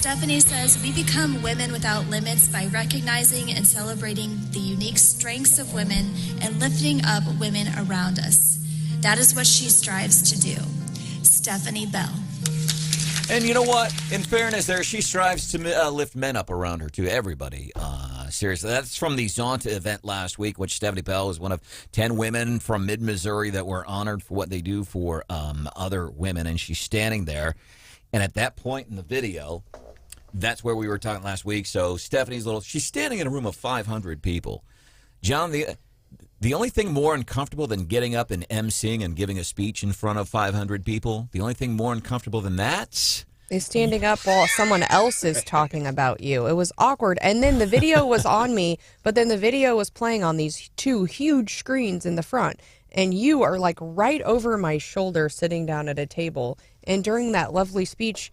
Stephanie says we become women without limits by recognizing and celebrating the unique strengths of women and lifting up women around us. That is what she strives to do. Stephanie Bell. And you know what? In fairness there, she strives to lift men up around her, too. Everybody. Seriously. That's from the Zonta event last week, which Stephanie Bell was one of 10 women from mid-Missouri that were honored for what they do for other women. And she's standing there. And at that point in the video, that's where we were talking last week. So Stephanie's she's standing in a room of 500 people. John, the only thing more uncomfortable than getting up and emceeing and giving a speech in front of 500 people, the only thing more uncomfortable than that is standing up while someone else is talking about you. It was awkward. And then the video was on me, but then the video was playing on these two huge screens in the front. And you are like right over my shoulder sitting down at a table. And during that lovely speech,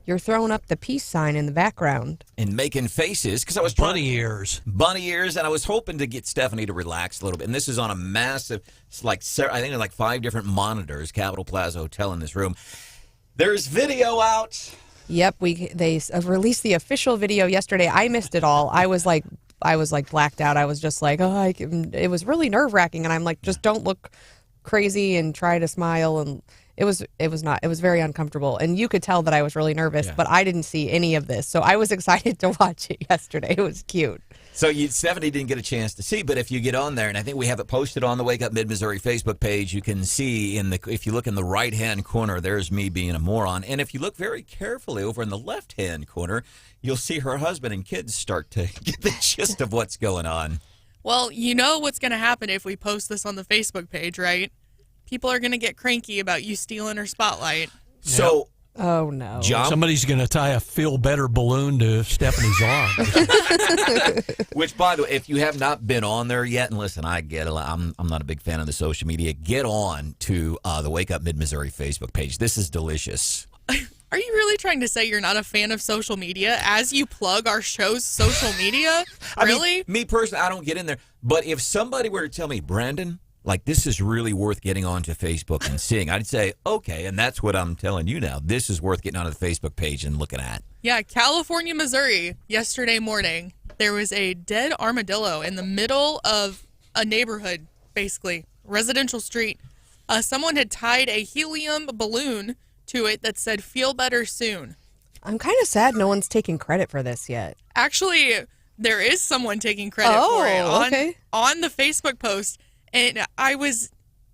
you're throwing up the peace sign in the background. And making faces, because I was bunny ears, and I was hoping to get Stephanie to relax a little bit. And this is on a massive, I think there's like 5 different monitors, Capitol Plaza Hotel in this room. There's video out. Yep, they released the official video yesterday. I missed it all. I was like blacked out. I was just like, it was really nerve wracking, and I'm like, just don't look crazy and try to smile. And it was very uncomfortable, and you could tell that I was really nervous, but I didn't see any of this, so I was excited to watch it yesterday. It was cute. So Stephanie didn't get a chance to see, but if you get on there, and I think we have it posted on the Wake Up Mid-Missouri Facebook page, you can see if you look in the right-hand corner, there's me being a moron. And if you look very carefully over in the left-hand corner, you'll see her husband and kids start to get the gist of what's going on. Well, you know what's going to happen if we post this on the Facebook page, right? People are going to get cranky about you stealing her spotlight. So... Oh, no. John? Somebody's going to tie a feel better balloon to Stephanie's arm. Which, by the way, if you have not been on there yet, and listen, I get it. I'm not a big fan of the social media. Get on to the Wake Up Mid-Missouri Facebook page. This is delicious. Are you really trying to say you're not a fan of social media as you plug our show's social media? Really? I mean, me personally, I don't get in there. But if somebody were to tell me, Brandon, like, this is really worth getting onto Facebook and seeing, I'd say, okay, and that's what I'm telling you now. This is worth getting onto the Facebook page and looking at. Yeah, California, Missouri, yesterday morning, there was a dead armadillo in the middle of a neighborhood, basically, residential street. Someone had tied a helium balloon to it that said, "Feel better soon." I'm kind of sad no one's taking credit for this yet. Actually, there is someone taking credit for it on the Facebook post. And I was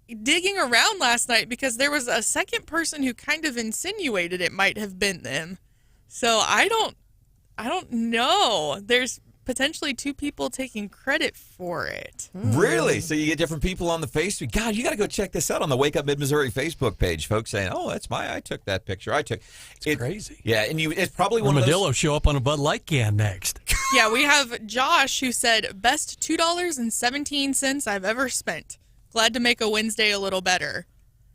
digging around last night because there was a second person who kind of insinuated it might have been them. So I don't know. There's potentially 2 people taking credit for it. Really? So you get different people on the Facebook. God, you got to go check this out on the Wake Up Mid-Missouri Facebook page. Folks saying, "Oh, I took that picture. It's crazy." Yeah, and it's probably one Armadillo of those. show up on a Bud Light can next. Yeah, we have Josh who said, "Best $2.17 I've ever spent. Glad to make a Wednesday a little better."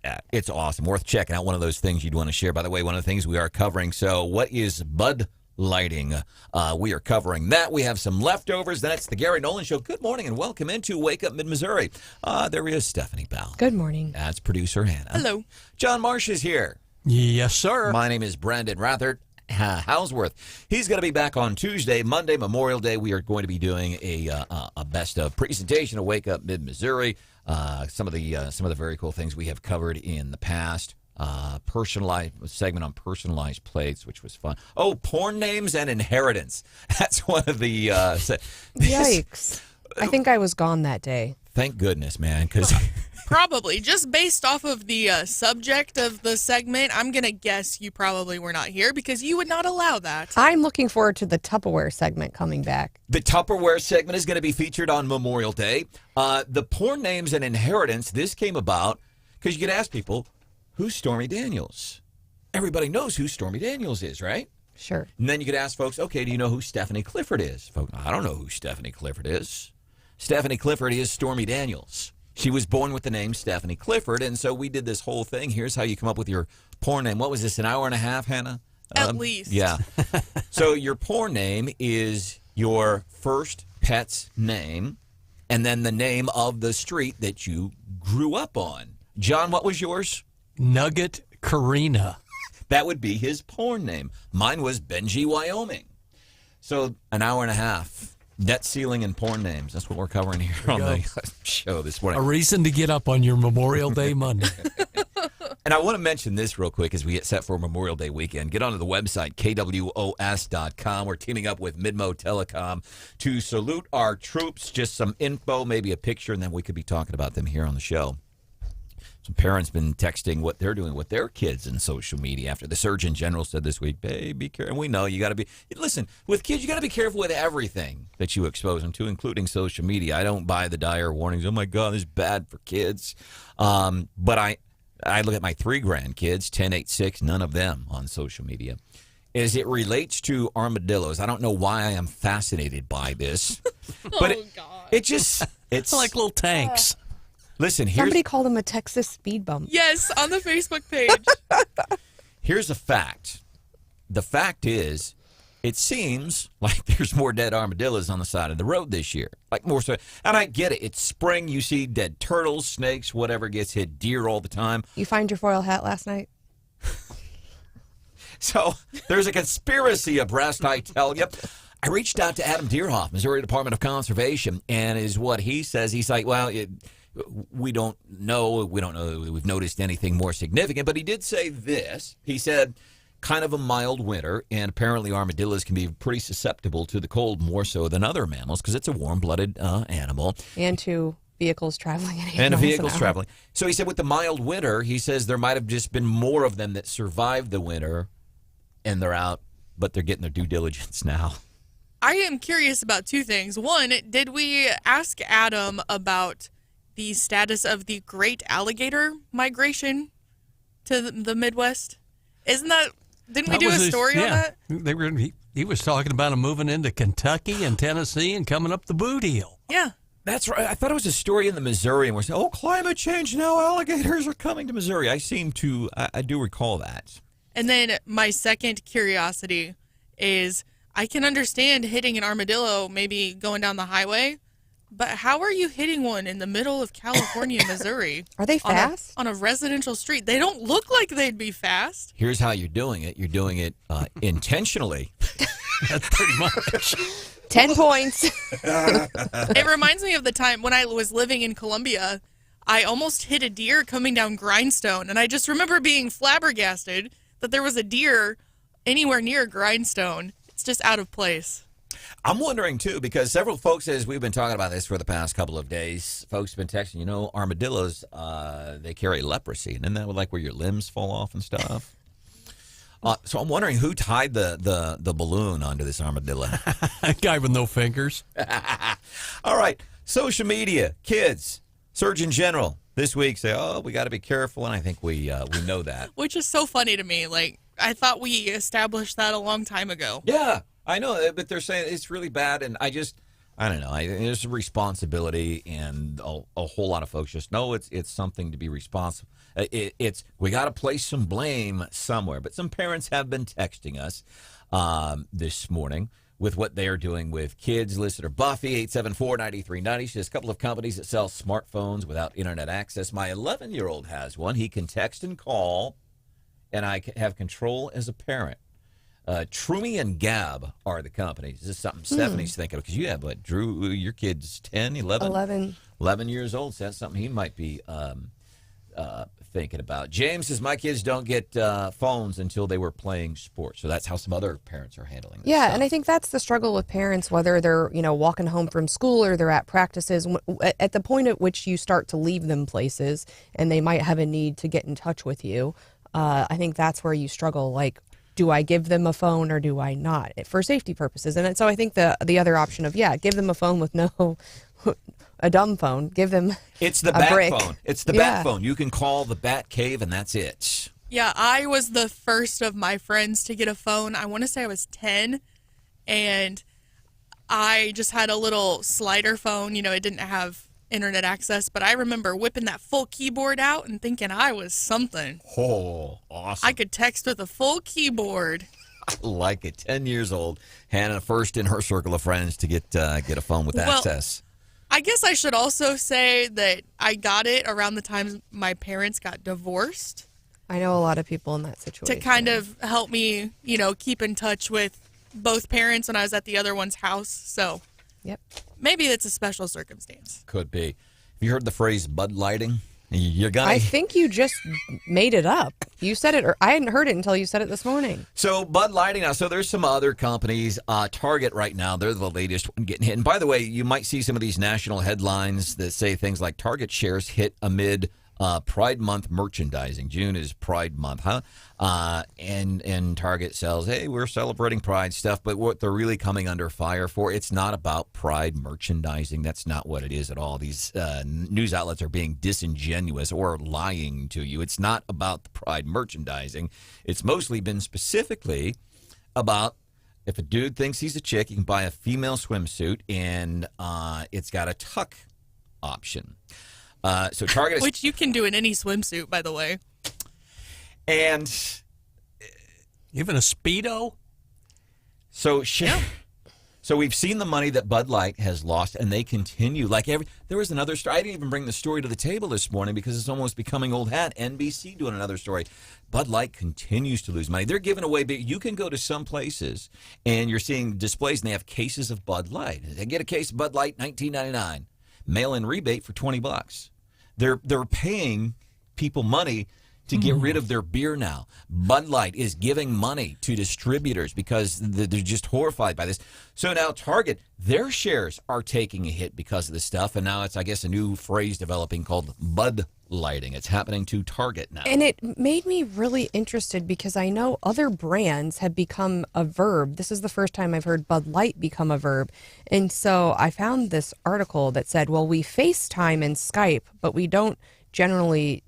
Yeah, it's awesome. Worth checking out. One of those things you'd want to share. By the way, one of the things we are covering. So what is Bud Lighting? We are covering that. We have some leftovers. That's the Gary Nolan Show. Good morning and welcome into Wake Up Mid-Missouri. There is Stephanie Bell. Good morning. That's producer Hannah. Hello. John Marsh is here. Yes, sir. My name is Branden Rathert. Houseworth. He's going to be back on Tuesday, Monday, Memorial Day. We are going to be doing a best of presentation of Wake Up Mid-Missouri. Some of the very cool things we have covered in the past. Personalized segment on personalized plates, which was fun. Oh, porn names and inheritance. That's one of the. Yikes! I think I was gone that day. Thank goodness, man, because. Probably. Just based off of the subject of the segment, I'm going to guess you probably were not here because you would not allow that. I'm looking forward to the Tupperware segment coming back. The Tupperware segment is going to be featured on Memorial Day. The porn names and inheritance, this came about because you could ask people, who's Stormy Daniels? Everybody knows who Stormy Daniels is, right? Sure. And then you could ask folks, okay, do you know who Stephanie Clifford is? Folks, I don't know who Stephanie Clifford is. Stephanie Clifford is Stormy Daniels. She was born with the name Stephanie Clifford, and so we did this whole thing. Here's how you come up with your porn name. What was this, an hour and a half, Hannah? At least. Yeah. So your porn name is your first pet's name, and then the name of the street that you grew up on. John, what was yours? Nugget Karina. That would be his porn name. Mine was Benji Wyoming. So an hour and a half. Debt ceiling and porn names. That's what we're covering here on the show this morning. A reason to get up on your Memorial Day Monday. And I want to mention this real quick as we get set for Memorial Day weekend. Get onto the website, kwos.com. We're teaming up with Midmo Telecom to salute our troops. Just some info, maybe a picture, and then we could be talking about them here on the show. Some parents been texting what they're doing with their kids in social media after the Surgeon General said this week, "Hey, be careful." And we know you got to be, listen, with kids, you got to be careful with everything that you expose them to, including social media. I don't buy the dire warnings. Oh my God, this is bad for kids. But I look at my 3 grandkids, 10, 8, 6, none of them on social media. As it relates to armadillos, I don't know why I am fascinated by this, but it's like little tanks. Listen, somebody called him a Texas speed bump. Yes, on the Facebook page. Here's a fact. The fact is, it seems like there's more dead armadillos on the side of the road this year. Like more so. And I get it. It's spring. You see dead turtles, snakes, whatever gets hit, deer all the time. You find your foil hat last night? So there's a conspiracy abreast, I tell you. I reached out to Adam Deerhoff, Missouri Department of Conservation, and is what he says. He's like, well, we don't know. We don't know that we've noticed anything more significant. But he did say this. He said, kind of a mild winter, and apparently armadillos can be pretty susceptible to the cold more so than other mammals because it's a warm-blooded animal. And to vehicles traveling at 8 and miles vehicles an hour. traveling. So he said with the mild winter, he says there might have just been more of them that survived the winter, and they're out, but they're getting their due diligence now. I am curious about 2 things. One, did we ask Adam about the status of the great alligator migration to the Midwest? Didn't we do a story on that? He was talking about them moving into Kentucky and Tennessee and coming up the Boo Deal. Yeah. That's right. I thought it was a story in the Missouri, and we're saying, climate change, now alligators are coming to Missouri. I do recall that. And then my second curiosity is I can understand hitting an armadillo maybe going down the highway, but how are you hitting one in the middle of California, Missouri? Are they fast? On a residential street. They don't look like they'd be fast. Here's how you're doing it. You're doing it intentionally. That's pretty much. 10 points. It reminds me of the time when I was living in Columbia. I almost hit a deer coming down Grindstone, and I just remember being flabbergasted that there was a deer anywhere near Grindstone. It's just out of place. I'm wondering, too, because several folks, as we've been talking about this for the past couple of days, folks have been texting, armadillos, they carry leprosy. And isn't that like where your limbs fall off and stuff? So I'm wondering who tied the balloon onto this armadillo. A guy with no fingers. All right. Social media, kids, Surgeon General this week say, we got to be careful. And I think we know that. Which is so funny to me. Like, I thought we established that a long time ago. Yeah. I know, but they're saying it's really bad, and I don't know. There's a responsibility, and a whole lot of folks just know it's something to be responsible. We got to place some blame somewhere. But some parents have been texting us this morning with what they are doing with kids. Listener Buffy, 874-9390. She says a couple of companies that sell smartphones without internet access. My 11-year-old has one. He can text and call, and I have control as a parent. Trumi and Gab are the companies. This is something Stephanie's thinking of, because you have, Drew, your kid's 10, 11? 11 years old, so that's something he might be thinking about. James says, my kids don't get phones until they were playing sports. So that's how some other parents are handling this. Yeah, and I think that's the struggle with parents, whether they're, walking home from school or they're at practices. At the point at which you start to leave them places and they might have a need to get in touch with you, I think that's where you struggle, like, do I give them a phone or do I not, for safety purposes? And so I think the other option of, give them a phone with a dumb phone. Give them It's the a bat brick. phone. It's the bat phone. You can call the Bat Cave, and that's it. Yeah, I was the first of my friends to get a phone. I want to say I was 10, and I just had a little slider phone. It didn't have internet access, but I remember whipping that full keyboard out and thinking I was something. Oh, awesome. I could text with a full keyboard. I like it. 10 years old. Hannah first in her circle of friends to get a phone with access. I guess I should also say that I got it around the time my parents got divorced. I know a lot of people in that to situation. kind of help me, keep in touch with both parents when I was at the other one's house. So, yep, maybe it's a special circumstance. Could be. Have you heard the phrase Bud Lighting? You're gonna. I think you just made it up. You said it, or I hadn't heard it until you said it this morning. So Bud Lighting now. So there's some other companies. Target right now, they're the latest one getting hit. And by the way, you might see some of these national headlines that say things like Target shares hit amid Pride Month merchandising. June is Pride Month, huh? And Target sells, hey, we're celebrating Pride stuff, but what they're really coming under fire for, it's not about Pride merchandising. That's not what it is at all. These news outlets are being disingenuous or lying to you. It's not about the Pride merchandising. It's mostly been specifically about if a dude thinks he's a chick, he can buy a female swimsuit, and it's got a tuck option. So Target is, Which you can do in any swimsuit, by the way. And even a Speedo. So so we've seen the money that Bud Light has lost, and they continue. There was another story. I didn't even bring the story to the table this morning because it's almost becoming old hat. NBC doing another story. Bud Light continues to lose money. They're giving away. You can go to some places and you're seeing displays, and they have cases of Bud Light. They get a case of Bud Light, $19.99. Mail-in rebate for $20. They're paying people money to get rid of their beer now. Bud Light is giving money to distributors because they're just horrified by this. So now Target, their shares are taking a hit because of this stuff, and now it's, I guess, a new phrase developing called Bud Lighting. It's happening to Target now. And it made me really interested because I know other brands have become a verb. This is the first time I've heard Bud Light become a verb. And so I found this article that said, well, we FaceTime and Skype, but we don't generally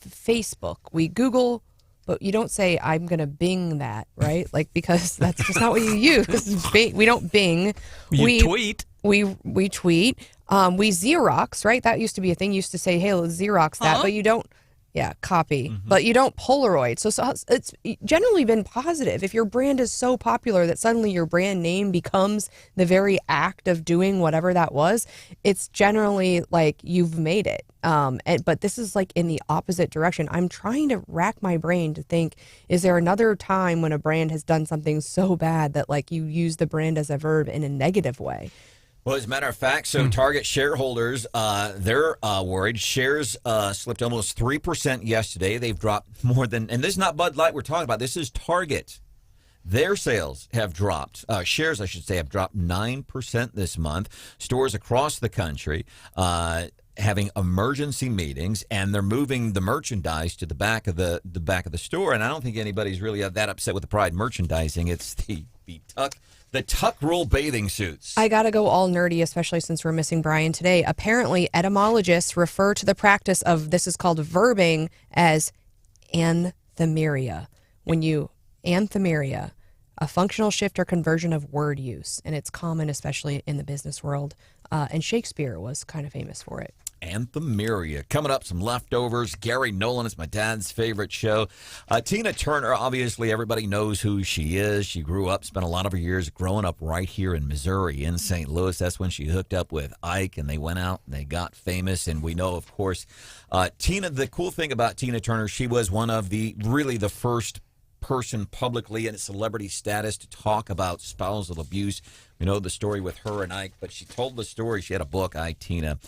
Facebook. We Google, but you don't say, I'm going to Bing that, right? Because that's just not what you use. We don't Bing. We tweet. We tweet. We Xerox, right? That used to be a thing. You used to say, hey, let's Xerox that, but you don't. Yeah, copy. But you don't Polaroid. So it's generally been positive. If your brand is so popular that suddenly your brand name becomes the very act of doing whatever that was, it's generally like you've made it. But this is in the opposite direction. I'm trying to rack my brain to think, is there another time when a brand has done something so bad that you use the brand as a verb in a negative way? Well, as a matter of fact, so Target shareholders, they're worried. Shares slipped almost 3% yesterday. They've dropped more than, and this is not Bud Light we're talking about. This is Target. Their sales have dropped. Shares, I should say, have dropped 9% this month. Stores across the country having emergency meetings, and they're moving the merchandise to the back of the store. And I don't think anybody's really that upset with the Pride merchandising. It's the tuck rule bathing suits. I got to go all nerdy, especially since we're missing Brian today. Apparently, etymologists refer to the practice of, this is called verbing, as anthemeria. Anthemeria, a functional shift or conversion of word use. And it's common, especially in the business world. And Shakespeare was kind of famous for it. Anthemeria. Coming up, some leftovers. Gary Nolan is my dad's favorite show. Tina Turner, obviously everybody knows who she is. She grew up, spent a lot of her years growing up right here in Missouri, in St. Louis. That's when she hooked up with Ike, and they went out and they got famous. And we know, of course, Tina, the cool thing about Tina Turner, she was one of the first person publicly in celebrity status to talk about spousal abuse. We know the story with her and Ike, but she told the story. She had a book, I, Tina,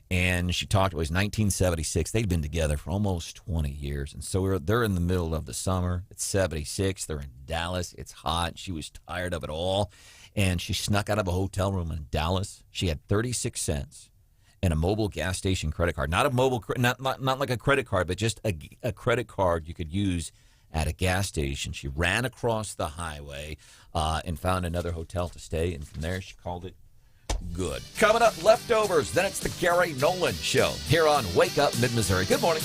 and she talked, it was 1976. They'd been together for almost 20 years. And so they're in the middle of the summer. It's 76. They're in Dallas. It's hot. She was tired of it all. And she snuck out of a hotel room in Dallas. She had 36 cents and a mobile gas station credit card. Not a mobile, not like a credit card, but just a credit card you could use at a gas station. She ran across the highway and found another hotel to stay, and from there she called it good. Coming up, leftovers. Then it's the Gary Nolan Show here on Wake Up Mid-Missouri. Good morning.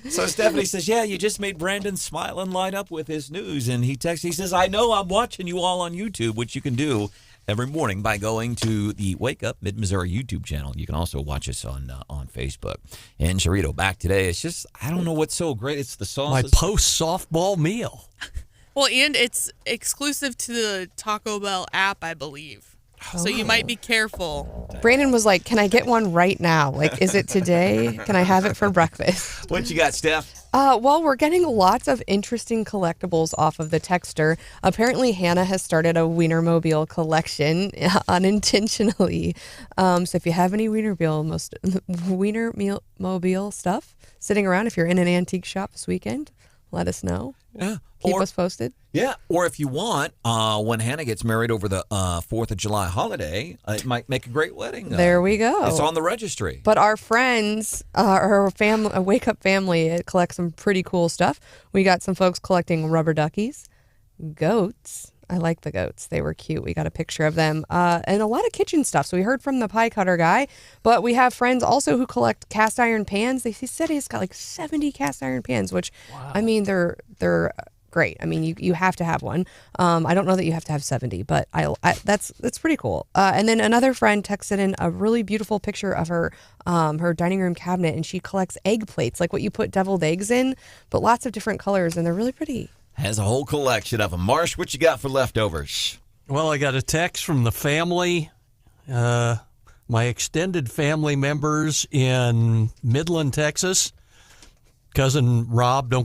So Stephanie says, yeah, you just made Brandon smile and light up with his news. And he texts, he says, I know I'm watching you all on YouTube, which you can do every morning by going to the Wake Up Mid-Missouri YouTube channel. You can also watch us on Facebook. And Charito, back today. It's just, I don't know what's so great. It's the sauce. My post-softball meal. Well, and it's exclusive to the Taco Bell app, I believe. So you might be careful. Brandon was like, can I get one right now? Like, is it today? Can I have it for breakfast? What you got, Steph? Well, we're getting lots of interesting collectibles off of the texter. Apparently, Hannah has started a Wienermobile collection unintentionally. So if you have any Wienermobile stuff sitting around, if you're in an antique shop this weekend, let us know. Yeah. Keep us posted. Yeah, or if you want, when Hannah gets married over the 4th of July holiday, it might make a great wedding. There we go. It's on the registry. But our friends, our family, a Wake Up family, it collects some pretty cool stuff. We got some folks collecting rubber duckies, goats. I like the goats. They were cute. We got a picture of them. And a lot of kitchen stuff. So we heard from the pie cutter guy, but we have friends also who collect cast iron pans. He said he's got like 70 cast iron pans, which, I mean, they're great. I mean, you have to have one. I don't know that you have to have 70, but that's pretty cool. And then another friend texted in a really beautiful picture of her dining room cabinet, and she collects egg plates, like what you put deviled eggs in, but lots of different colors, and they're really pretty. Has a whole collection of them. Marsh, what you got for leftovers? Well, I got a text from the family, my extended family members in Midland, Texas. Cousin Rob, don't